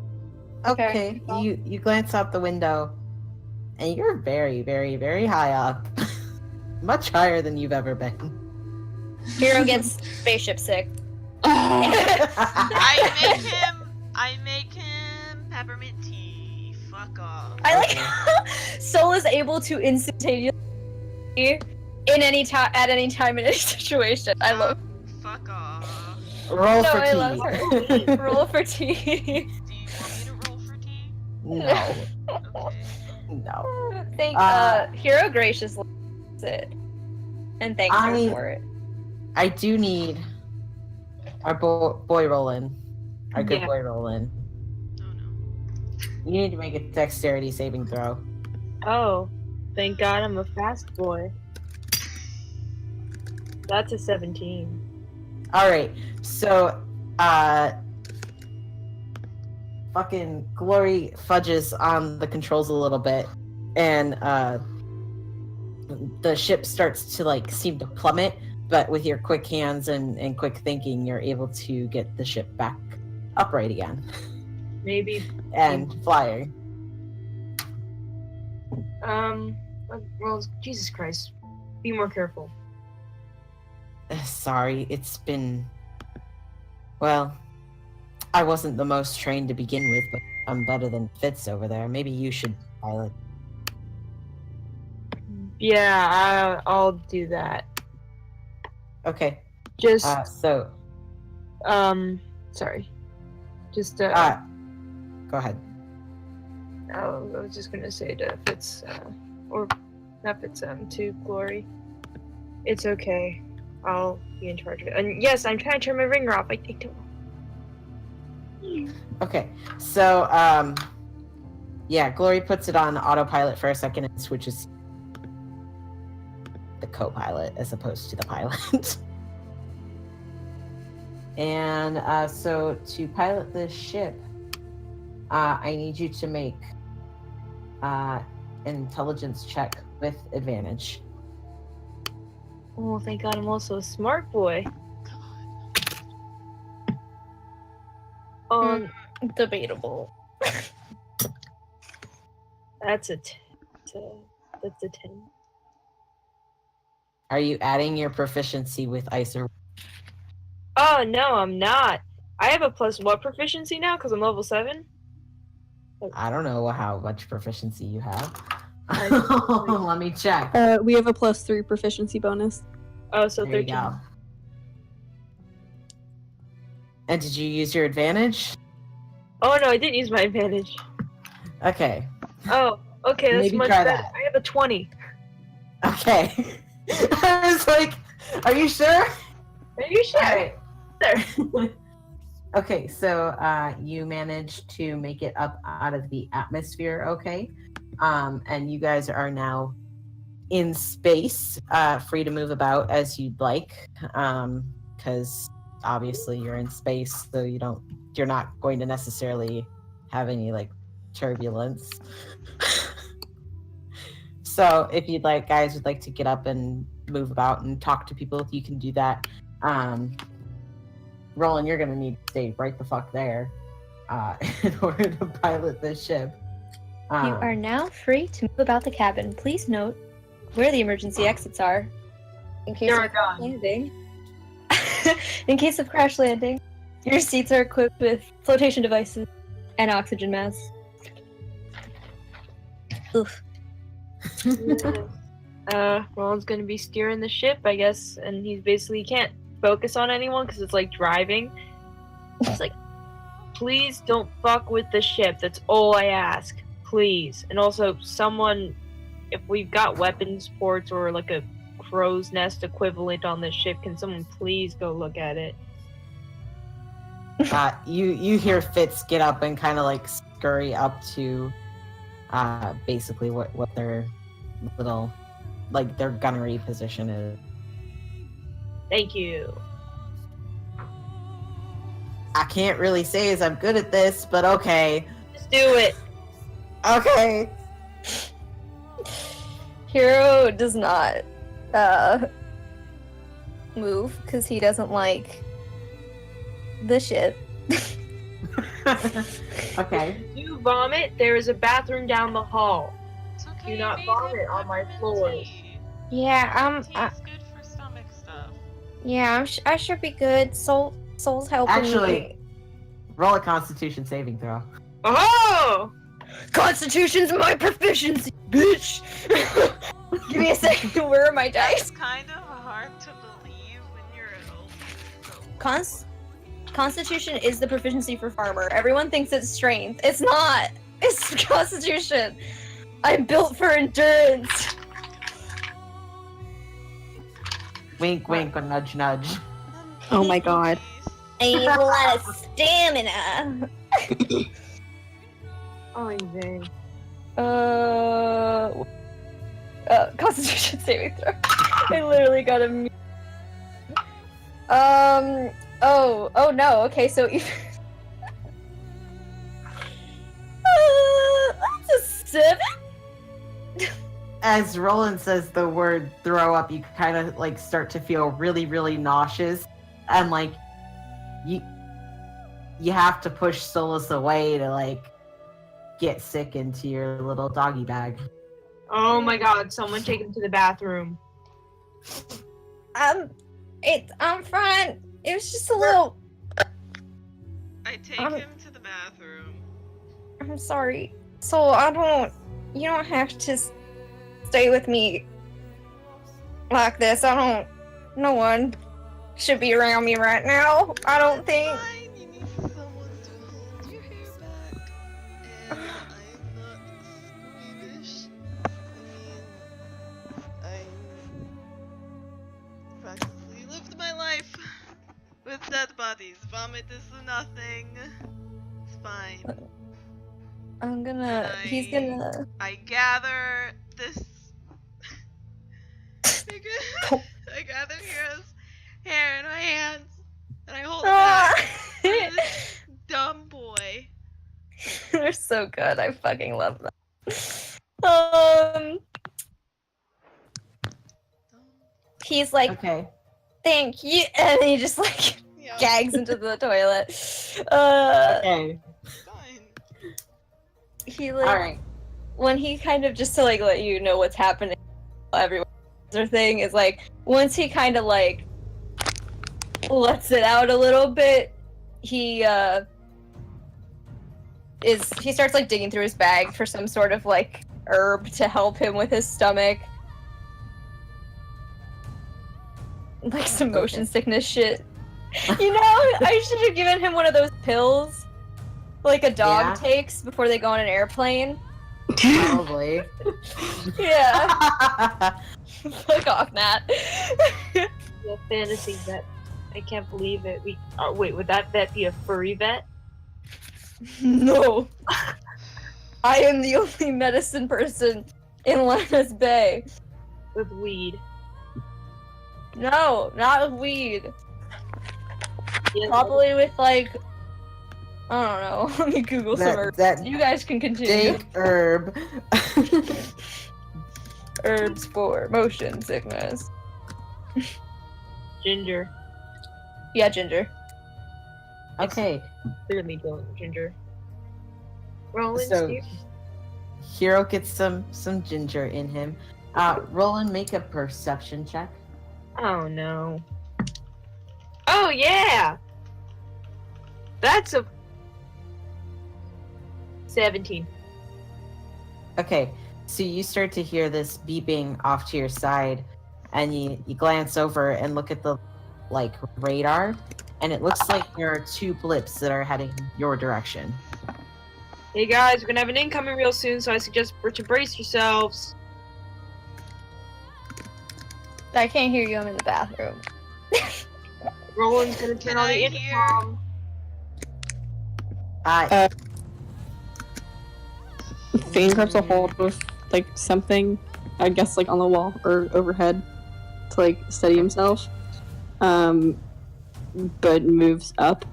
Okay, you glance out the window, and you're very, very, very high up. Much higher than you've ever been. Hero gets spaceship sick. I make him peppermint tea. Fuck off. I like how Soul is able to instantaneously at any time in any situation. I love. Fuck off. Roll No, for I tea. love her. Roll for tea. Do you want me to roll for tea? No. Okay. No. Hero graciously does it and thanks her for it. I do need our boy Roland. Our good Yeah. boy Roland. Oh no. You need to make a dexterity saving throw. Oh, thank God I'm a fast boy. That's a 17. Alright, so fucking Glory fudges on the controls a little bit, and the ship starts to like seem to plummet, but with your quick hands and quick thinking, you're able to get the ship back upright again. Maybe. And flying. Well, Jesus Christ. Be more careful. Sorry, it's been... Well, I wasn't the most trained to begin with, but I'm better than Fitz over there. Maybe you should pilot. Yeah, I'll do that. Okay, Just, sorry. Just, go ahead. I was just gonna say to Fitz, or not Fitz, to Glory. It's okay. I'll be in charge of it. And yes, I'm trying to turn my ringer off. I don't know. Okay, so, yeah, Glory puts it on autopilot for a second and switches the co-pilot as opposed to the pilot. And, so to pilot this ship, I need you to make an intelligence check with advantage. Oh, thank God I'm also a smart boy. Debatable. That's a 10. Are you adding your proficiency with ice or... Oh, no, I'm not. I have a plus what proficiency now? Because I'm level 7? I don't know how much proficiency you have. I- Let me check. We have a +3 proficiency bonus. Oh, so There you 13. go. And did you use your advantage? Oh, no, I didn't use my advantage. Okay. Oh, okay, that's Maybe much try better. that. I have a 20. Okay. I was like, are you sure? Are you sure? Alright. There. Okay, so you managed to make it up out of the atmosphere, okay? And you guys are now in space, free to move about as you'd like, because obviously you're in space, so you're not going to necessarily have any like turbulence. So if you'd like, guys would like to get up and move about and talk to people, you can do that. Roland, you're gonna need to stay right the fuck there in order to pilot this ship. You are now free to move about the cabin. Please note, where the emergency exits are. In case They're of crash landing. In case of crash landing, your seats are equipped with flotation devices and oxygen masks. Oof. Roland's gonna be steering the ship, I guess, and he basically can't focus on anyone because it's like driving. It's like, please don't fuck with the ship. That's all I ask, please. And also, someone, if we've got weapons ports or like a crow's nest equivalent on this ship, can someone please go look at it? You hear Fitz get up and kind of like scurry up to basically what their little, like, their gunnery position is. Thank you. I can't really say as I'm good at this, but okay. Just do it. Okay. Hero does not move because he doesn't like the shit. Okay. If you vomit, there is a bathroom down the hall. It's okay. Do not made vomit him on my peppermint floors. tea. Yeah, Tea's good for stomach stuff. yeah, I should be good. Soul's helping Actually, me. roll a Constitution saving throw. Oh! Constitution's my proficiency, bitch. Give me a second. Where are my It's dice? kind of hard to believe when you're an old. Constitution is the proficiency for farmer. Everyone thinks it's strength. It's not. It's Constitution. I'm built for endurance. Wink, wink, or nudge, nudge. Oh my god. I need a lot of stamina. Amazing. Constitution saving throw. I literally got a. Oh no. Okay, so even. That's a 7. As Roland says the word throw up, you kind of like start to feel really, really nauseous, and like you have to push Solus away to like get sick into your little doggy bag. Oh my god, someone take him to the bathroom. I'm fine. It was just a little. I take him to the bathroom. I'm sorry. So you don't have to stay with me like this. No one should be around me right now. I don't think. Fine, you need someone to hold your hair back. And I'm not squeamish. I practically lived my life with dead bodies. Vomit is nothing. It's fine. He's gonna. I gather this. I gather Hero's hair in my hands, and I hold it back for this dumb boy. They're so good. I fucking love them. He's like, Okay. thank you, and he just like Yeah, gags into the toilet. Okay. fine. He like All right. when he kind of just to like let you know what's happening. Everyone's thing is like once he kind of like lets it out a little bit, he starts like digging through his bag for some sort of like herb to help him with his stomach. Like some motion sickness shit. You know, I should have given him one of those pills like a dog Yeah. takes before they go on an airplane. Probably. Yeah. Fuck off, Nat. The fantasy vet. I can't believe it. Wait, would that vet be a furry vet? No. I am the only medicine person in Lena's Bay. With weed. No, not with weed. Yeah, Probably with like, I don't know. Let me Google some herbs. that You guys can continue. dank herb. Herbs for motion sickness. Ginger. Yeah, ginger. Okay. Clearly don't ginger. Roland, So Steve? Hero gets some ginger in him. Roll and make a perception check. Oh no. Oh yeah! That's a 17. Okay, so you start to hear this beeping off to your side, and you glance over and look at the radar, and it looks like there are 2 blips that are heading your direction. Hey guys, we're gonna have an incoming real soon, so I suggest to brace yourselves. I can't hear you. I'm in the bathroom. Roland's gonna turn Can on I the hear? intercom. Fane grabs a hold of like something, I guess like on the wall or overhead to like steady himself. But moves up.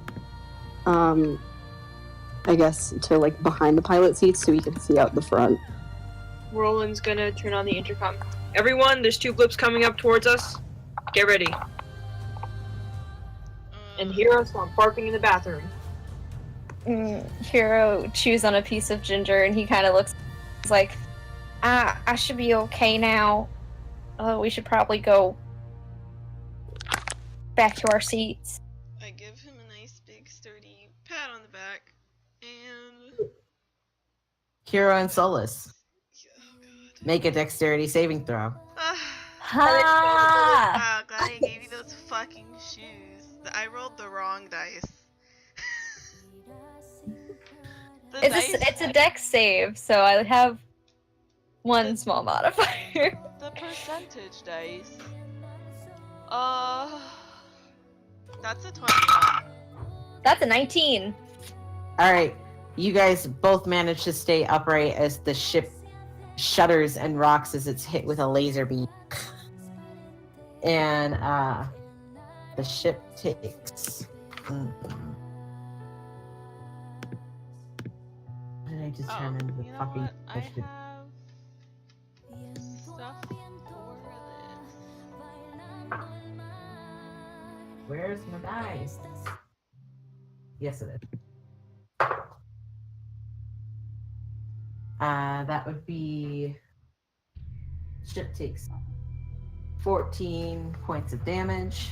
I guess to like behind the pilot seat so he can see out the front. Roland's gonna turn on the intercom. Everyone, there's 2 blips coming up towards us. Get ready. And hear us while barking in the bathroom. Hero chews on a piece of ginger, and he kind of looks like, I should be okay now. We should probably go back to our seats. I give him a nice big sturdy pat on the back, and Hero and Solus, oh god. make a dexterity saving throw. Ha! Wow, glad I gave you those fucking shoes. I rolled the wrong dice. The dice- It's a dex save, so I have 1 small modifier. The percentage dice. That's a 21. That's a 19. All right, you guys both manage to stay upright as the ship shudders and rocks as it's hit with a laser beam. And the ship takes. What did I determine the you know fucking what? I ship? have stuff for this. Where's my dice? Yes, it is. That would be. Ship takes 14 points of damage.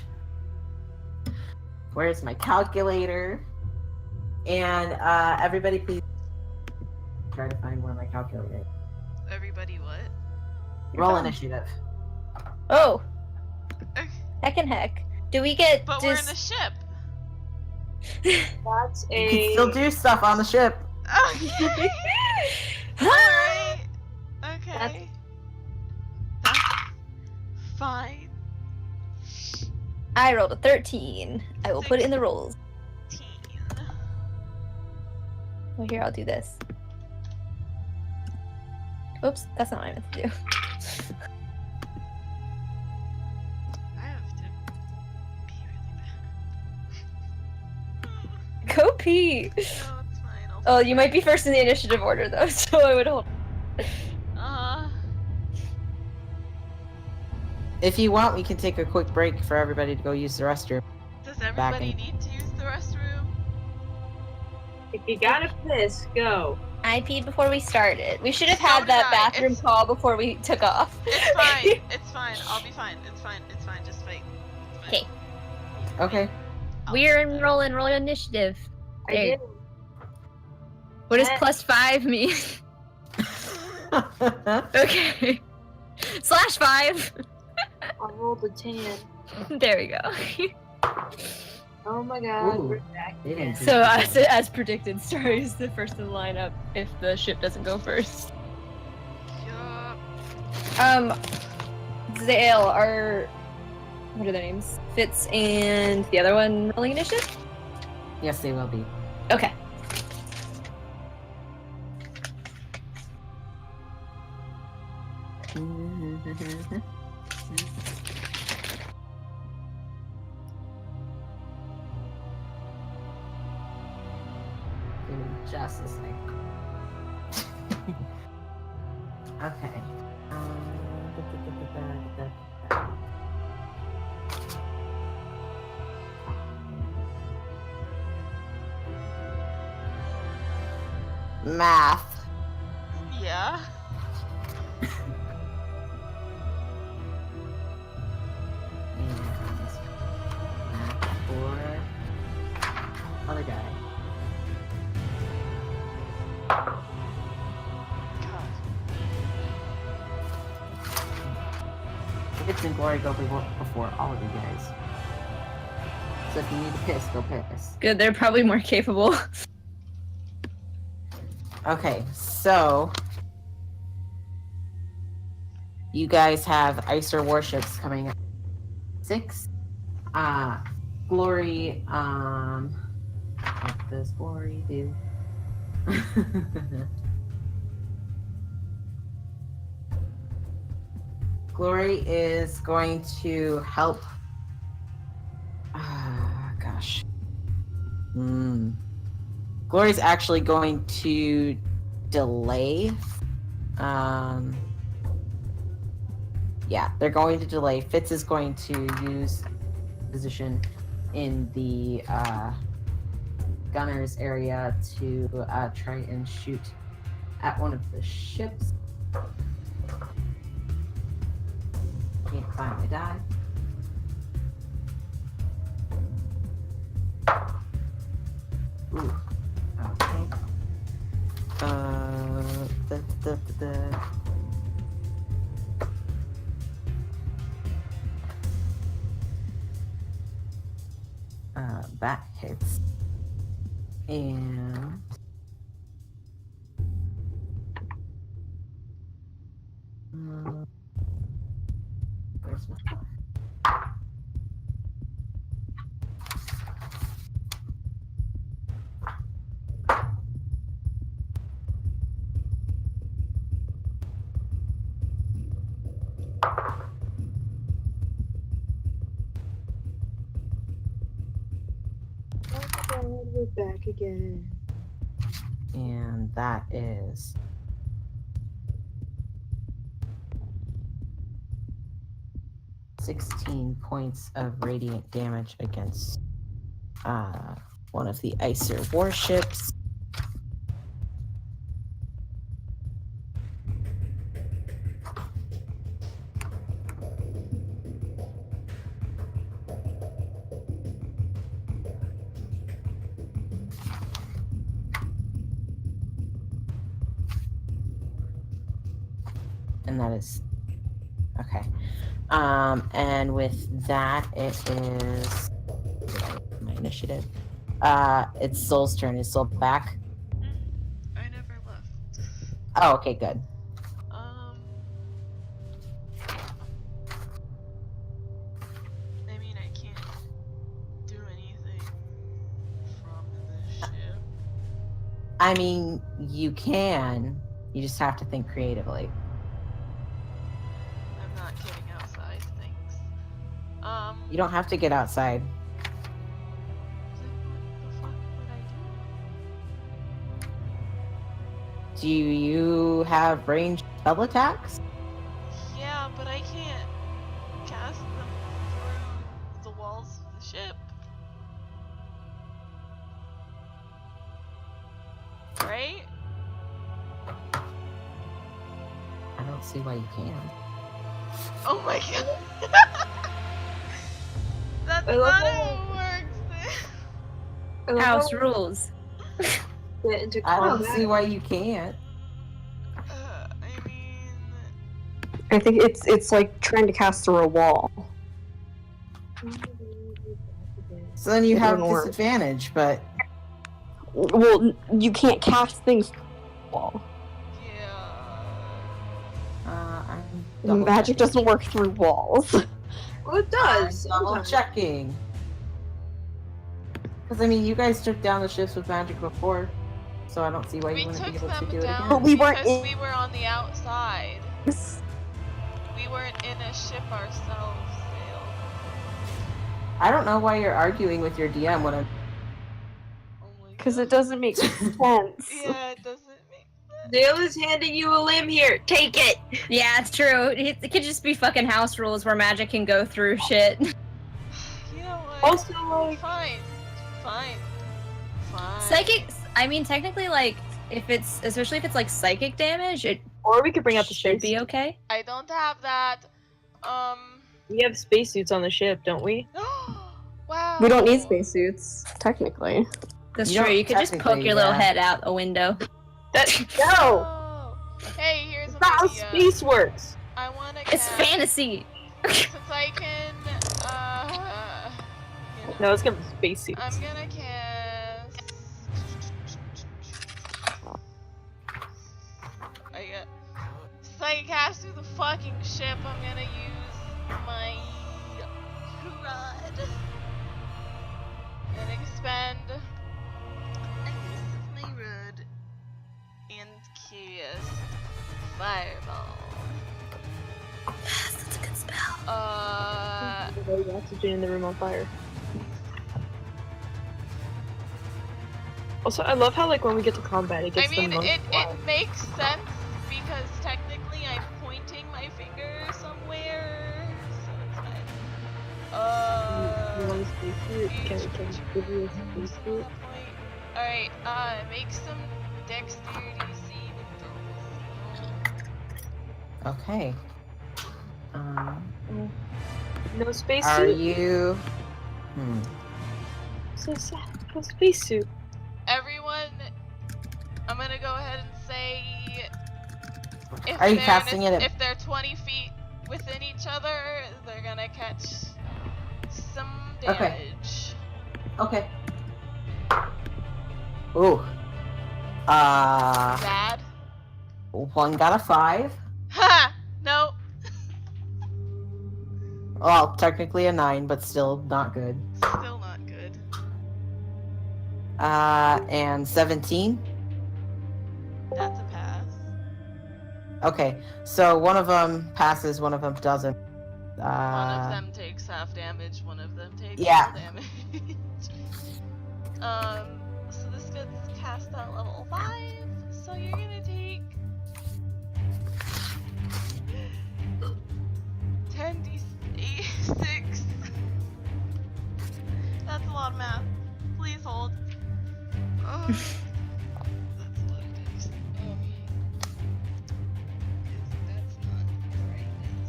Where's my calculator? And everybody, please try to find where my calculator is. Everybody, what? Roll initiative. Oh, Okay. heck. Do we get But we're in a ship. That's You can a. still do stuff on the ship. Okay. Alright. Okay. That's fine. I rolled a 13. I will put it in the rolls. 16. Well, here, I'll do this. Oops, that's not what I meant to do. I have to be really bad. Go pee! No, it's fine. Oh, you might be first in the initiative order, though, so I would hold. If you want, we can take a quick break for everybody to go use the restroom. Does everybody in. need to use the restroom? If you gotta piss, go. I peed before we started. We should have So had did that I. bathroom It's- call before we took off. It's fine. It's fine. I'll be fine. It's fine. It's fine. Just fight. It's fine. Okay. Okay. I'll We're do that. rolling initiative. I There. did. What does Ten. +5 mean? Okay. /5. I rolled a 10. There we go. Oh my god, Ooh. we're back They again. didn't So as predicted, Star is the first in the lineup if the ship doesn't go first. Yup. Zale are what are their names? Fitz and the other one rolling initiative? Yes, they will be. Okay. Give me just a sec. Okay. Math. Yeah. Fitz and Glory go before all of you guys. So if you need to piss, go piss. Good, they're probably more capable. Okay, so you guys have ICER warships coming up. 6. Glory, what does Glory do? Glory is going to help. Gosh. Glory's actually going to delay. Yeah, they're going to delay. Fitz is going to use position in the gunners area to try and shoot at one of the ships. Can't find my die. Ooh. Okay. That hits. And where's my We're back again. and that is 16 points of radiant damage against one of the ICER warships. And that is okay. And with that, it is my initiative. It's Soul's turn. Is Soul back? I never left. Oh, okay, good. I mean, I can't do anything from the ship. I mean, you can. You just have to think creatively. I'm not getting outside, thanks. You don't have to get outside. Then what the fuck would I do? Do you have ranged spell attacks? Yeah, but I can't cast them through the walls of the ship. Right? I don't see why you can. Oh my god. That's I love not that. how it works. House rules. Get into I don't combat. see why you can't. I mean, I think it's like trying to cast through a wall. So then you It have wouldn't work. disadvantage, but Well, you can't cast things through a wall. yeah. I'm double Magic checking. doesn't work through walls. Well, it does. I'm double checking. Because I mean, you guys took down the ships with magic before, so I don't see why We you wouldn't took be able to them do it down again. But we weren't because in- we were on the outside. We weren't in a ship ourselves, Dale. I don't know why you're arguing with your DM when I'm. Oh my Because god. it doesn't make sense. Yeah, it doesn't make sense. Dale is handing you a limb here. Take it. Yeah, it's true. It could just be fucking house rules where magic can go through shit. You know what? Also, like, Fine. Fine. Psychic. I mean, technically, like, especially if it's like psychic damage, it or we could bring out the should space. be okay. I don't have that. We have spacesuits on the ship, don't we? Wow. We don't need spacesuits, technically. That's You true. don't You could just poke technically, your little yeah. head out a window. No. Oh. Hey, here's an That's how idea. space works. I want to It's fantasy. since I can, No, it's gonna be spacesuits. I'm gonna cast. Since I can cast through the fucking ship, I'm gonna use my rod and expend a use of my rod and cast fireball. Yes, that's a good spell. The oxygen in the room on fire. Also, I love how like when we get to combat, it I gets mean, the most it wild. makes sense because technically I'm pointing my finger somewhere, so it's fine. You want a spacesuit? Can we give you a spacesuit? Alright, make some dexterity saving throws. Okay. No Are spacesuit? you? So sad. No spacesuit. Everyone, I'm gonna go ahead and say if Are you they're casting it at- if they're 20 feet within each other, they're gonna catch some damage. Okay. Ooh. Bad? One got a 5. Ha! No. Well, technically a 9, but still not good. Still not good. And 17. That's a pass. Okay, so one of them passes, one of them doesn't. One of them takes half damage, one of them takes Yeah. full damage. So this gets cast at level 5, so you're gonna take 10d6. That's a lot of math. Please hold. That's a lot of dice. That's not the right dice.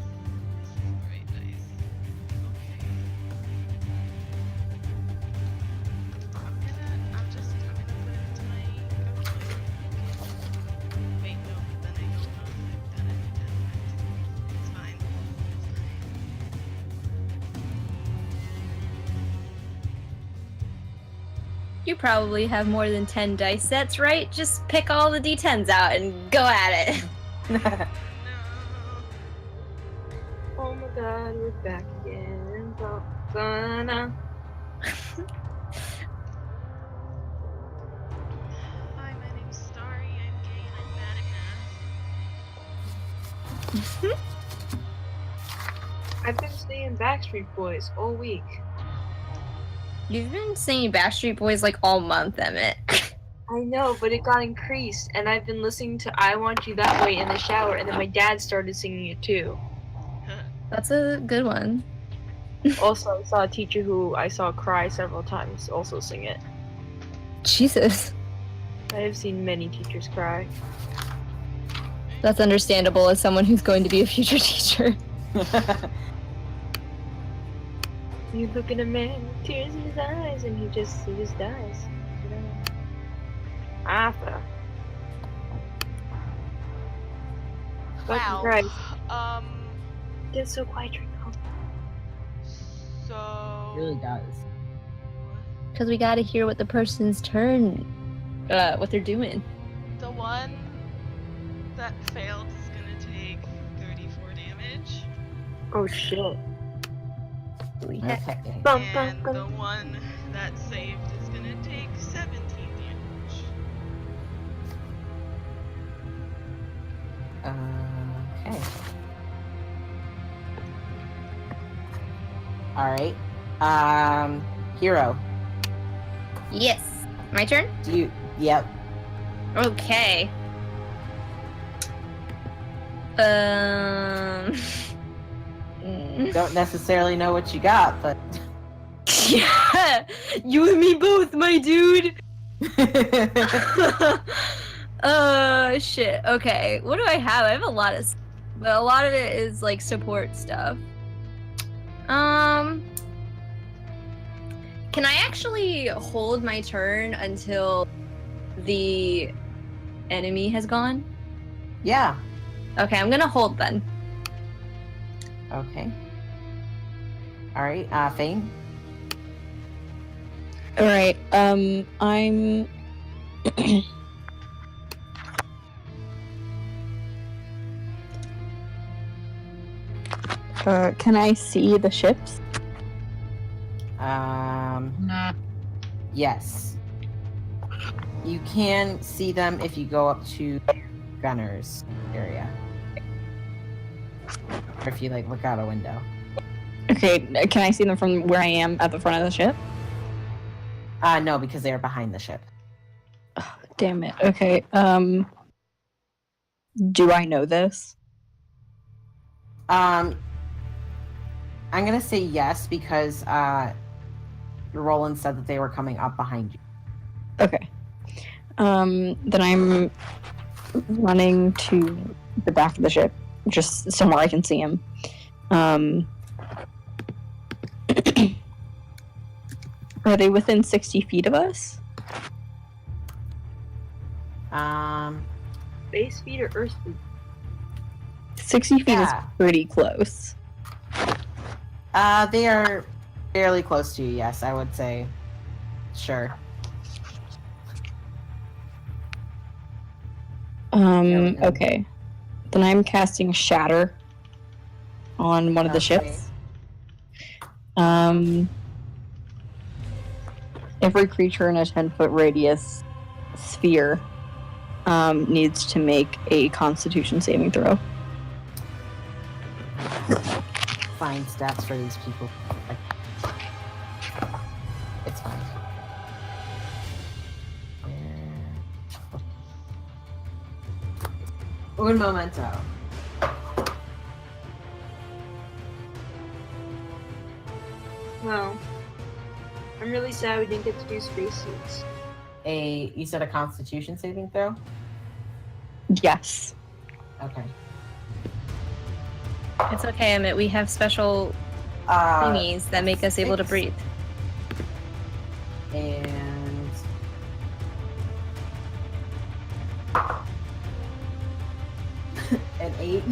This is the right dice. Okay. I'm gonna put it into my calculator. Wait, no, then I don't know if I've done it 10 times. It's fine. It's fine. You probably have more than 10 dice sets, right? Just pick all the d10s out and go at it. No. Oh my god, we're back again. Gonna. Hi, my name's Starry. I'm gay and I'm bad at math. I've been seeing Backstreet Boys all week. You've been singing Backstreet Boys like all month, Emmett. I know, but it got increased, and I've been listening to I Want You That Way in the shower, and then my dad started singing it too. That's a good one. Also, I saw a teacher who I saw cry several times also sing it. Jesus. I have seen many teachers cry. That's understandable as someone who's going to be a future teacher. You look at a man with tears in his eyes, and he just dies. You know? Arthur. Fucking Wow. Christ. Get so quiet, Draco. So. really does. Because we gotta hear what the person's turn, what they're doing. The one that failed is gonna take 34 damage, Oh shit. Holy heck. Okay. Bum, and bum, the bum. one that saved is gonna take 17 damage. Okay. Alright. Hero. Yes. My turn? Do you... Yep. Okay. Don't necessarily know what you got, but... Yeah! You and me both, my dude! Shit. Okay. What do I have? I have a lot of but a lot of it is like support stuff. Can I actually hold my turn until the enemy has gone? Yeah. Okay, I'm gonna hold then. Okay. All right, Fane. All right. I'm. Can I see the ships? Yes. You can see them if you go up to Gunner's area. Or if you, like, look out a window. Okay, can I see them from where I am at the front of the ship? No, because they are behind the ship. Oh, damn it. Okay, do I know this? I'm gonna say yes because Roland said that they were coming up behind you. Okay. Then I'm running to the back of the ship, just somewhere I can see him. Are they within 60 feet of us? Base feet or earth feet? 60 feet is pretty close. They are fairly close to you, yes, I would say. Sure. Okay. Then I'm casting Shatter on one of the ships. Every creature in a 10-foot radius sphere needs to make a Constitution saving throw. Fine stats for these people. It's fine. Un momento. Well, I'm really sad we didn't get to do spacesuits. You said a Constitution saving throw? Yes. Okay. It's okay, Emmett. We have special thingies that make us able to breathe. And an 8.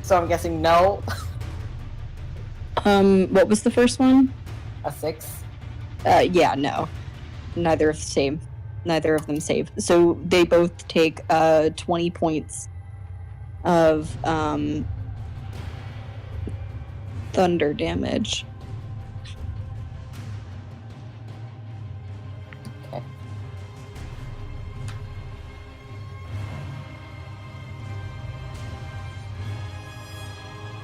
So I'm guessing no. What was the first one? A 6. Yeah, no. Neither of them save. So they both take 20 points of thunder damage. Okay.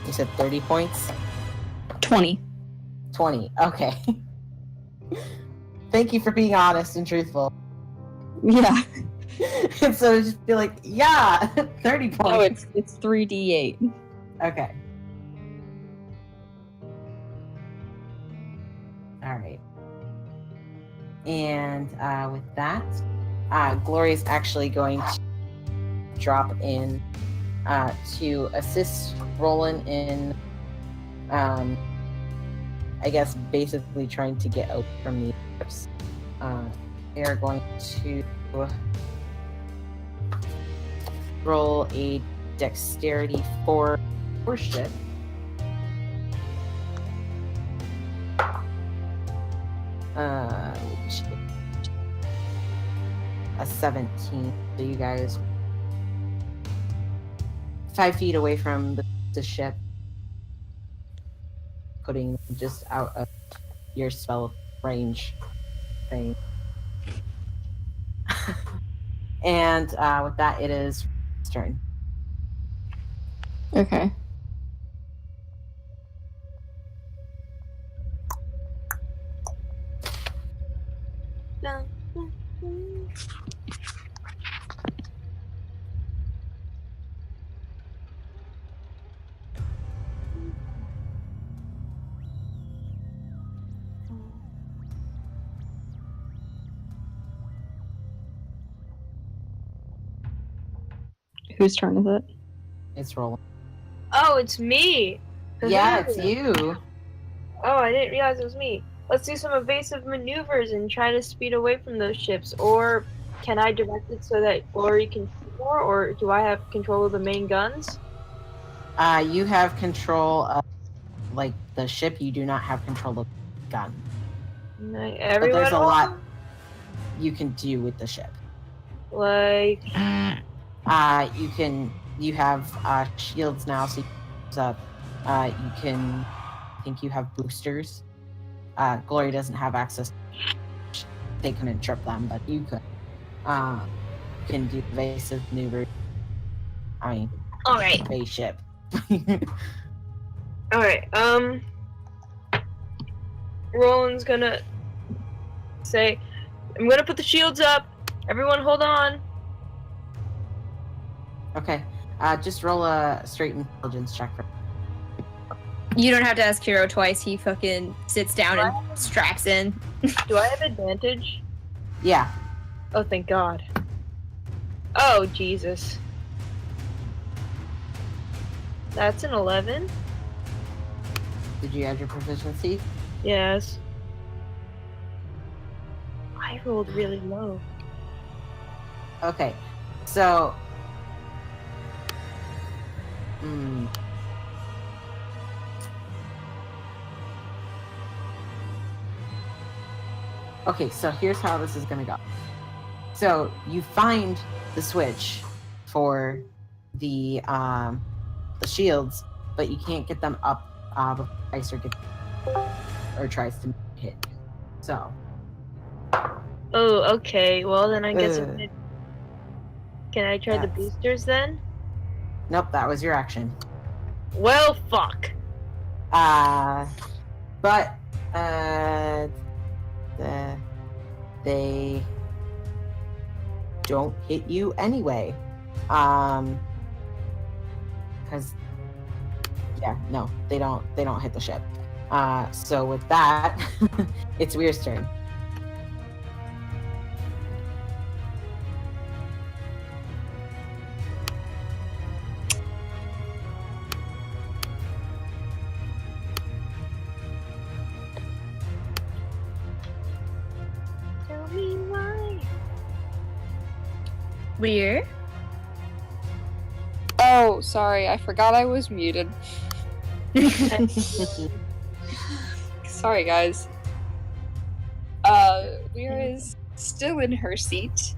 You said 30 points? 20. 20. Okay. Thank you for being honest and truthful. Yeah. And so just be like, yeah, 30 points. Oh, it's 3d8. Okay. All right. And with that, Glory's actually going to drop in to assist Roland in, I guess, basically trying to get out from the ships. They are going to roll a dexterity for ship. A 17. So you guys 5 feet away from the ship, putting them just out of your spell range thing. And with that, it is his turn. Okay. Whose turn is it? It's rolling. Oh, it's me! Yeah, it's you. Oh, I didn't realize it was me. Let's do some evasive maneuvers and try to speed away from those ships. Or can I direct it so that Glory can shoot more? Or do I have control of the main guns? You have control of, like, the ship. You do not have control of the gun. But Everyone there's a lot you can do with the ship. like You have shields now, so you can use up. You can, I think you have boosters. Glory doesn't have access. They couldn't trip them, but you could. You can do evasive maneuvers. I mean, all right. spaceship. All right. Roland's gonna say, "I'm gonna put the shields up. Everyone, hold on." Okay. Just roll a straight intelligence check for. You don't have to ask Hero twice. He fucking sits down and straps in. Do I have advantage? Yeah. Oh, thank God. Oh, Jesus. That's an 11. Did you add your proficiency? Yes. I rolled really low. Okay. So. Okay, so here's how this is gonna go. So you find the switch for the shields, but you can't get them up before Icer gets or tries to hit. So. Oh, okay. Well, then I guess Ugh. can I try the That's- boosters then? Nope, that was your action. Well, fuck. But they don't hit you anyway. Because no, they don't hit the ship. So with that, it's Weir's turn. Tell me why. Weird. Oh, sorry, I forgot I was muted. Sorry, guys. Weir is still in her seat.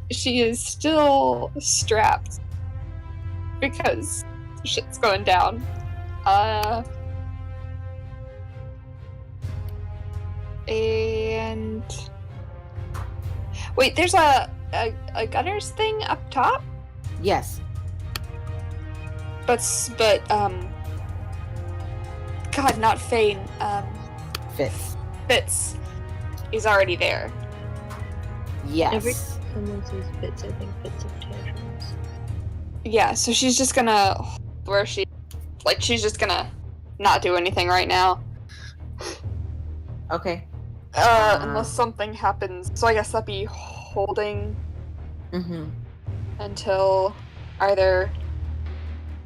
She is still strapped because shit's going down. And wait, there's a gunner's thing up top, Yes. but God, not Fane. Fits. Fitz is already there. Yes. Every time someone says Fitz, I think Fitz of tantrums. Yeah, so she's just gonna she's just gonna not do anything right now. Okay. Unless something happens. So I guess that'd be holding Mm-hmm. until either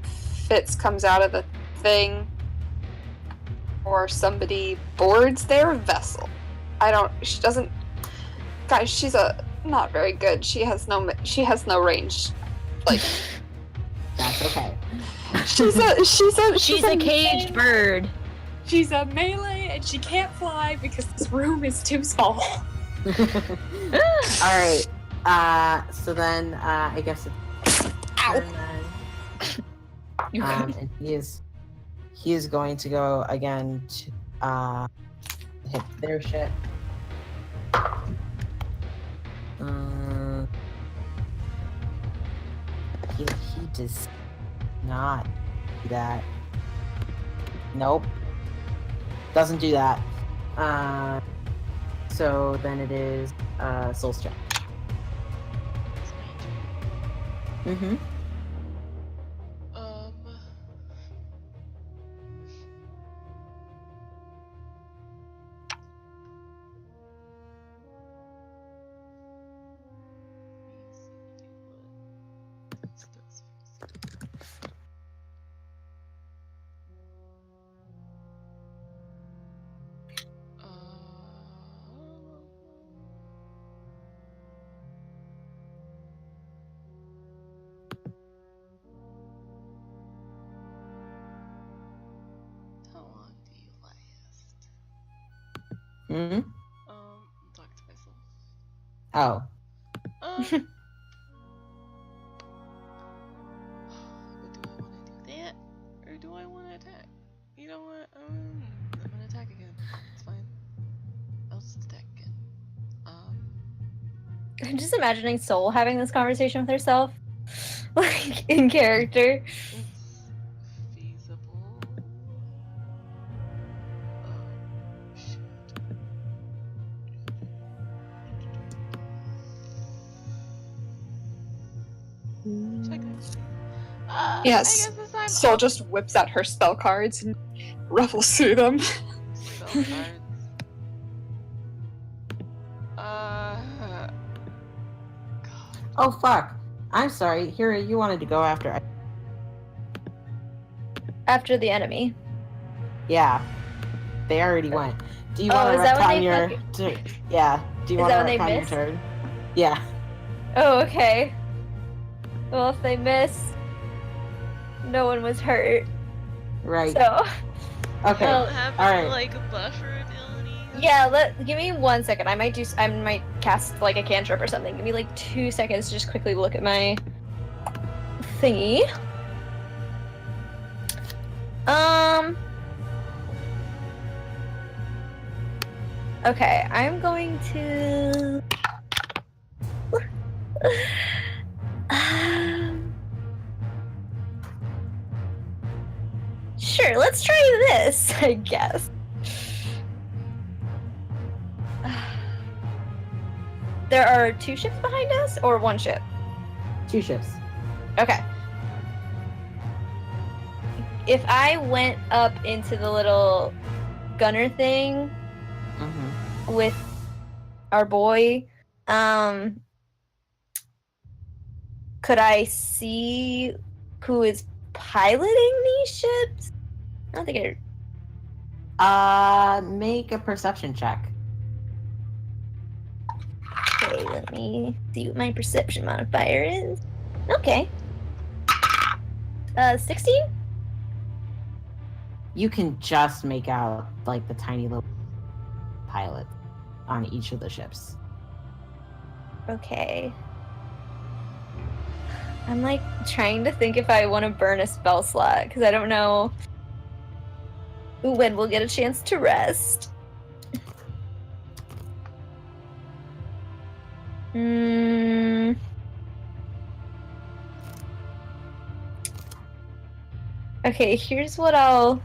Fitz comes out of the thing or somebody boards their vessel. She doesn't, guys, she's not very good. She has no range. Like, That's okay. she's a caged bird. She's a melee and she can't fly because this room is too small. All right. So then, I guess it's Ow. and he is going to go again to hit their ship. He does not do that. Nope. Doesn't do that. So then it is Soul's turn. Mm-hmm. Hmm? Talk to myself. Oh. But do I want to do that? Or do I want to attack? You know what? I'm gonna attack again. It's fine. I'll just attack again. I'm just imagining Soul having this conversation with herself, like in character. It's feasible. Shoot. Technically. Yes. I guess this time Soul just whips out her spell cards and ruffles through them. spell cards. God. Oh, fuck. I'm sorry. Hira, you wanted to go after... After the enemy. Yeah. They already went. Do you Oh, want to is that when retcon they your... Yeah. Do you Is want to that when they retcon your missed? turn? Yeah. Oh, okay. Well, if they miss, no one was hurt. Right. So, Okay. well, Have all any, right. like, buffer abilities? yeah. Give me 1 second. I might cast like a cantrip or something. Give me like 2 seconds to just quickly look at my thingy. Okay, I'm going to. Sure, let's try this, I guess. There are 2 ships behind us, or 1 ship? 2 ships. Okay. If I went up into the little gunner thing Mm-hmm. with our boy, could I see who is piloting these ships? I don't think Make a perception check. Okay, let me see what my perception modifier is. Okay. 16? You can just make out, like, the tiny little pilot on each of the ships. Okay. I'm like trying to think if I want to burn a spell slot because I don't know when we'll get a chance to rest. Okay, here's what I'll.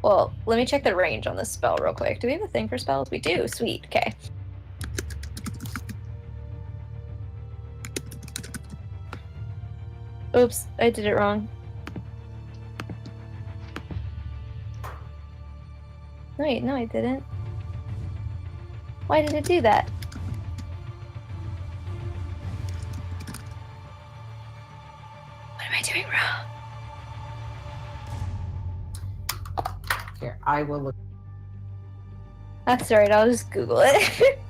Well, let me check the range on this spell real quick. Do we have a thing for spells? We do. Sweet. Okay. Oops, I did it wrong. Wait, no, I didn't. Why did it do that? What am I doing wrong? Here, I will look. That's alright, I'll just Google it.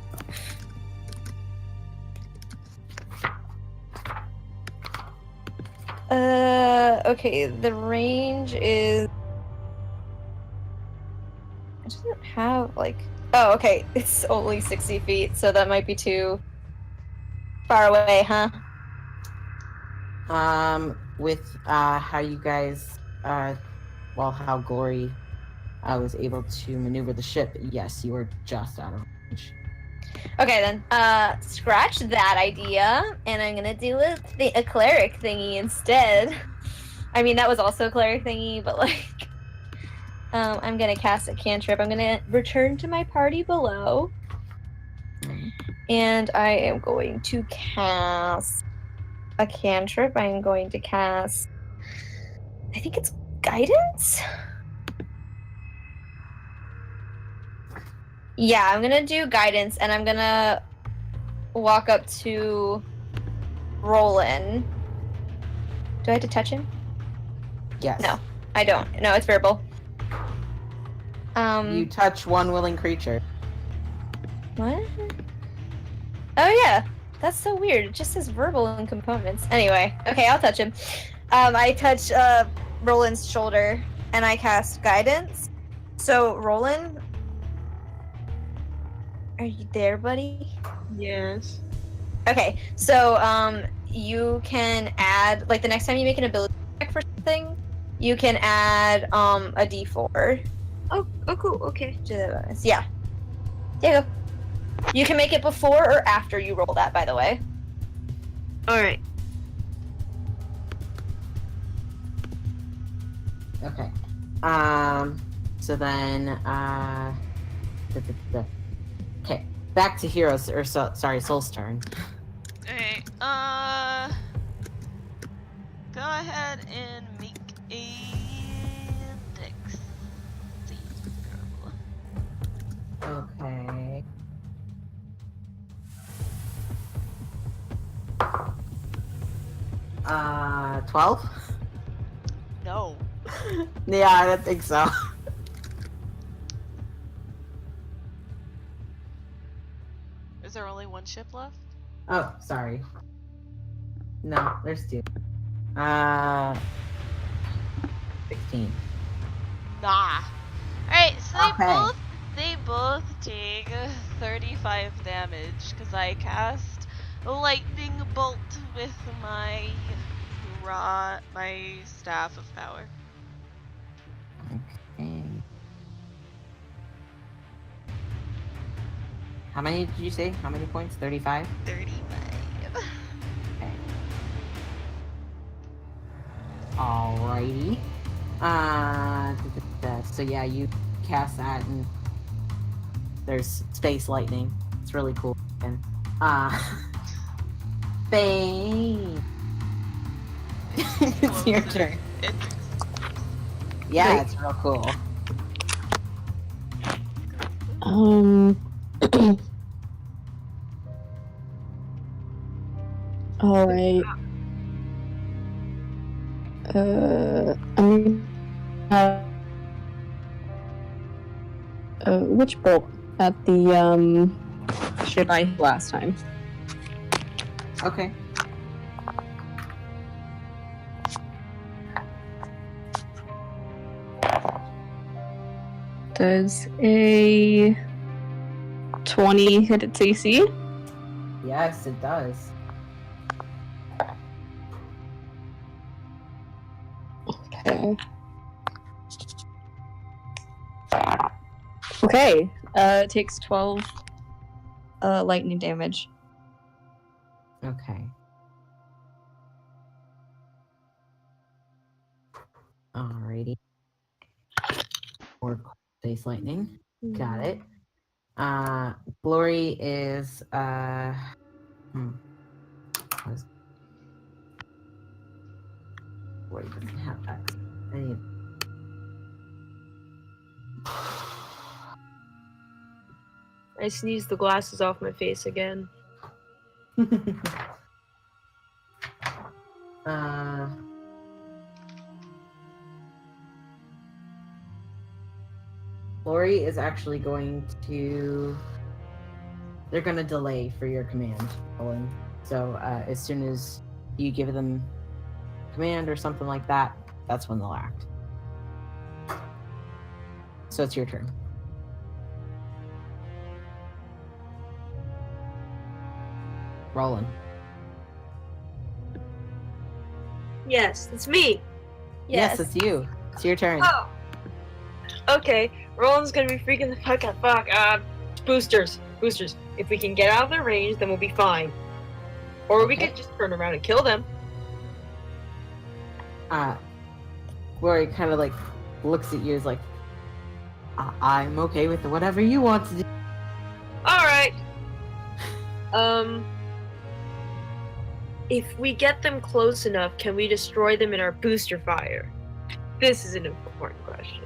Okay, the range is. It doesn't have, like. Oh, okay, it's only 60 feet, so that might be too far away, huh? With, how you guys, how Glory, was able to maneuver the ship, yes, you were just out of range. Okay, then, scratch that idea, and I'm gonna do a cleric thingy instead. I mean, that was also a cleric thingy, but, like, I'm gonna cast a cantrip. I'm gonna return to my party below, and I am going to cast a cantrip. I am going to cast, I think it's guidance? Yeah, I'm gonna do guidance, and I'm gonna walk up to Roland. Do I have to touch him? Yes. No, I don't. No, it's verbal. You touch one willing creature. What? Oh yeah, that's so weird. It just says verbal in components. Anyway, okay, I'll touch him. I touch Roland's shoulder, and I cast guidance. So Roland, Are you there, buddy? Yes. Okay, so you can add like the next time you make an ability check for something, you can add a D4 Oh, cool. Okay. to the bonus. Yeah. There you go. You can make it before or after you roll that, by the way. All right. Okay. So then, okay, back to Heroes, or sorry, Soul's turn. Okay, go ahead and make a dex save throw. Okay. Uh, 12? No. Yeah, I don't think so. Is there only one ship left? Oh, sorry. No, there's 2. 16. Nah. Alright, so Okay. they both take 35 damage because I cast a lightning bolt with my staff of power. Okay. How many did you say? How many points? 35? 35. Okay. Alrighty. So yeah, you cast that and there's space lightning. It's really cool. And Bane. It's your turn. Yeah, it's real cool. All right. I'm which bolt at the ship I hit last time? Okay. Does a 20 hit its AC? Yes, it does. Okay. Okay. It takes 12 lightning damage. Okay. Alrighty. Or space lightning. Got it. Glory is what is- Glory doesn't have X. I sneezed the glasses off my face again. Glory is actually going to. They're going to delay for your command, Owen. So as soon as you give them command or something like that, that's when they'll act. So it's your turn. Roland. Yes, it's me. Yes, it's you. It's your turn. Oh. Okay, Roland's gonna be freaking the fuck out. Fuck. Boosters. If we can get out of their range, then we'll be fine. Or we Okay. could just turn around and kill them. Glory kind of like looks at you as like, I'm okay with whatever you want to do. Alright. If we get them close enough, can we destroy them in our booster fire? This is an important question.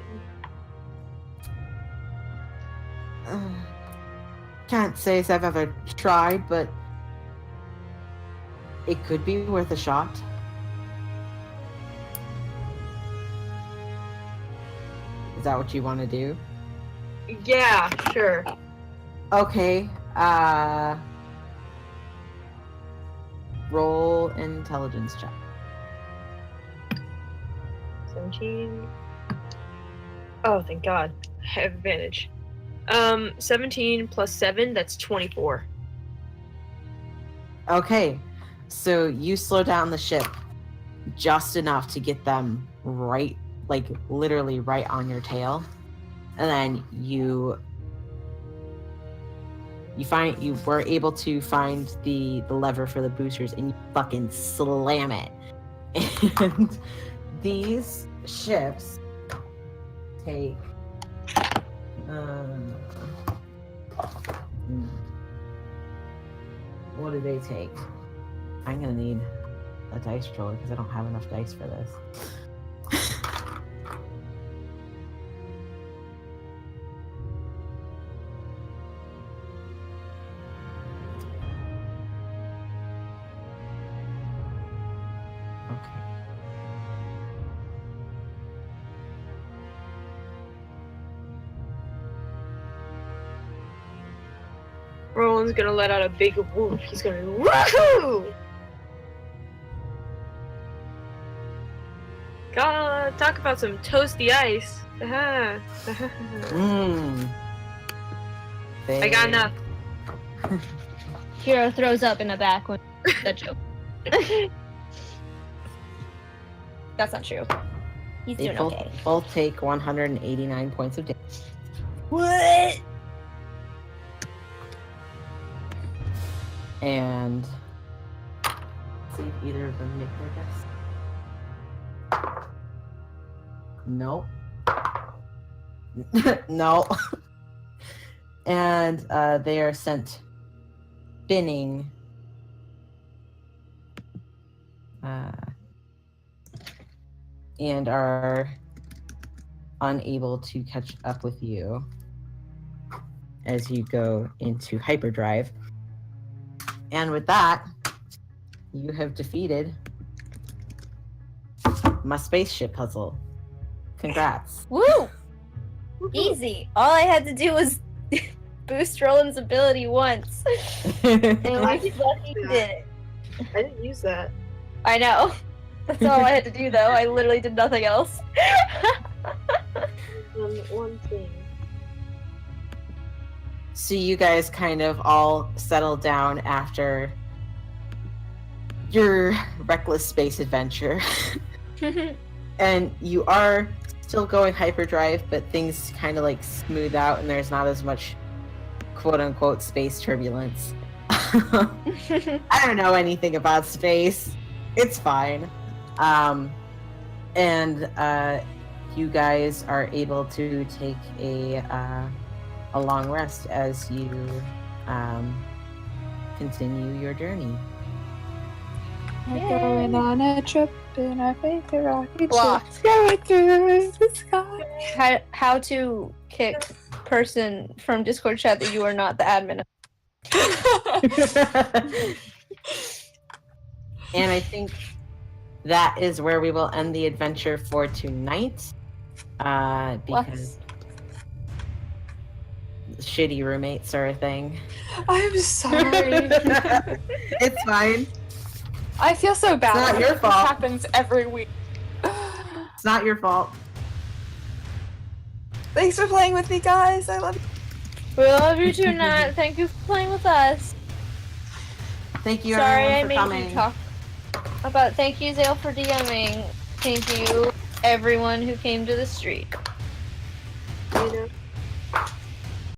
Can't say as I've ever tried, but it could be worth a shot. Is that what you want to do? Yeah, sure. Okay, roll intelligence check. 17. Oh, thank God. I have advantage. 17 plus 7, that's 24. Okay, so you slow down the ship just enough to get them right, like literally right on your tail, and then you were able to find the lever for the boosters, and you fucking slam it. And these ships take what do they take? I'm gonna need a dice roller because I don't have enough dice for this. Okay. Roland's gonna let out a big whoop. He's gonna woohoo! God, talk about some toasty ice. Mmm. I got enough. Hero throws up in the back when that joke. That's not true. He's They doing both, okay. both take 189 points of damage. What? And see if either of them make their guess. Nope. No. And they are sent spinning. And are unable to catch up with you as you go into hyperdrive. And with that, you have defeated my spaceship puzzle. Congrats. Woo! Easy. All I had to do was boost Roland's ability once. And we fucking did it. I didn't use that. I know. That's all I had to do, though. I literally did nothing else. One thing. So you guys kind of all settle down after your reckless space adventure. And you are still going hyperdrive, but things kind of like smooth out and there's not as much quote-unquote space turbulence. I don't know anything about space. It's fine. And you guys are able to take a long rest as you continue your journey. We're going on a trip in our favorite rocket Blocked. ship, going through the sky. How to kick person from Discord chat that you are not the admin of. And I think that is where we will end the adventure for tonight. Because shitty roommates are a thing. I'm sorry. It's fine. I feel so bad. It's not your This fault. happens every week. It's not your fault. Thanks for playing with me, guys. I love you. We love you too, Nat. Thank you for playing with us. Thank you Sorry I everyone for made coming. you talk about. Thank you, Zale, for DMing. Thank you, everyone who came to the street. You know,